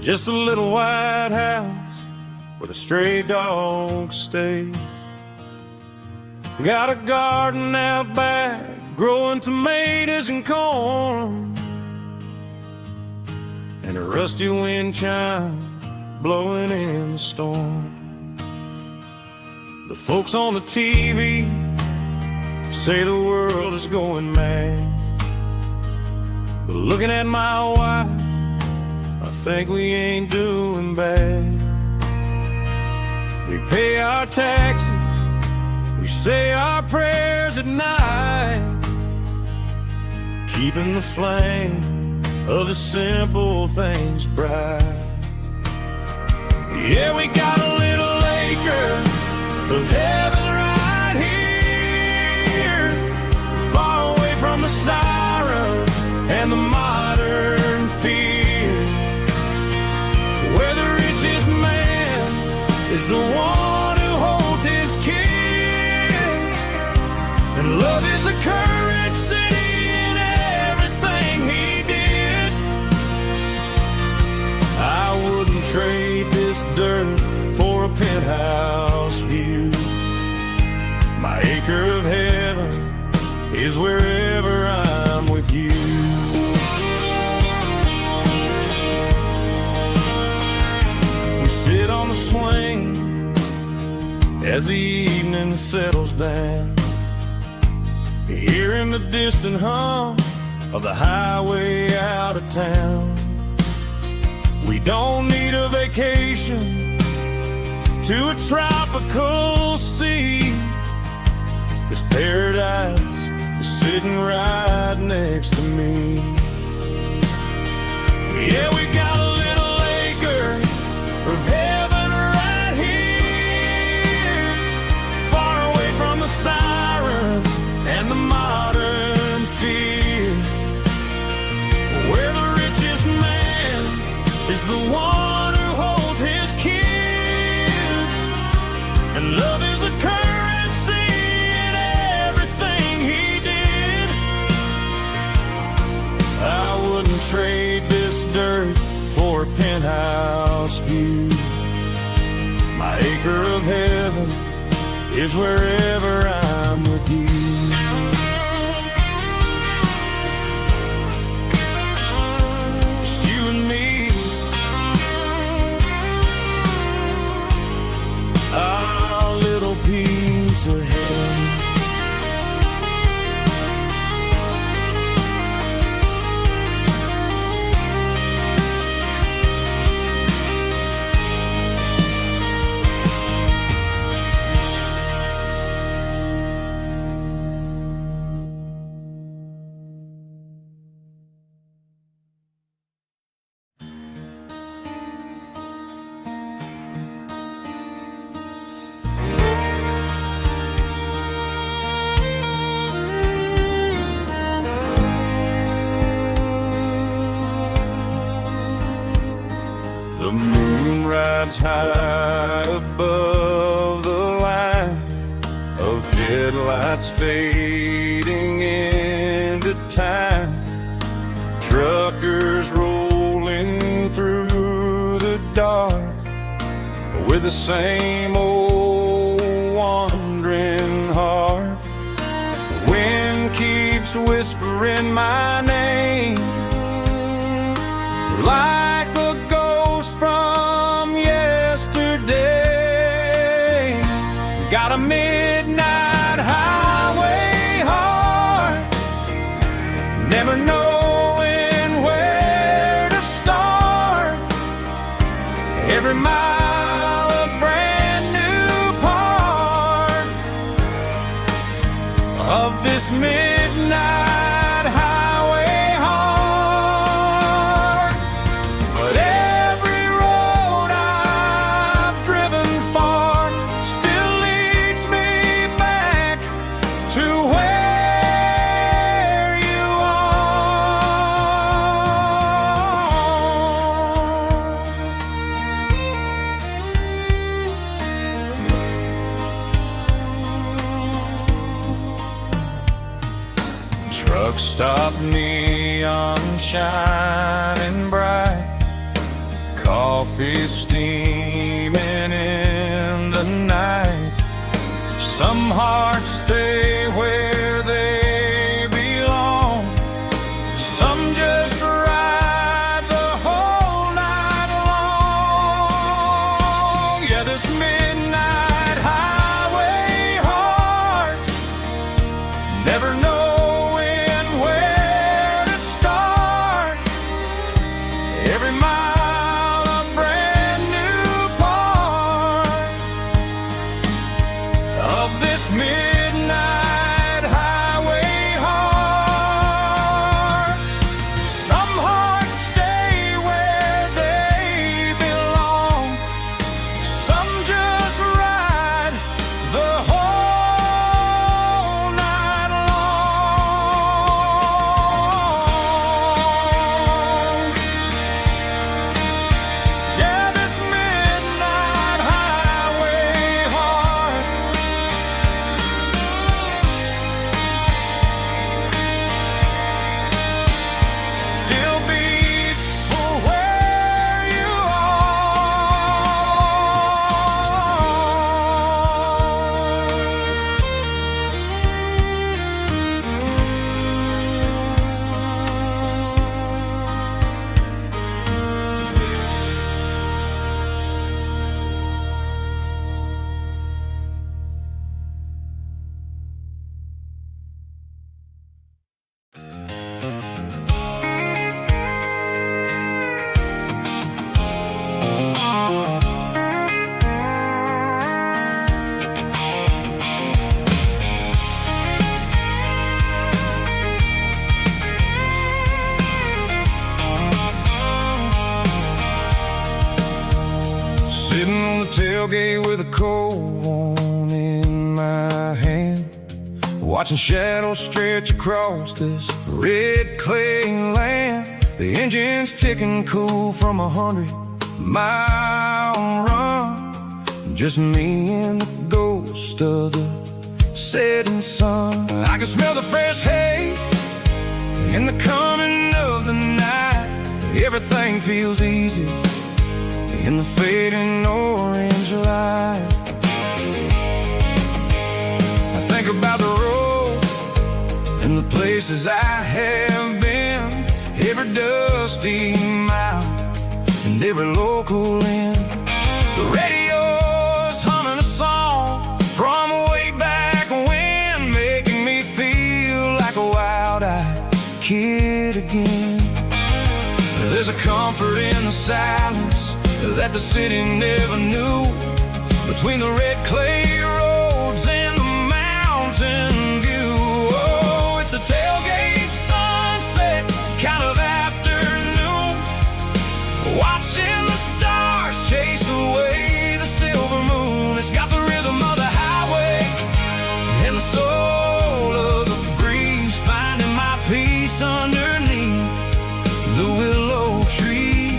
just a little white house where the stray dogs stay. Got a garden out back, growing tomatoes and corn, and a rusty wind chime blowing in the storm. The folks on the TV say the world is going mad, but looking at my wife, I think we ain't doing bad. We pay our taxes, we say our prayers at night, keeping the flame of the simple things bright. Yeah, we got a little acre of heaven right here, far away from the sirens and the modern fear, where the richest man is the one who holds his kids, and love is the currency in everything he did. I wouldn't trade this dirt for a penthouse view. My acre of heaven is wherever I'm with you. We sit on the swing as the evening settles down, hearing the distant hum of the highway out of town. We don't need a vacation to a tropical sea, 'cause paradise is sitting right next to me. Yeah, we got a little acre of heaven right here, far away from the sirens and the modern fear, where the richest man is the one who holds his kids, and love is the currency in everything he did. I wouldn't trade lighthouse view. My acre of heaven is wherever I'm with you. Just you and me, our little piece of heaven. The moon rides high above the line of headlights fading into time. Truckers rolling through the dark with the same old wandering heart. The wind keeps whispering my name like a ghost from yesterday. Got a midnight highway heart, never knowing where to start. Every mile a brand new part of this midnight highway heart. But every road I've driven far still leads me back to where you are. Truck stop, neon shining bright, coffee steaming in the night. Some hearts stay where they belong, some just ride the whole night long. Yeah, this midnight highway heart, never knowing where to start. Every mile a brand new part of this midnight highway heart. Some hearts stay where they belong, some just ride the whole night long. Yeah, this midnight highway heart still beats for where you sitting on the tailgate with a cold one in my hand, watching shadows stretch across this red clay land. The engine's ticking cool from 100-mile run. Just me and the ghost of the setting sun. I can smell the fresh hay in the coming of the night. Everything feels easy in the fading orange light. I think about the road and the places I have been, every dusty mile and every local inn. The radio's humming a song from way back when, making me feel like a wild-eyed kid again. There's a comfort in the silence that the city never knew, between the red clay roads and the mountain view. Oh, it's a tailgate sunset kind of afternoon, watching the stars chase away the silver moon. It's got the rhythm of the highway and the soul of the breeze, finding my peace underneath the willow trees.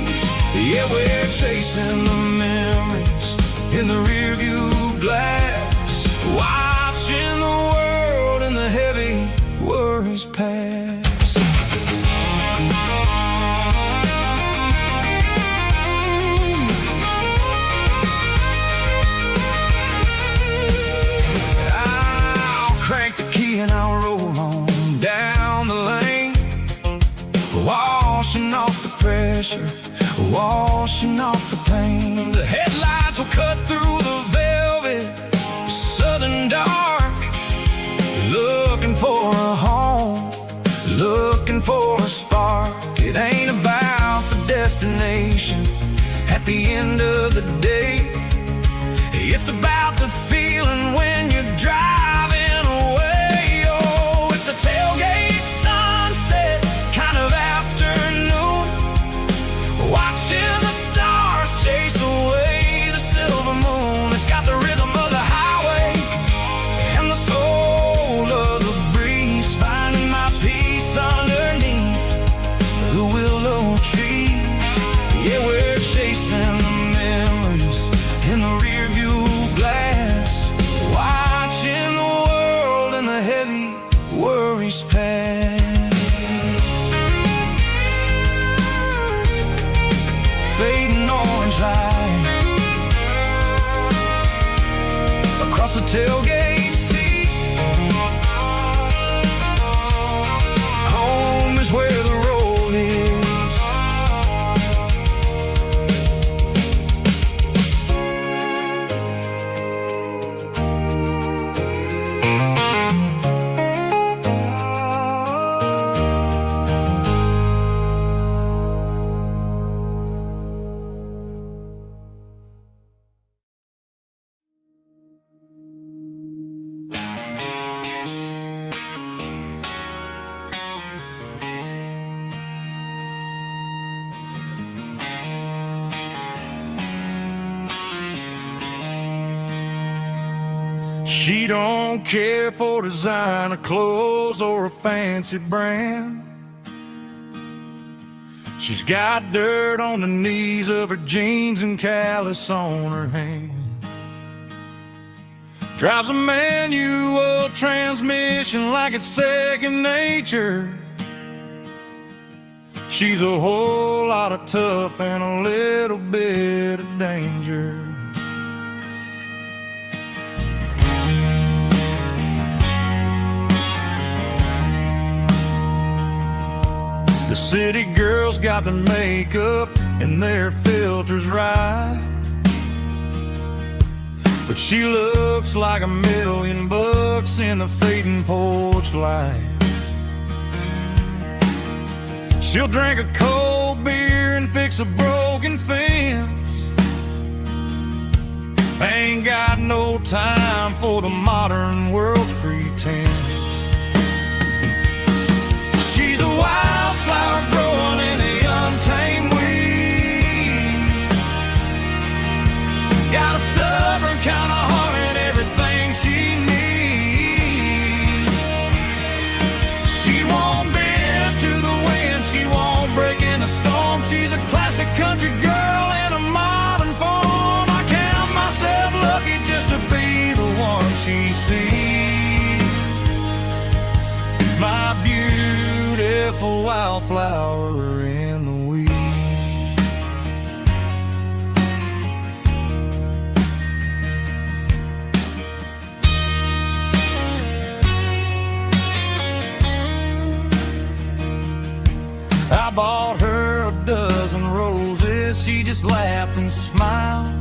Yeah, we're chasing the memories in the rearview glass, watching the world and the heavy worries pass. I'll crank the key and I'll roll on down the lane, washing off the pressure, washing off the pain. The headlights will cut through the velvet southern dark, looking for a home, looking for a spark. It ain't about the destination at the end of the day, it's about the feeling when you're driving away. Oh, it's a tailgate sunset kind of afternoon, watching the stars chase away the silver moon. It's got the rhythm of the highway and the soul of the breeze, finding my peace underneath the willow trees. Yeah, we're chasing the memories in the rearview glass, watching the world and the heavy worries pass. Fading orange light across the tailgate seat. Home is where the road is. She don't care for designer clothes or a fancy brand. She's got dirt on the knees of her jeans and callus on her hand. Drives a manual transmission like it's second nature. She's a whole lot of tough and a little bit of danger. The city girls got their makeup and their filters right, but she looks like $1,000,000 in the fading porch light. She'll drink a cold beer and fix a broken fence. Ain't got no time for the modern world's pretense. She's a wildflower growing in the untamed weeds. Got a stubborn kind of heart and everything she needs. She won't bend to the wind, she won't break in the storm. She's a classic country girl in a modern form. I count myself lucky just to be the one she sees. My beautiful wildflower in the weeds. she just laughed and smiled.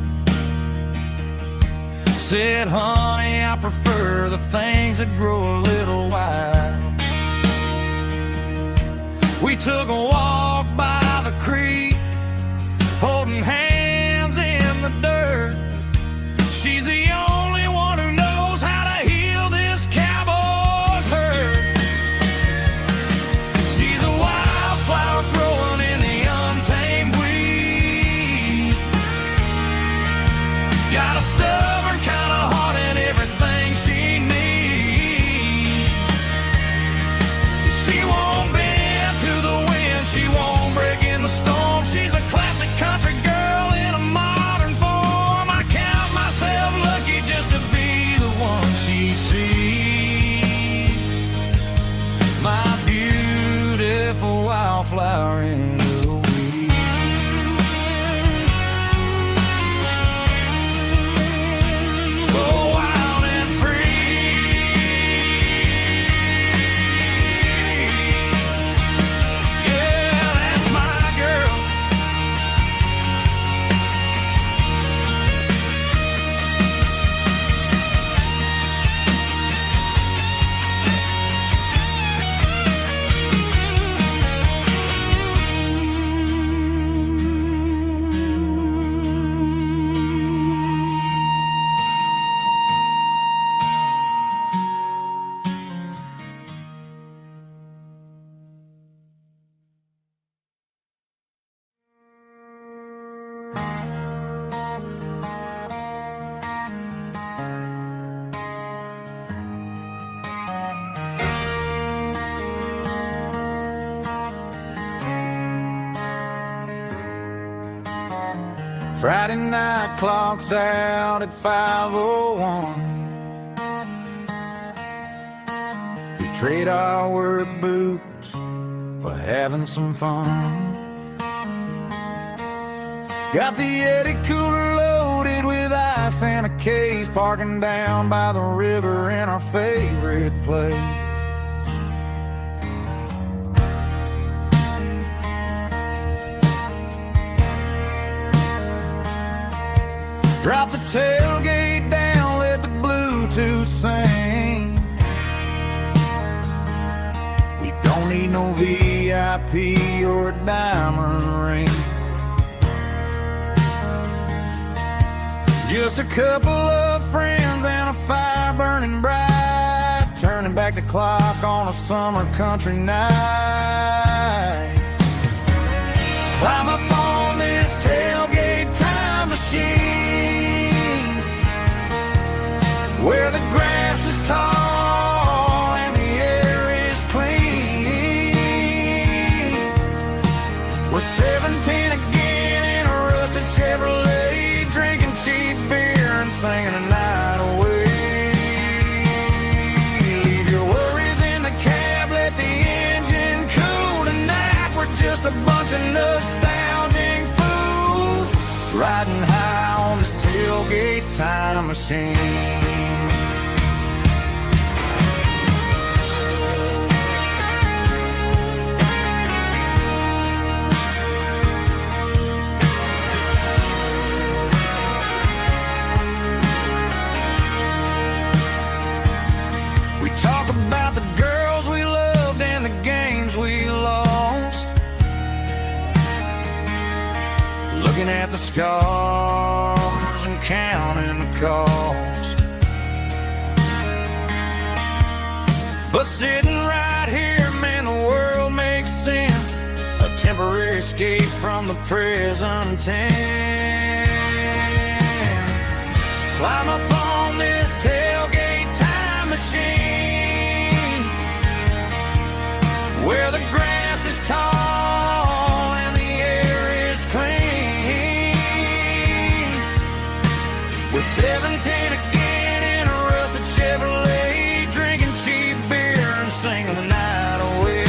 Said, honey, I prefer the things that grow a little wild. We took a walk by the creek, holding hands in the dirt. She's the only one who knows how to heal this cowboy's hurt. She's a wildflower growing in the untamed weed. Got a stubborn kind of heart and everything she needs. She won't bend to the wind, she won't break in the storm. She's a classic country girl in a modern form. I count myself lucky just to be the one she sees. My beautiful wildflower in the weed. So wild and free. Yeah, that's my girl. Friday night clock's out at 5:01. We trade our work boots for having some fun. Got the Eddie cooler loaded with ice and a case, parking down by the river in our favorite place. Drop the tailgate down, let the Bluetooth sing. We don't need no VIP or a diamond ring. Just a couple of friends and a fire burning bright, turning back the clock on a summer country night. Climb up on this tailgate time machine, where the grass is tall and the air is clean. We're 17 again in a rusted Chevrolet, drinking cheap beer and singing the night away. Leave your worries in the cab, let the engine cool tonight. We're just a bunch of nostalgic fools, riding high on this tailgate time machine. We talk about the girls we loved and the games we lost, looking at the scars and counting the cost. But sitting right here, man, the world makes sense, a temporary escape from the present tense. Climb up on this tailgate time machine, where the grass is tall and the air is clean. We're 17 again in a rusted Chevrolet, drinking cheap beer and singing the night away.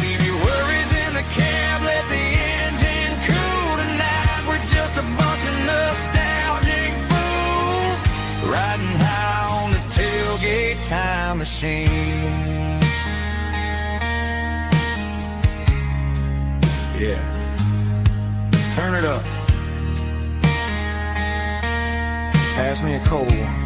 Leave your worries in the cab, let the engine cool tonight. We're just a bunch of nostalgic fools, riding high on this tailgate time machine. Yeah. turn it up. Pass me a cold one.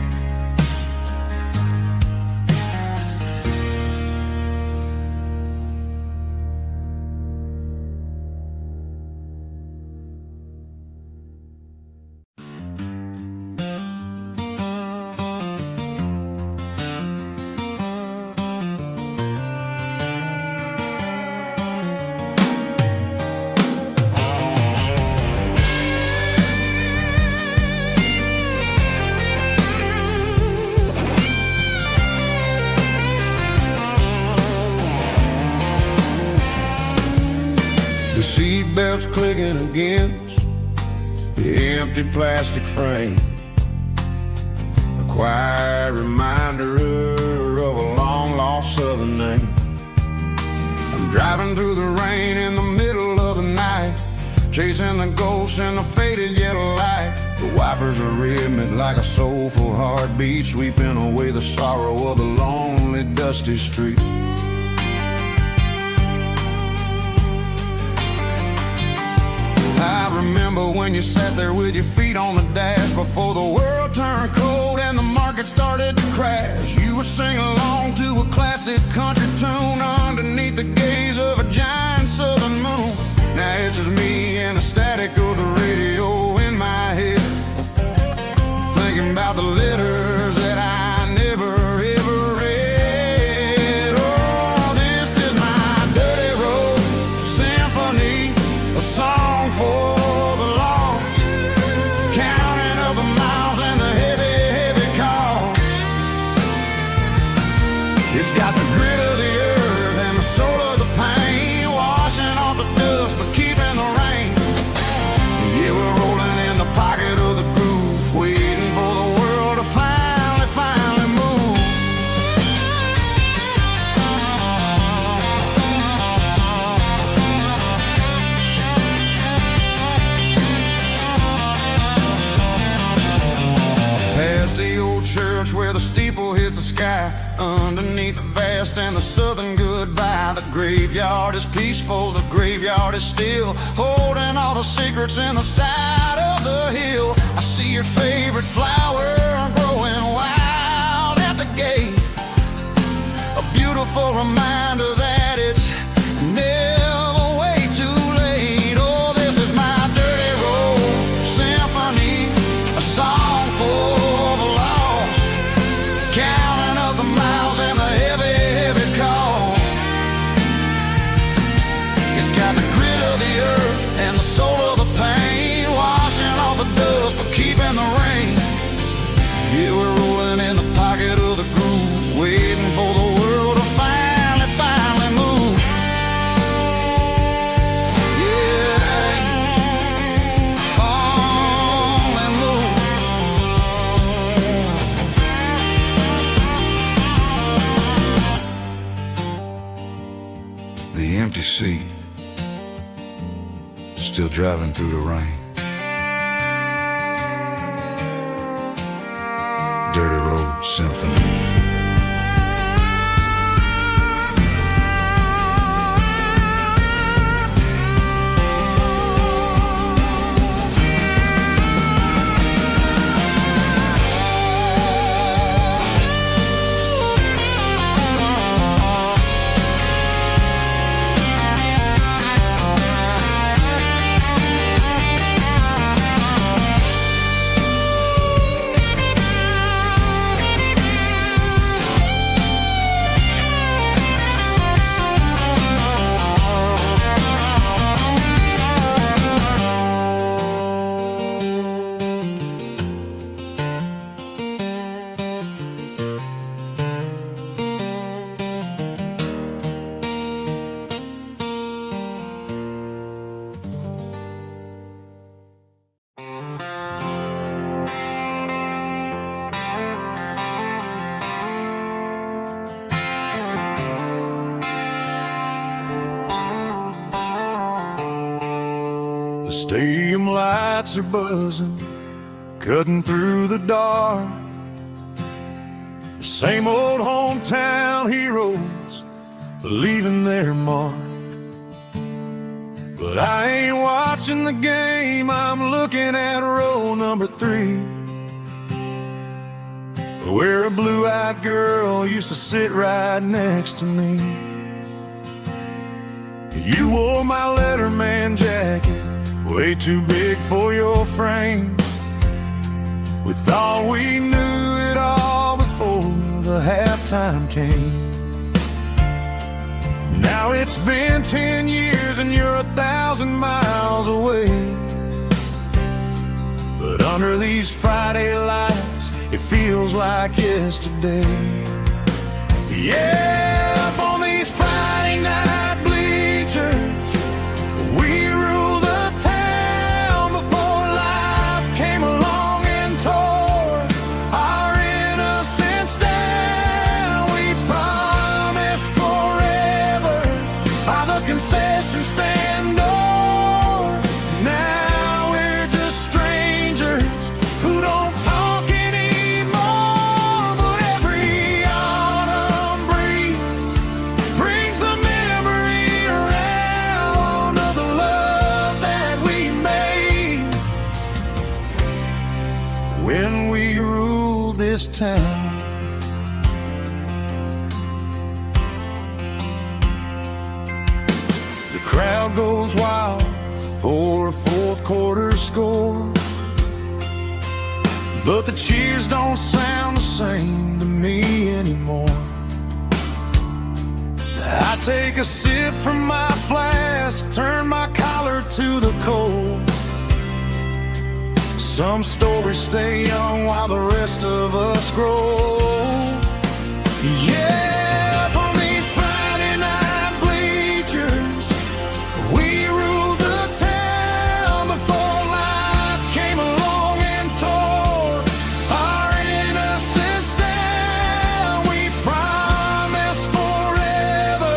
The seatbelt's clicking against the empty plastic frame, a quiet reminder of a long-lost southern name. I'm driving through the rain in the middle of the night, chasing the ghosts in the faded yellow light. The wipers are rhythmic like a soulful heartbeat, sweeping away the sorrow of the lonely, dusty street. I remember when you sat there with your feet on the dash, before the world turned cold and the market started to crash. You were singing along to a classic country tune underneath the gaze of a giant southern moon. Now it's just me and the static of the radio in my head, thinking about the letters that I never ever read. Oh, this is my dirty road symphony, a song for the lost, counting up the miles and the heavy, heavy cost. It's got the grit of the earth and the soul of the pain, washing off the dust but keeping the rain. Yeah, we're rolling in the pocket of the groove, waiting for the world to finally move. Past the old church where the steeple hits the sky, underneath the vast and the southern goodbye. The graveyard is peaceful, the graveyard is still, holding all the secrets in the side of the hill. I see your favorite flower growing wild at the gate, a beautiful reminder that it's never way too late. Oh, this is my dirty road symphony, a song for the lost, counting up the miles and the heavy, heavy call. It's got the grit of the earth and the soul of the pain, washing off the dust but keeping the rain. Yeah, we're rolling in the pocket of the groove, waiting for the world to finally move. Yeah, finally move. The empty seat, still driving through the rain. Dirty road symphony. The stadium lights are buzzing, cutting through the dark. The same old hometown heroes leaving their mark. But I ain't watching watching the game, I'm looking at row number 3, where a blue-eyed girl used to sit right next to me. You wore my Letterman jacket, way too big for your frame. We thought we knew it all before the halftime came. Now it's been 10 years and you're 1,000 miles away. But under these Friday lights, it feels like yesterday. Yeah, up on these Friday night bleachers, we rule the town before life came along and tore our innocence down. We promised forever by the concession stand door. Now we're just strangers who don't talk anymore. But every autumn breeze brings the memory around of the love that we made when we ruled this town. The crowd goes wild for a fourth quarter score, but the cheers don't sound the same to me anymore. I take a sip from my flask, turn my collar to the cold. Some stories stay young while the rest of us grow. Yeah, up on these Friday night bleachers, we ruled the town before life came along and tore our innocence down. We promised forever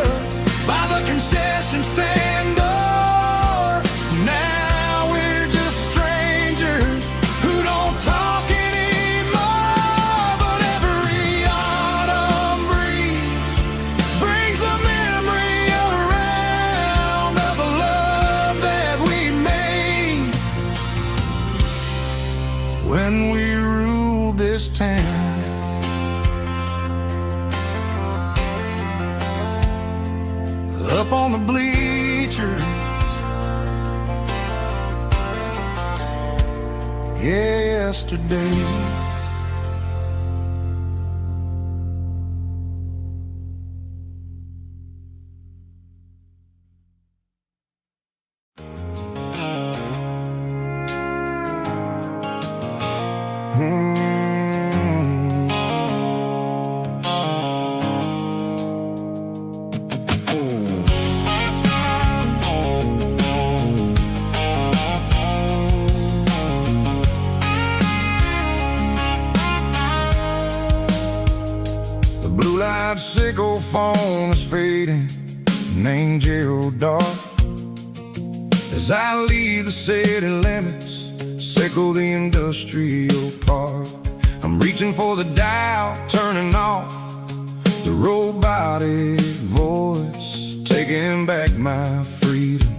by the concession stand door. Now we're just strangers who don't talk anymore. But every autumn breeze brings the memory around of the love that we made when we ruled this town. Up on the bleachers, yesterday. Blue-light sickle phone is fading, named Gerald Dark. As I leave the city limits, sickle the industrial park. I'm reaching for the dial, turning off the robotic voice, taking back my freedom,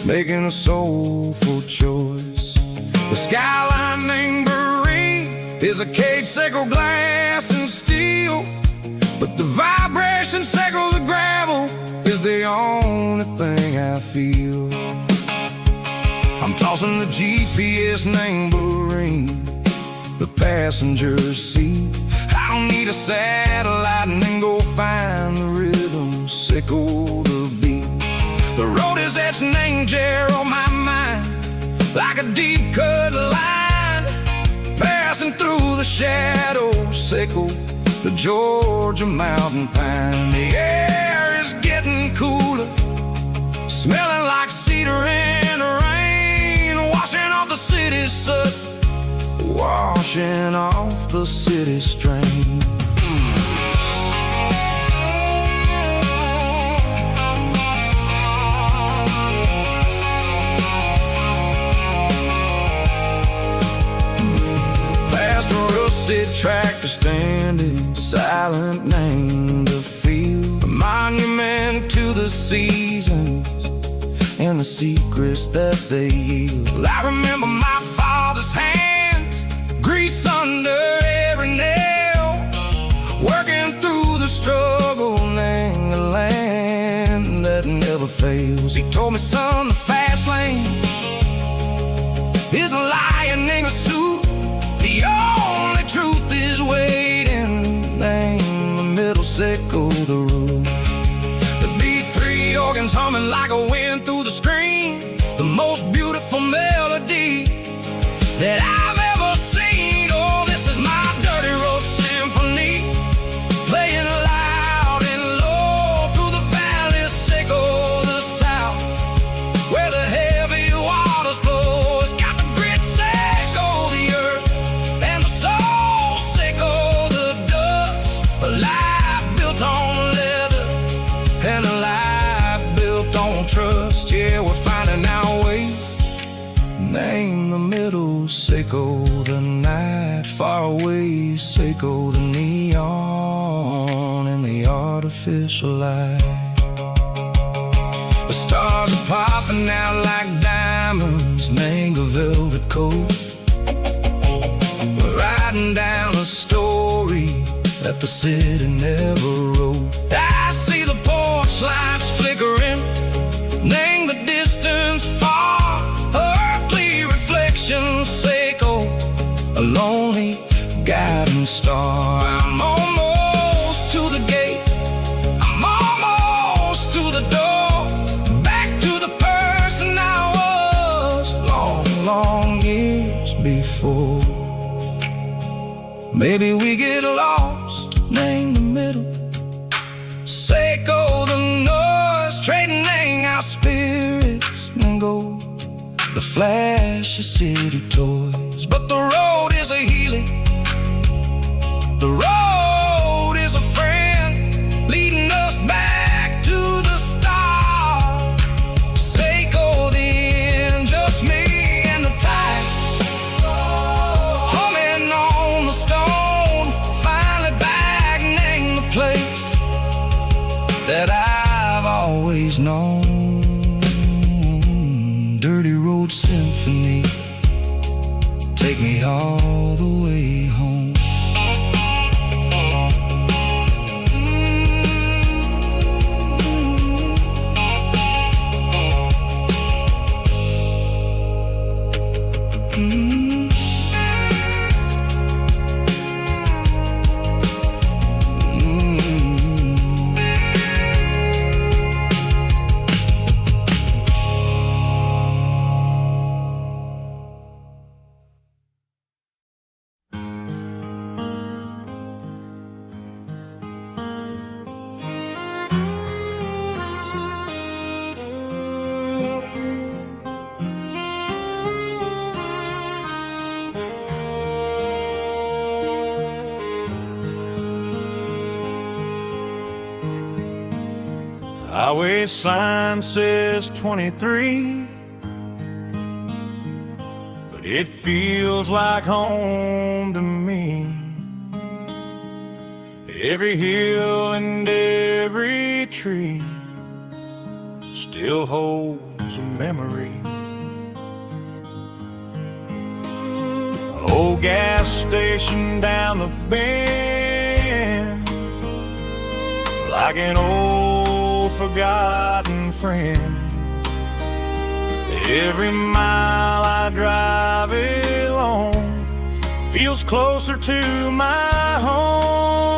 making a soulful choice. The skyline named Marine is a cage, sickle glass and steel, but the vibration sickle the gravel is the only thing I feel. I'm tossing the GPS named Marine, the passenger seat. I don't need a satellite and then go find the rhythm, sickle the beat. The road is etched named Gerald, my mind, like a deep cut line, passing through the shadows, sickle the Georgia mountain pine. The air is getting cooler, smelling like cedar in the rain, washing off the city soot, washing off the city strain. Past a rusted tractor standing silent, named the field, a monument to the seasons and the secrets that they yield. I remember my father's hands, grease under every nail, working through the struggle, laying the land that never fails. He told me, son, the fast lane is a lion in a suit. The only truth is waiting. Name the middle, sickle the root. The B3 organs humming like a wind through the screen. The most beautiful melody that I've ever seen. Oh, this is my dirty road symphony, playing loud and low through the valley, sickle the south, where the heavy waters flow. It's got the grit, sickle the earth, and the soul, sickle the dust. A life built on leather, and a life built on trust. Yeah, we're finding our way. Name the middle, sickle the night, far away, sickle the neon and the artificial light. The stars are popping out like diamonds, mango velvet coat. We're riding down a story that the city never wrote. I see the porch lights flickering, name the distance far, earthly reflections, sickle a lonely guiding star. I'm almost to the gate, I'm almost to the door, back to the person I was long, long years before. Maybe we get lost, name the middle, sickle the noise, trading our spirits and go the flash of city toys. But the road is a healing, the road is a friend, leading us back to the start. Sickle the end, just me and the tides, humming on the stone. Finally back, name the place that I've always known. Dirty road symphony, take me all the way home. Highway sign says 23, but it feels like home to me. Every hill and every tree still holds a memory. Old gas station down the bend, like an old forgotten friend. Every mile I drive it along feels closer to my home.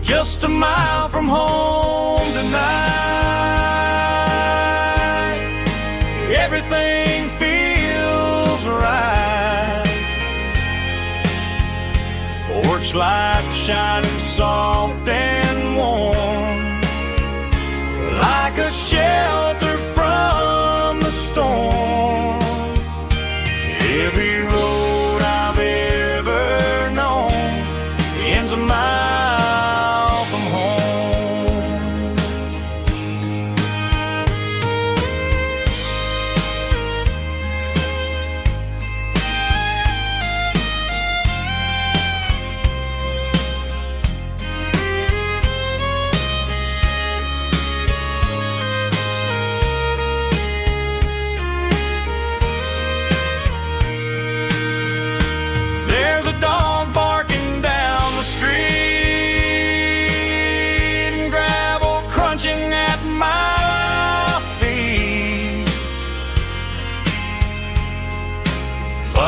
Just a mile from home tonight, everything feels right. Porch light shining soft and warm, like a shelter from the storm. Every road I've ever known ends a mile from home.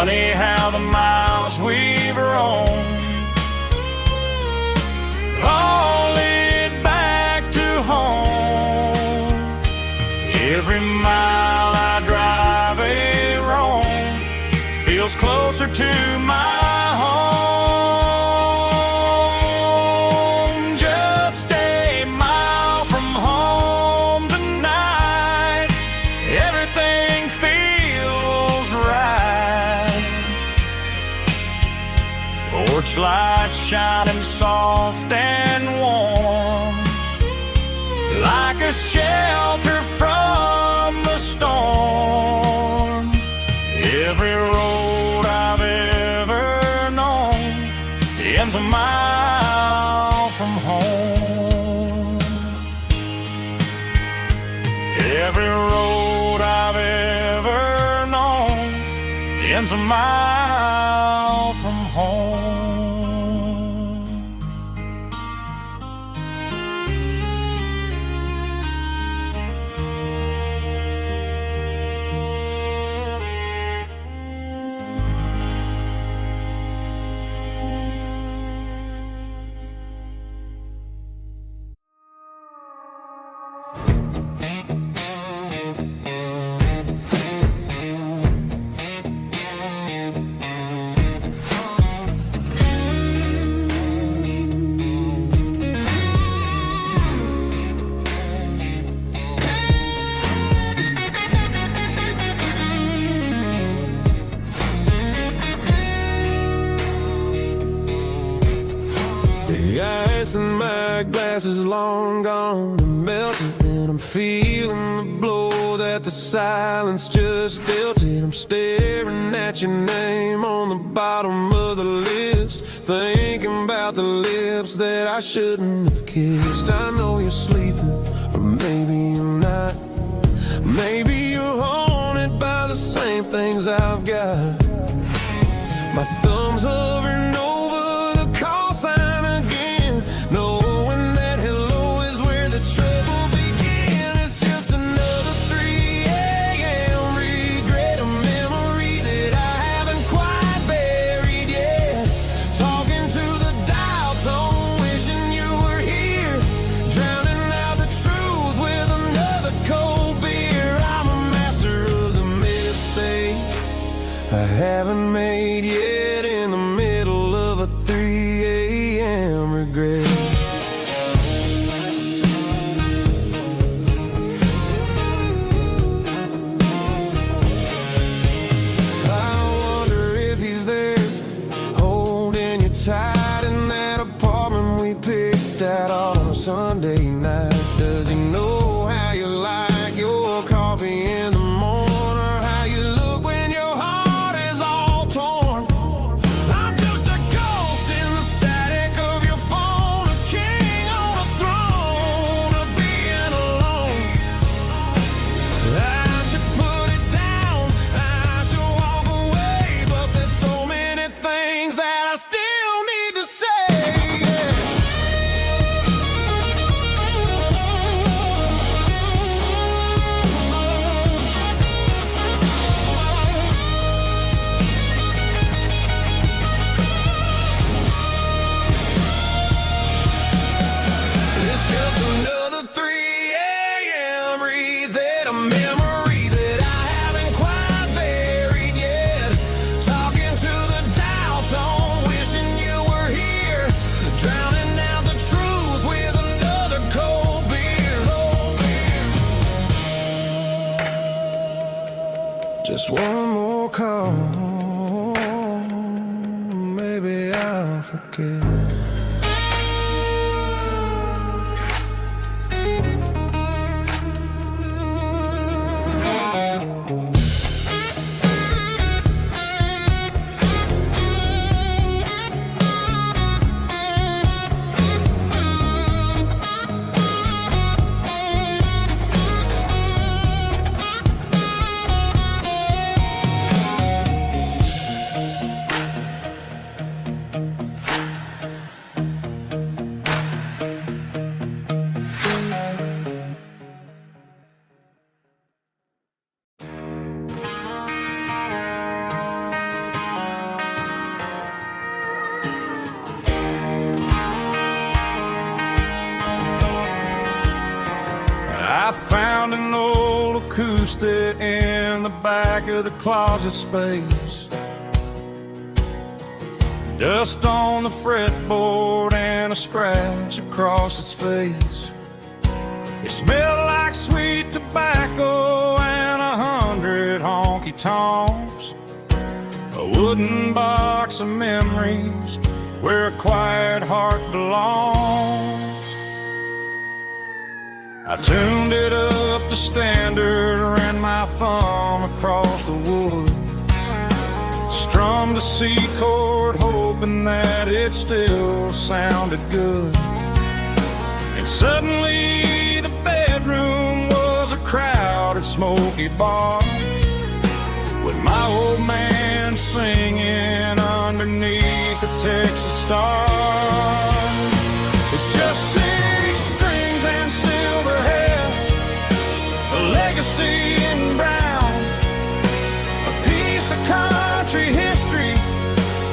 Funny how the miles we've roamed all lead back to home. Every mile I drive a roam feels closer to my home. Just a mile from home tonight, everything feels right. Porch lights shining soft and warm, like a shelter from the storm. Every road I've ever known ends a mile from home. Every road I've ever known ends a mile from home. The ice in my glass is long gone and melted, and I'm feeling the blow that the silence just dealt it. I'm staring at your name on the bottom of the list, thinking about the lips that I shouldn't have kissed. I know you're sleeping, but maybe you're not. Maybe you're haunted by the same things I've got. My thumb's hovering over the call sign again, knowing that hello is where the trouble began. It's just another 3 a.m. regret, a memory that I haven't quite buried yet. Talking to the dial tone, wishing you were here, drowning out the truth with another cold beer. I'm a master of the mistakes I haven't made yet, in the middle of a 3 a.m. regret. I wonder if he's there, holding you tight in that apartment we picked out on a Sunday night. Does he know how you like your coffee in the morning, or how you look when your heart is all torn? I'm just a ghost in the static of your phone, a king on a throne of being alone. I should put it down, I should walk away, but there's so many things that I still need to say. It's just another 3 a.m. read, a memory that I haven't quite buried yet. Talking to the dial tone, wishing you were here, drowning out the truth with another cold beer. Just one more call, maybe I'll forget. acoustic in the back of the closet space. Dust on the fretboard and a scratch across its face. It smelled like sweet tobacco and 100 honky-tonks. A wooden box of memories where a quiet heart belongs. I tuned it up to standard, ran my thumb across the wood, strummed a C chord hoping that it still sounded good. And suddenly the bedroom was a crowded smoky bar, with my old man singing underneath the Texas star. It's just 6 strings and silver hair, a legacy in brown, a piece of country history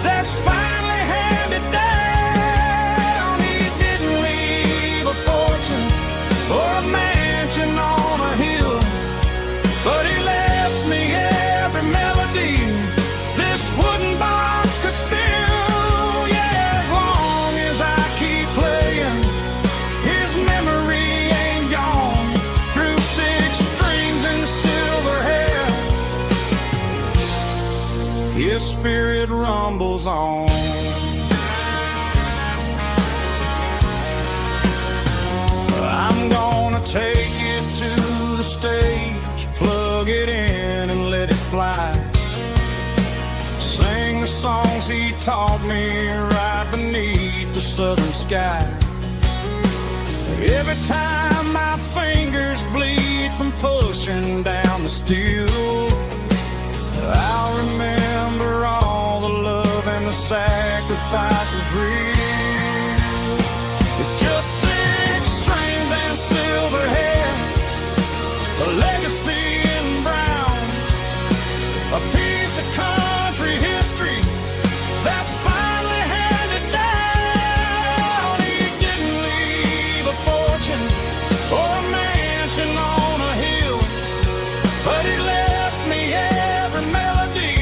that's finally handed down. He didn't leave a fortune or a mansion on a hill, but he left me every melody this wooden box could spill. Yeah, as long as I keep playing, his memory ain't gone. Through 6 strings and silver hair, his spirit rumbles on. I'm gonna take it to the stage, plug it in and let it fly. Sing the songs he taught me right beneath the southern sky. Every time my fingers bleed from pushing down the steel, I'll remember all the love and the sacrifices real. It's just 6 strings and silver hair, a legacy in brown, a piece of country history that's finally handed down. He didn't leave a fortune or a mansion on a hill, but he left me every melody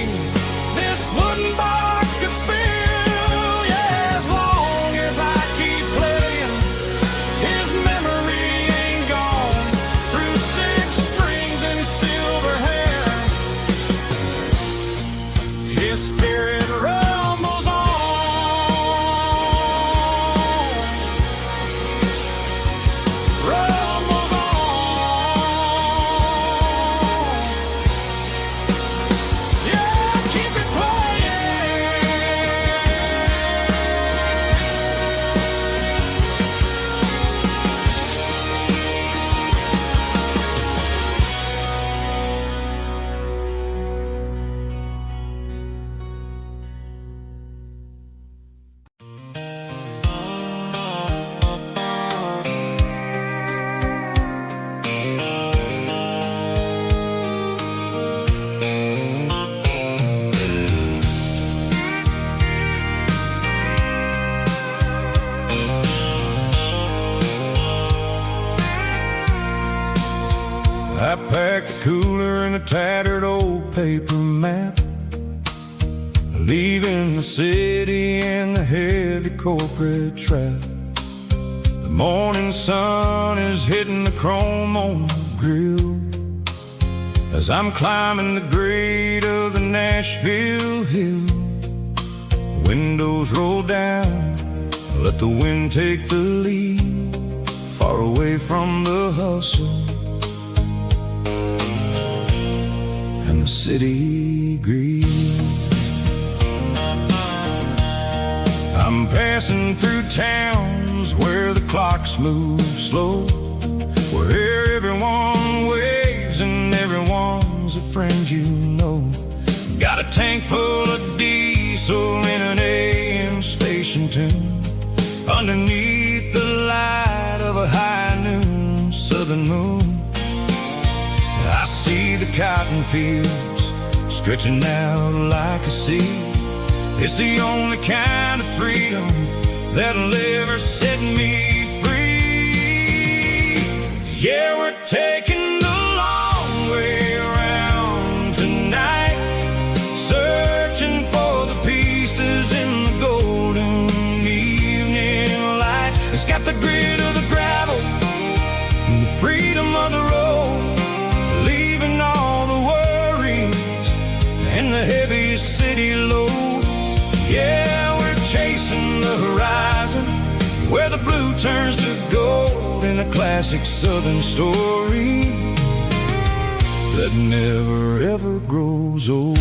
this wooden box could spill. Yeah, as long as I keep playing, his memory ain't gone. Through 6 strings and silver hair, his spirit rumbles on. Rumbles on. Yeah, keep it playing. I packed a cooler and a tattered old paper map, leaving the city and the heavy corporate trap. The morning sun is hitting the chrome on the grill as I'm climbing the grade of the Nashville hill. The windows roll down, let the wind take the lead, far away from the hustle and the city greed. I'm passing through towns where the clocks move slow, where everyone waves and everyone's a friend you know. Got a tank full of diesel in an AM station tune, underneath the light of a high noon southern moon. I see the cotton fields stretching out like a sea. It's the only kind of freedom that'll ever set me free. Yeah, we're taking the long way the heaviest city load. Yeah, we're chasing the horizon, where the blue turns to gold, in a classic southern story that never ever grows old.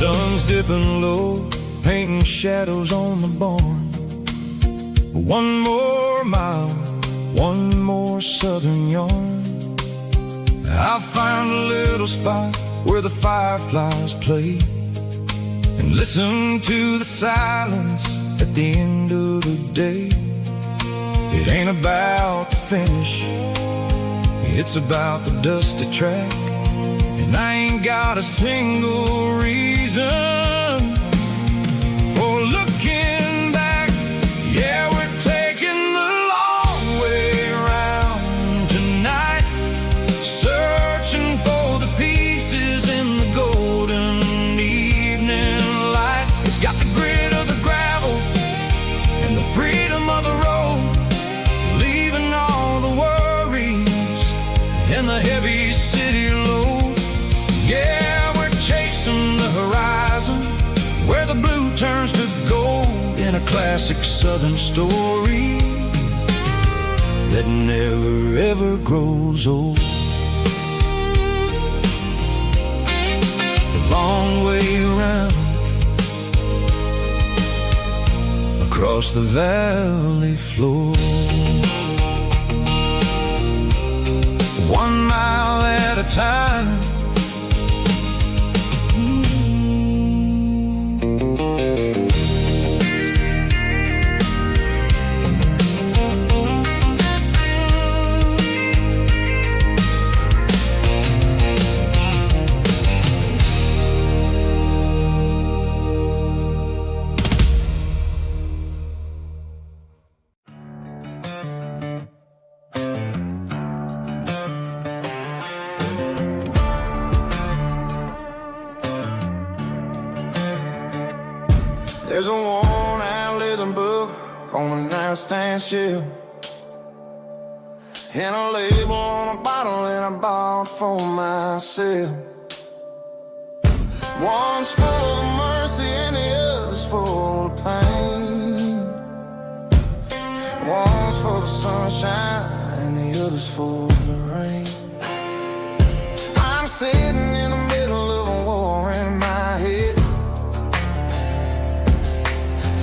Sun's dipping low, painting shadows on the barn. One more mile, one more southern yarn. I'll find a little spot where the fireflies play, and listen to the silence at the end of the day. It ain't about the finish, it's about the dusty track. And I ain't got a single reason for looking back. Yeah, we're taking the long way around tonight, searching for the pieces in the golden evening light. It's got the grit of the gravel and the freedom of the road, leaving all the worries and the heavy city load. Yeah, we're chasing the horizon, where the blue turns to gold, in a classic southern story that never ever grows old. The long way around, across the valley floor, 1 mile at a time. There's a worn-out leather book on the nightstand shelf, and a label on a bottle that I bought for myself. One's full of mercy and the other's full of pain. One's for the sunshine and the other's for the rain. I'm sitting in the middle of a war in my head,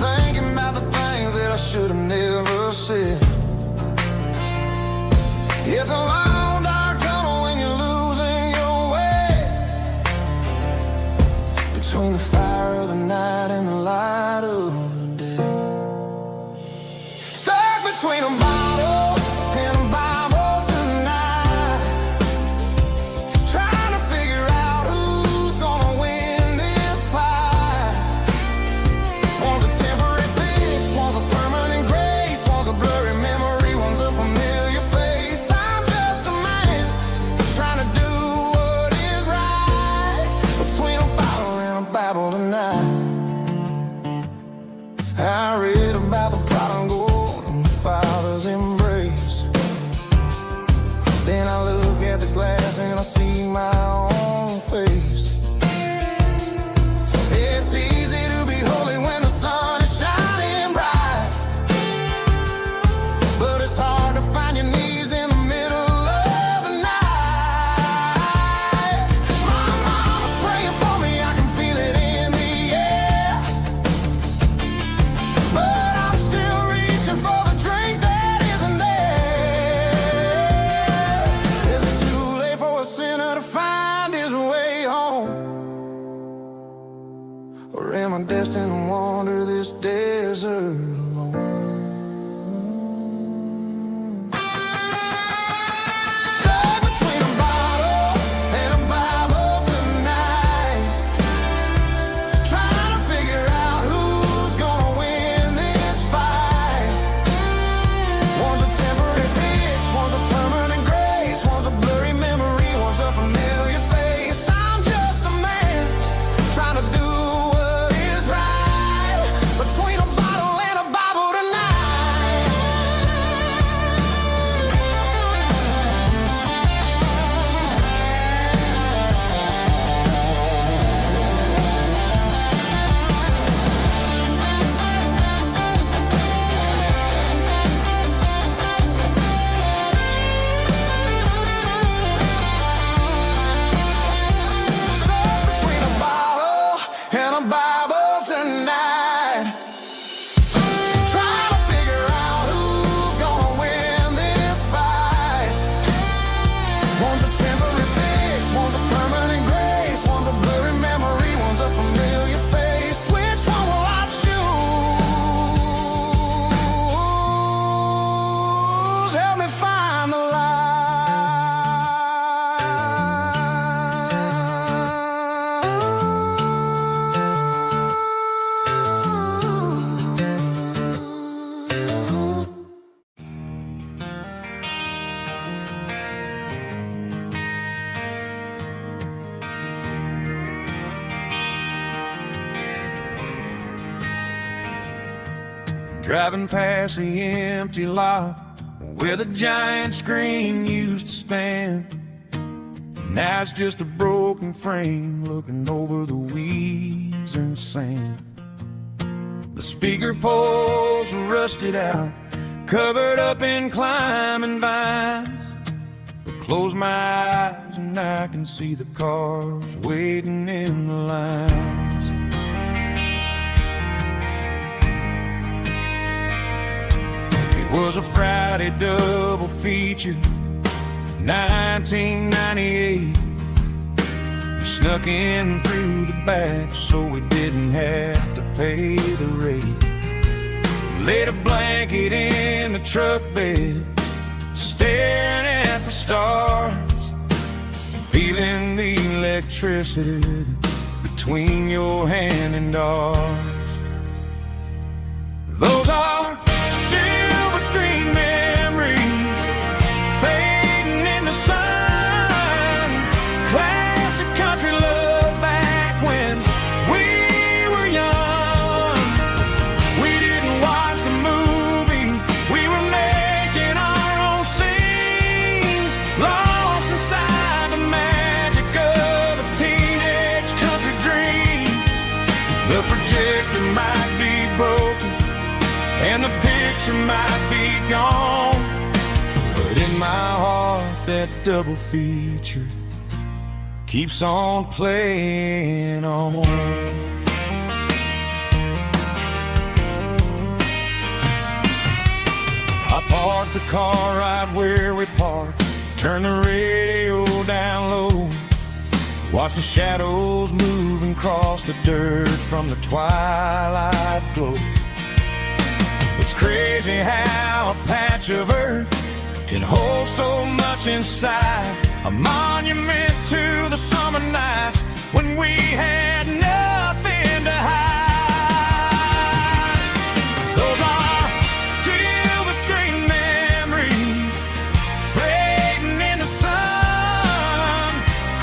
thinking about the things that I should have never said. It's a long dark tunnel when you're losing your way, between the fire of the night and the light of the day. Stuck between a bottle and a Bible tonight, trying to figure out who's gonna win this fight. One's a temporary fix, one's a permanent grace, one's a blurry memory, one's a familiar face. I'm just a man trying to do what is right, between a bottle and a Bible tonight. I read about the prodigal and the father's embrace. Then I look at the glass and I see my own face. It's easy to be holy when the sun is shining bright, but it's hard to find your knees in the middle of the night. My mama's praying for me, I can feel it in the air, but I'm still reaching for the drink that isn't Driving past the empty lot where the giant screen used to stand. Now it's just a broken frame looking over the weeds and sand. The speaker poles are rusted out, covered up in climbing vines. But close my eyes and I can see the cars waiting in the lines. It was a Friday double feature, 1998. We snuck in through the back so we didn't have to pay the rate. Laid a blanket in the truck bed, staring at the stars, feeling the electricity between your hand and ours. Those are silver screen memories fading in the sun. Classic country love back when we were young. We didn't watch the movie, we were making our own scenes, lost inside the magic of a teenage country dream. The projector might be broken and the picture might be gone, but in my heart that double feature keeps on playing on. I parked the car right where we parked, turned the radio down low, watched the shadows move and cross the dirt from the twilight glow. It's crazy how a patch of earth can hold so much inside, a monument to the summer nights when we had nothing to hide. Those are silver screen memories fading in the sun.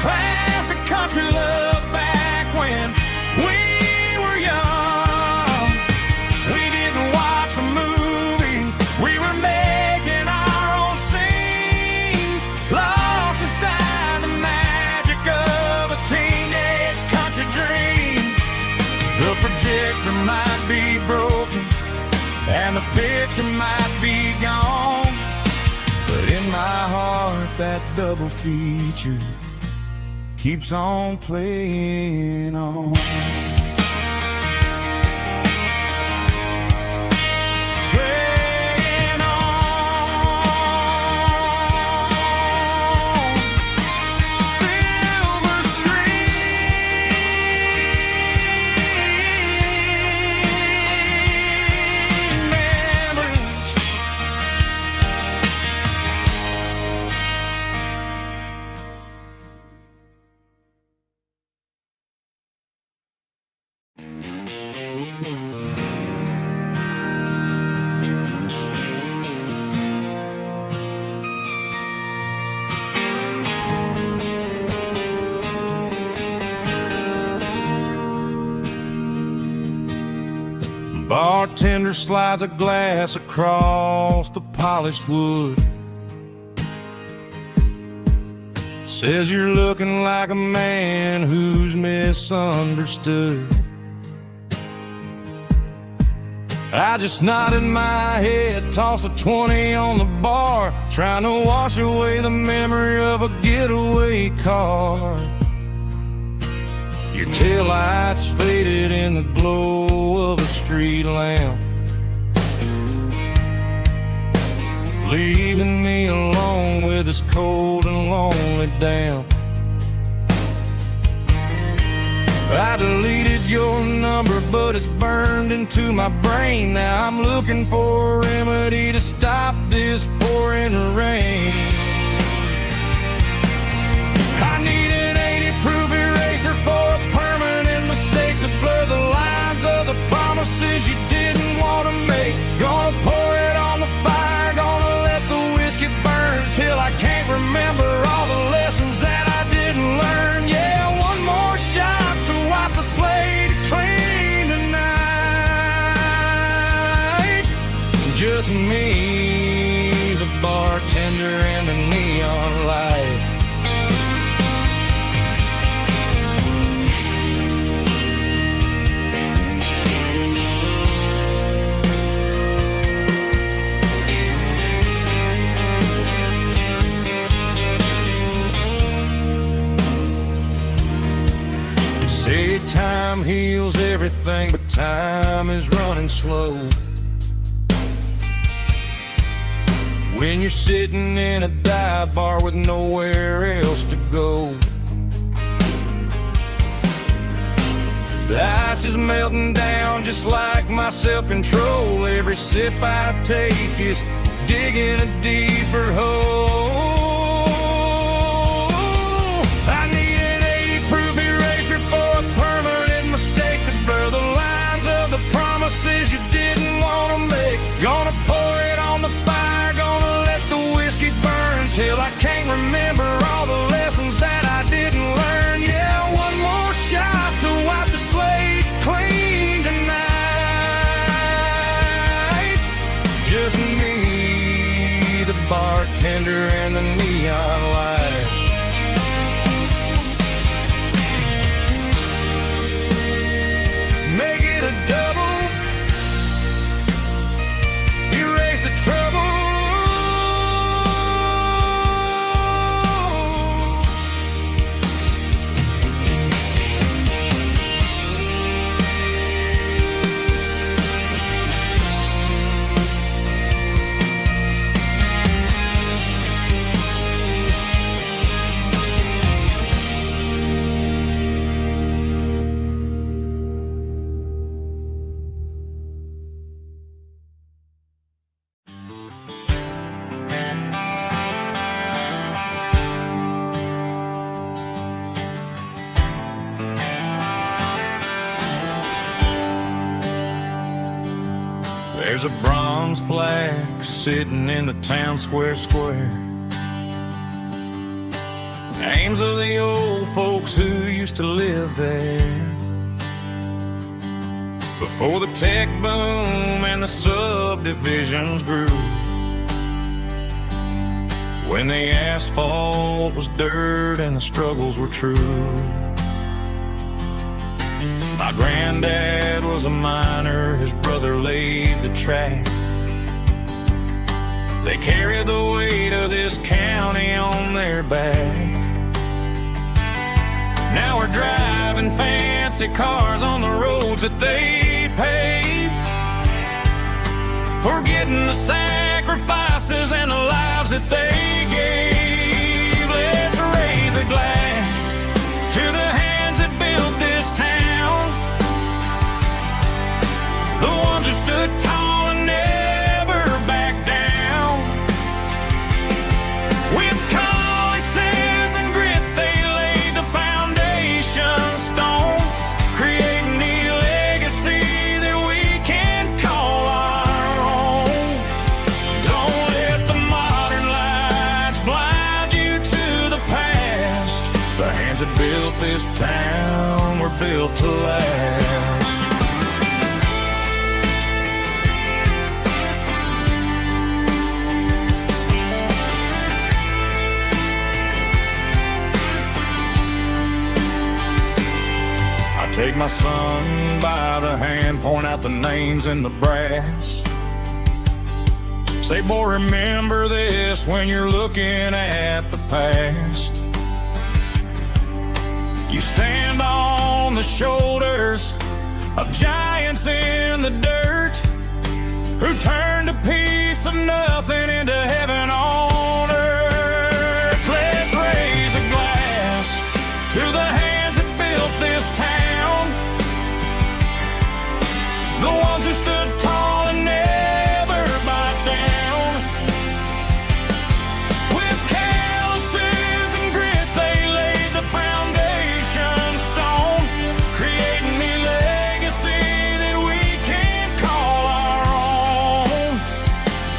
Classic country love back when we were young. We didn't watch a movie, we were making our own scenes, lost inside the magic of a teenage country dream. The projector might be broken and the picture might be gone, but in my heart that double feature keeps on playing on. Playing on. Silver screen memories. Bartender slides a glass across the polished wood, says you're looking like a man who's misunderstood. I just nodded my head, tossed a 20 on the bar, trying to wash away the memory of a getaway car. Your taillights faded in the glow of a street lamp, leaving me alone with this cold and lonely damp. I deleted your number, but it's burned into my brain. Now I'm looking for a remedy to stop this pouring rain. I need an 80-proof eraser for a permanent mistake to blur the lines of the promises you didn't want to make. Gonna pour it on the fire, gonna let the whiskey burn till I can't remember all the lessons that I didn't learn. Yeah, one more shot to wipe the slate clean tonight. time heals everything, but time is running slow. When you're sitting in a dive bar with nowhere else to go, the ice is melting down just like my self-control. Every sip I take is digging a deeper hole. I need an 80-proof eraser for a permanent mistake to blur the lines of the promises you didn't want to make. Gonna pour it on the fire, gonna let the whiskey burn till I can't remember all the lessons that I didn't learn. Yeah, one more shot to wipe the slate clean tonight. Just me, the bartender, and the neon light. Make it a double, erase the trouble. There's a bronze plaque sitting in the town square. Names of the old folks who used to live there before the tech boom and the subdivisions grew, when the asphalt was dirt and the struggles were true. My granddad was a miner, his brother laid the track. They carried the weight of this county on their back. Now we're driving fancy cars on the roads that they paved, forgetting the sacrifices and the lives that they gave. Let's raise a glass to the hands that built this town, the ones who stood tall and never backed down. With calluses and grit they laid the foundation stone, creating the legacy that we can call our own. Don't let the modern lights blind you to the past. The hands that built this town were built to last. Take my son by the hand, point out the names in the brass. Say, boy, remember this when you're looking at the past. You stand on the shoulders of giants in the dirt, who turned a piece of nothing into heaven on earth. Let's raise a glass to the hands that built this town, the ones who stood tall and never backed down. With calluses and grit they laid the foundation stone, creating the legacy that we can call our own.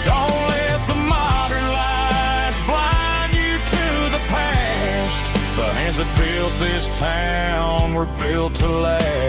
Don't let the modern lights blind you to the past. The hands that built this town were built to last.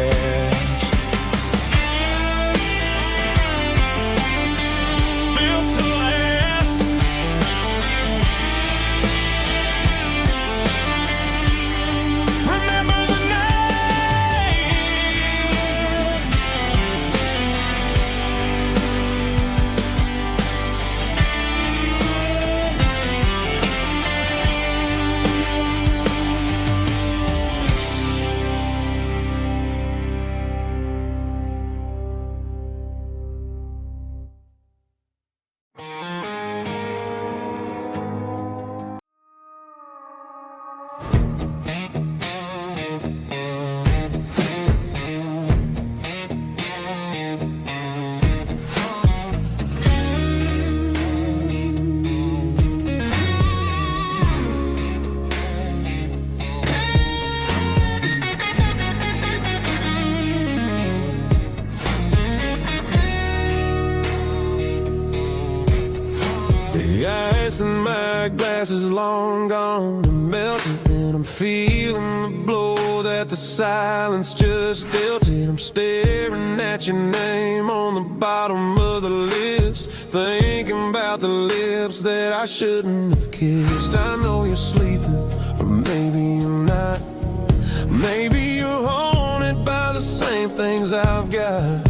The ice in my glass is long gone and melted, and I'm feeling the blow that the silence just dealt it. I'm staring at your name on the bottom of the list, thinking about the lips that I shouldn't have kissed. I know you're sleeping, or maybe you're not. Maybe you're haunted by the same things I've got.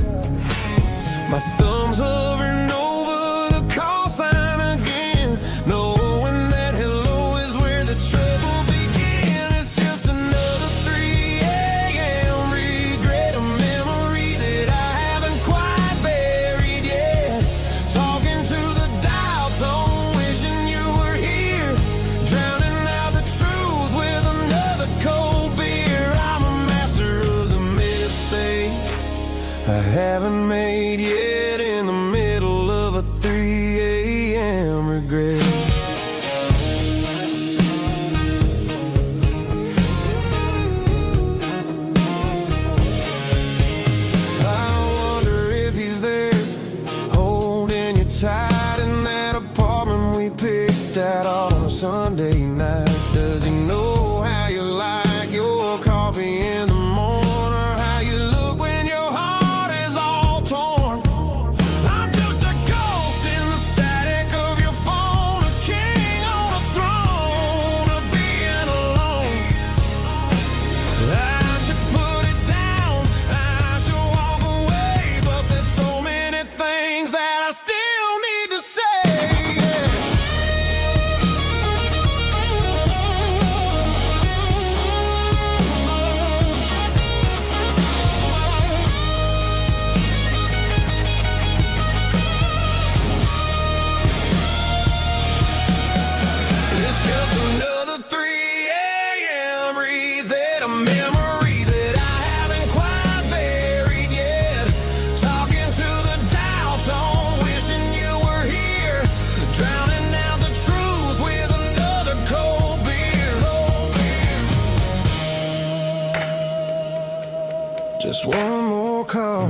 My thumb's hovering over the call sign again, knowing that hello is where the trouble began. It's just another 3 a.m. regret, a memory that I haven't quite buried yet. Talking to the dial tone, wishing you were here, drowning out the truth with another cold beer. I'm a master of the mistakes I haven't made yet, in the middle of a 3 a.m. regret. I wonder if he's there, holding you tight in that apartment we picked out on a Sunday night. Does he know how you like your coffee in the morning, or how you look when your heart is all torn? I'm just a ghost in the static of your phone, a king on a throne of being alone. I should put it down, I should walk away, but there's so many things that I still need to say. It's just another 3 a.m. read, a memory that I haven't quite buried yet. Talking to the dial tone, wishing you were here, drowning out the truth with another cold beer. Just one more call,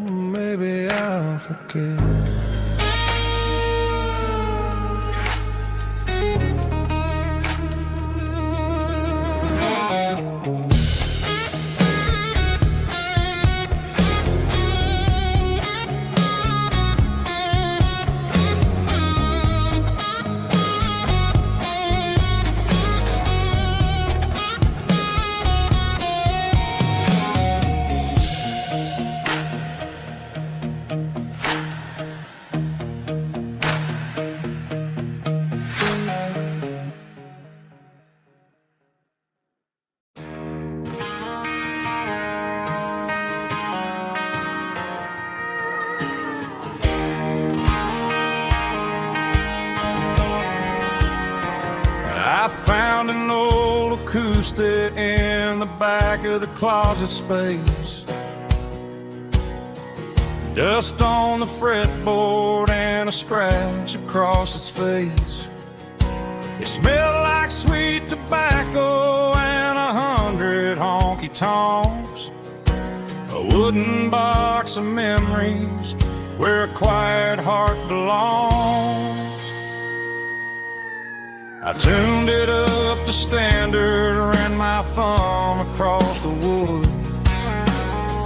maybe I'll forget. I found an old acoustic in the back of the closet space. Dust on the fretboard and a scratch across its face. It smelled like sweet tobacco and 100 honky-tonks. A wooden box of memories where a quiet heart belongs. I tuned it up to standard, ran my thumb across the wood,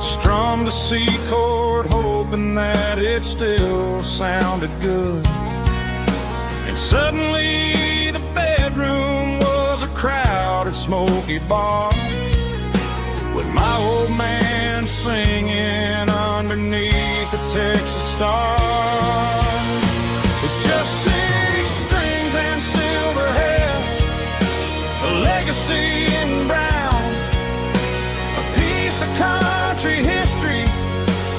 strummed a C chord, hoping that it still sounded good. And suddenly the bedroom was a crowded, smoky bar, with my old man singing underneath the Texas stars. It's just 6 strings and silver hair, a legacy in brown, a piece of country history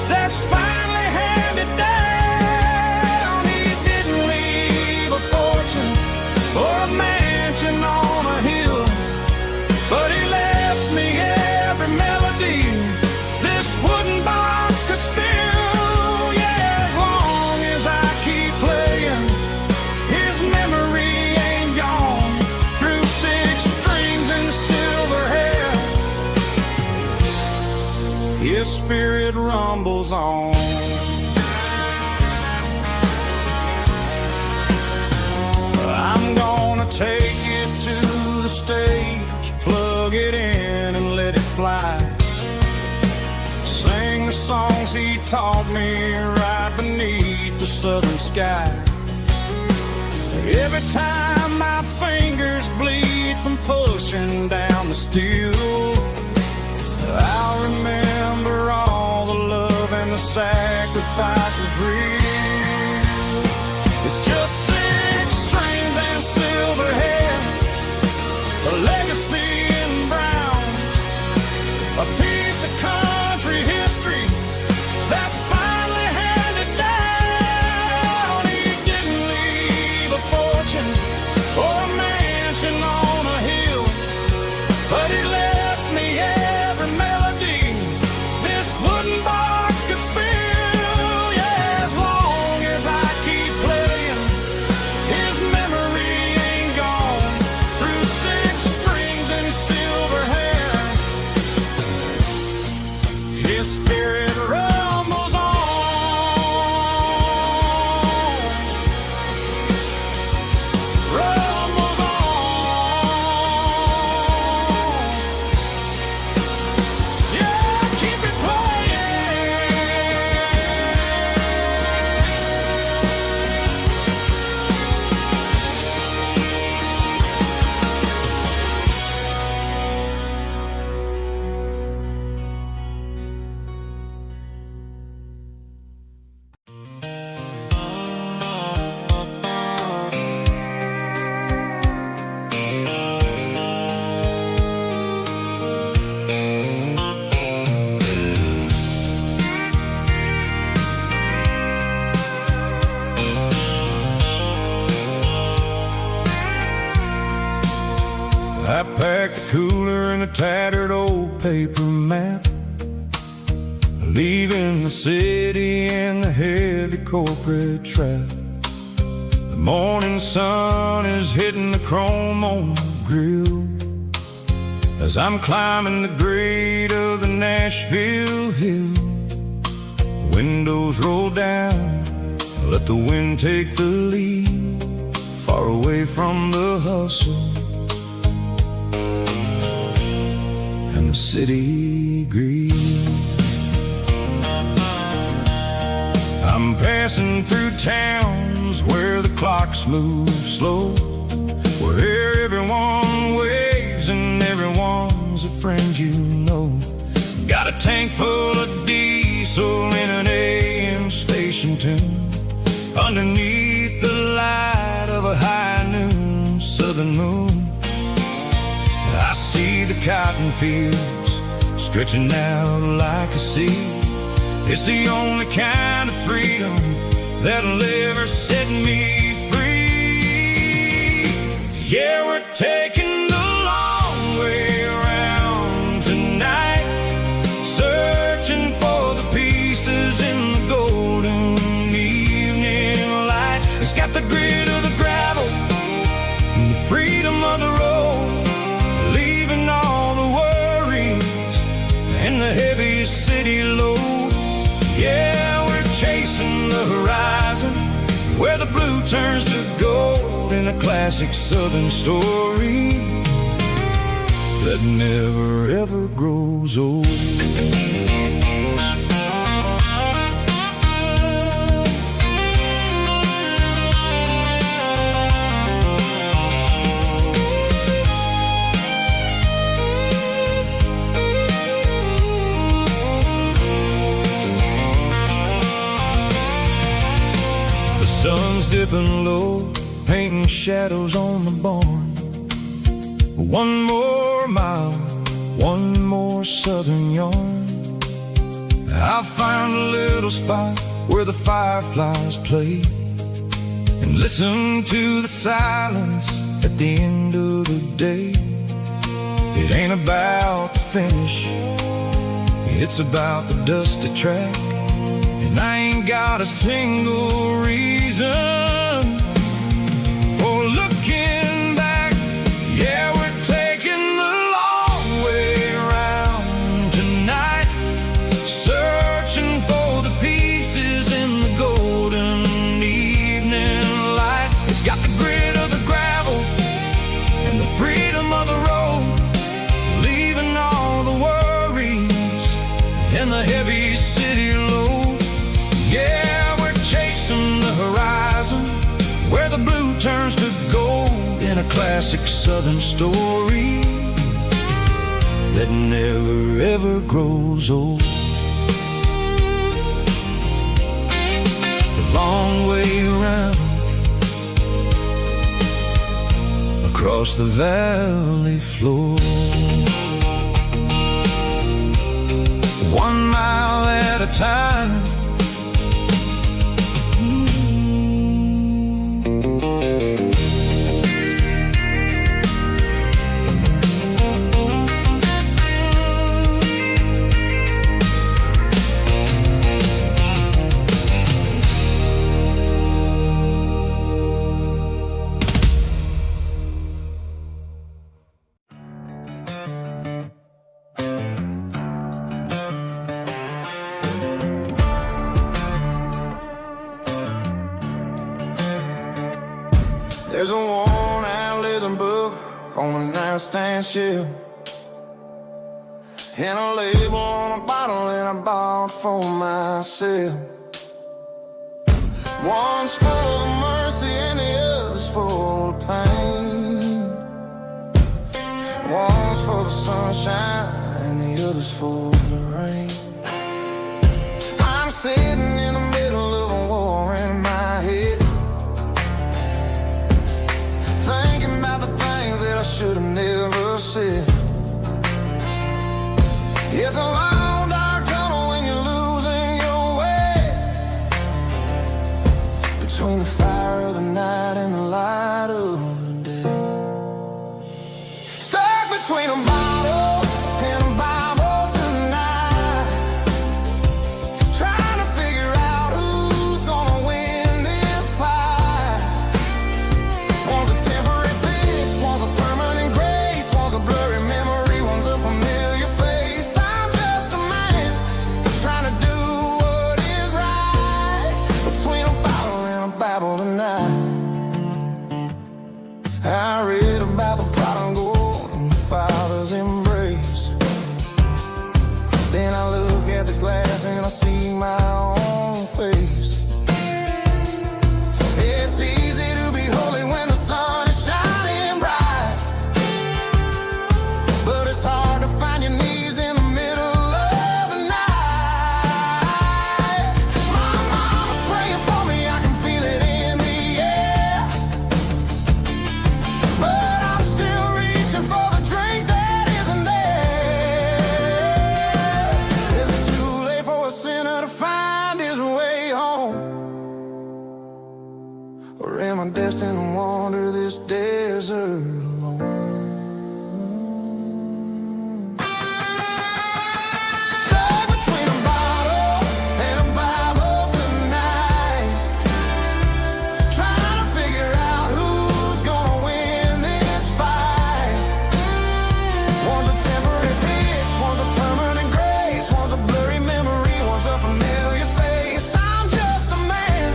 that's finally handed down. He didn't leave a fortune or a mansion on a hill, but he left me every melody this wooden box could spill. Yeah, as long as I keep playing, his memory ain't gone. Through 6 strings and silver hair, his spirit rumbles on. get in and let it fly. Sing the songs he taught me right beneath the southern sky. Every time my fingers bleed from pushing down the steel, I'll remember all the love and the sacrifices real. It's just 6 strings and silver hair, a legacy in brown, a piece of country history that's finally handed down. He didn't leave a fortune or a mansion on a hill, but he left me every melody this wooden box could spill. Yeah, as long as I keep playing, his memory ain't gone. Through 6 strings and silver hair, his spirit rumbles on. Rumbles on. Yeah, keep it playing. I packed a cooler and a tattered old paper map, leaving the city and the heavy corporate trap. The morning sun is hitting the chrome on the grill as I'm climbing the grade of the Nashville hill. Windows roll down, let the wind take the lead, far away from the hustle and the city greed. I'm passing through towns where the clocks move slow, where everyone waves and everyone's a friend you know. Got a tank full of diesel in an AM station tune, underneath the light of a high noon southern moon. I see the cotton fields stretching out like a sea. It's the only kind of freedom that'll ever set me free. Yeah, we're taking the long way around tonight, searching for the pieces in the golden evening light. It's got the grit of the gravel and the freedom of the road, leaving all the worries and the heavy city load. Yeah, we're chasing the horizon where the blue turns to gold, in a classic southern story that never ever grows old. Sun's dipping low, painting shadows on the barn. One more mile, one more southern yarn. I'll find a little spot where the fireflies play and listen to the silence at the end of the day. It ain't about the finish, it's about the dusty track. And I ain't got a single reason for looking back. Yeah, we're taking the long way around tonight, searching for the pieces in the golden evening light. It's got the grit of the gravel and the freedom of the road, in a classic southern story that never ever grows old. The long way around across the valley floor, 1 mile at a time. There's a worn-out leather book on the nightstand shelf, and a label on a bottle that I bought for myself. One's full of mercy and the other's full of pain. One's for the sunshine and the other's for the rain. I'm sitting in the middle of a war in my head, thinking about the things that I should have never said. It's a long dark tunnel when you're losing your way, between the fire of the night and the light of the day. Stuck between a bottle and a Bible tonight, trying to figure out who's gonna win this fight. One's a temporary fix, one's a permanent grace, one's a blurry memory, one's a familiar face. I'm just a man trying to do what is right, between a bottle and a Bible tonight. I read about the prodigal and the father's embrace. Then I look at the glass and I see my own face. It's easy to be holy when the sun is shining bright, but it's hard to find your knees in the middle of the night. My mom's praying for me, I can feel it in the air, but I'm still reaching for the drink that isn't there. Is it too late for a sinner to find his way home? Or am I destined to wander this desert alone? Stuck between a bottle and a Bible tonight, trying to figure out who's gonna win this fight. One's a temporary fix, one's a permanent grace, one's a blurry memory, one's a familiar face. I'm just a man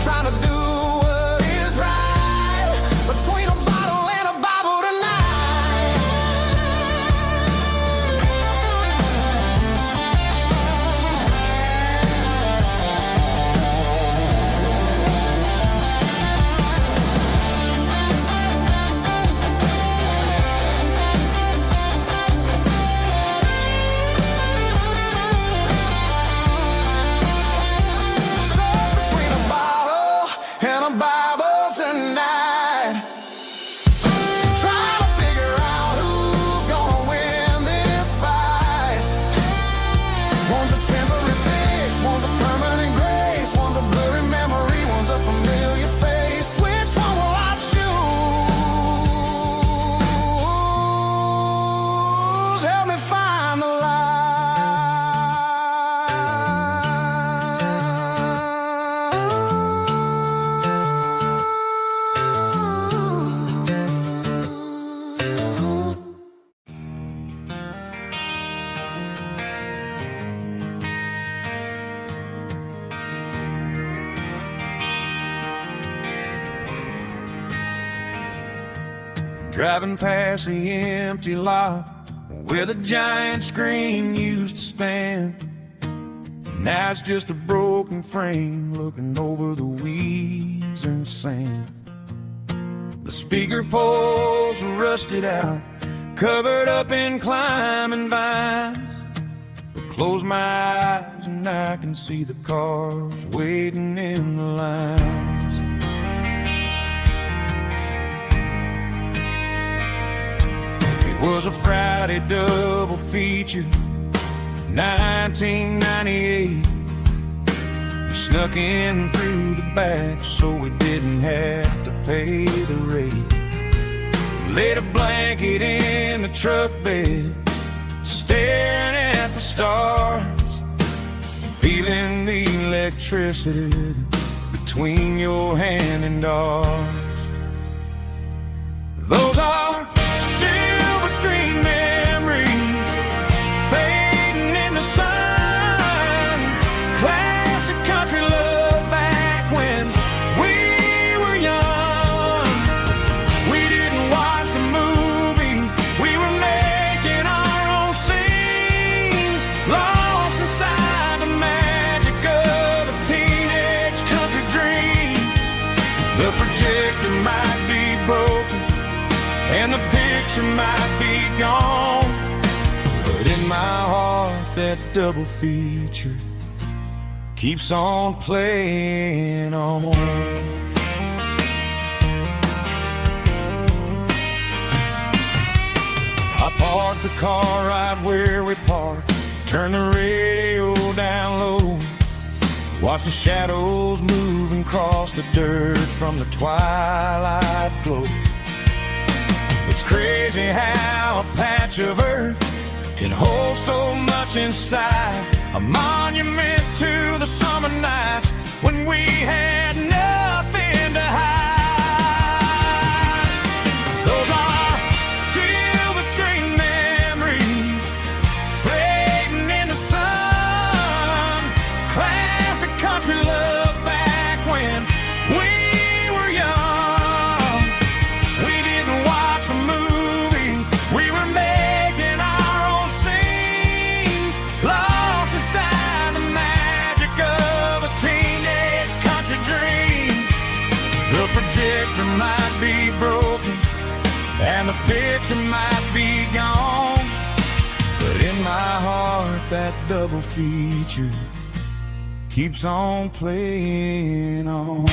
trying to do what is right, between a bottle and a Bible tonight. Stuck between a bottle and a Bible tonight, trying to figure out who's gonna win this fight. One's a temporary fix, one's a permanent grace, one's a blurry memory, one's a familiar face. Which one will I choose? Help me find the light. Driving past the empty lot where the giant screen used to stand. Now it's just a broken frame looking over the weeds and sand. The speaker poles are rusted out, covered up in climbing vines. But close my eyes and I can see the cars waiting in the lines. It was a Friday double feature, 1998. We snuck in through the back so we didn't have to pay the rate. Laid a blanket in the truck bed, staring at the stars, feeling the electricity between your hand and ours. Those are silver screen memories fading in the sun. Classic country love back when we were young. We didn't watch the movie, we were making our own scenes, lost inside the magic of a teenage country dream. The projector might be broken and the picture might be gone, but in my heart that double feature keeps on playing on. I parked the car right where we parked, turned the radio down low, watch the shadows move and cross the dirt from the twilight glow. It's crazy how a patch of earth can hold so much inside, a monument to the summer nights when we had nothing to hide. Those are silver screen memories fading in the sun. Classic country love back when we were young. We didn't watch a movie, we were making our own scenes, lost inside the magic of a teenage country dream. The projector might be broken and the picture might be gone, but in my heart that double feature keeps on playing on.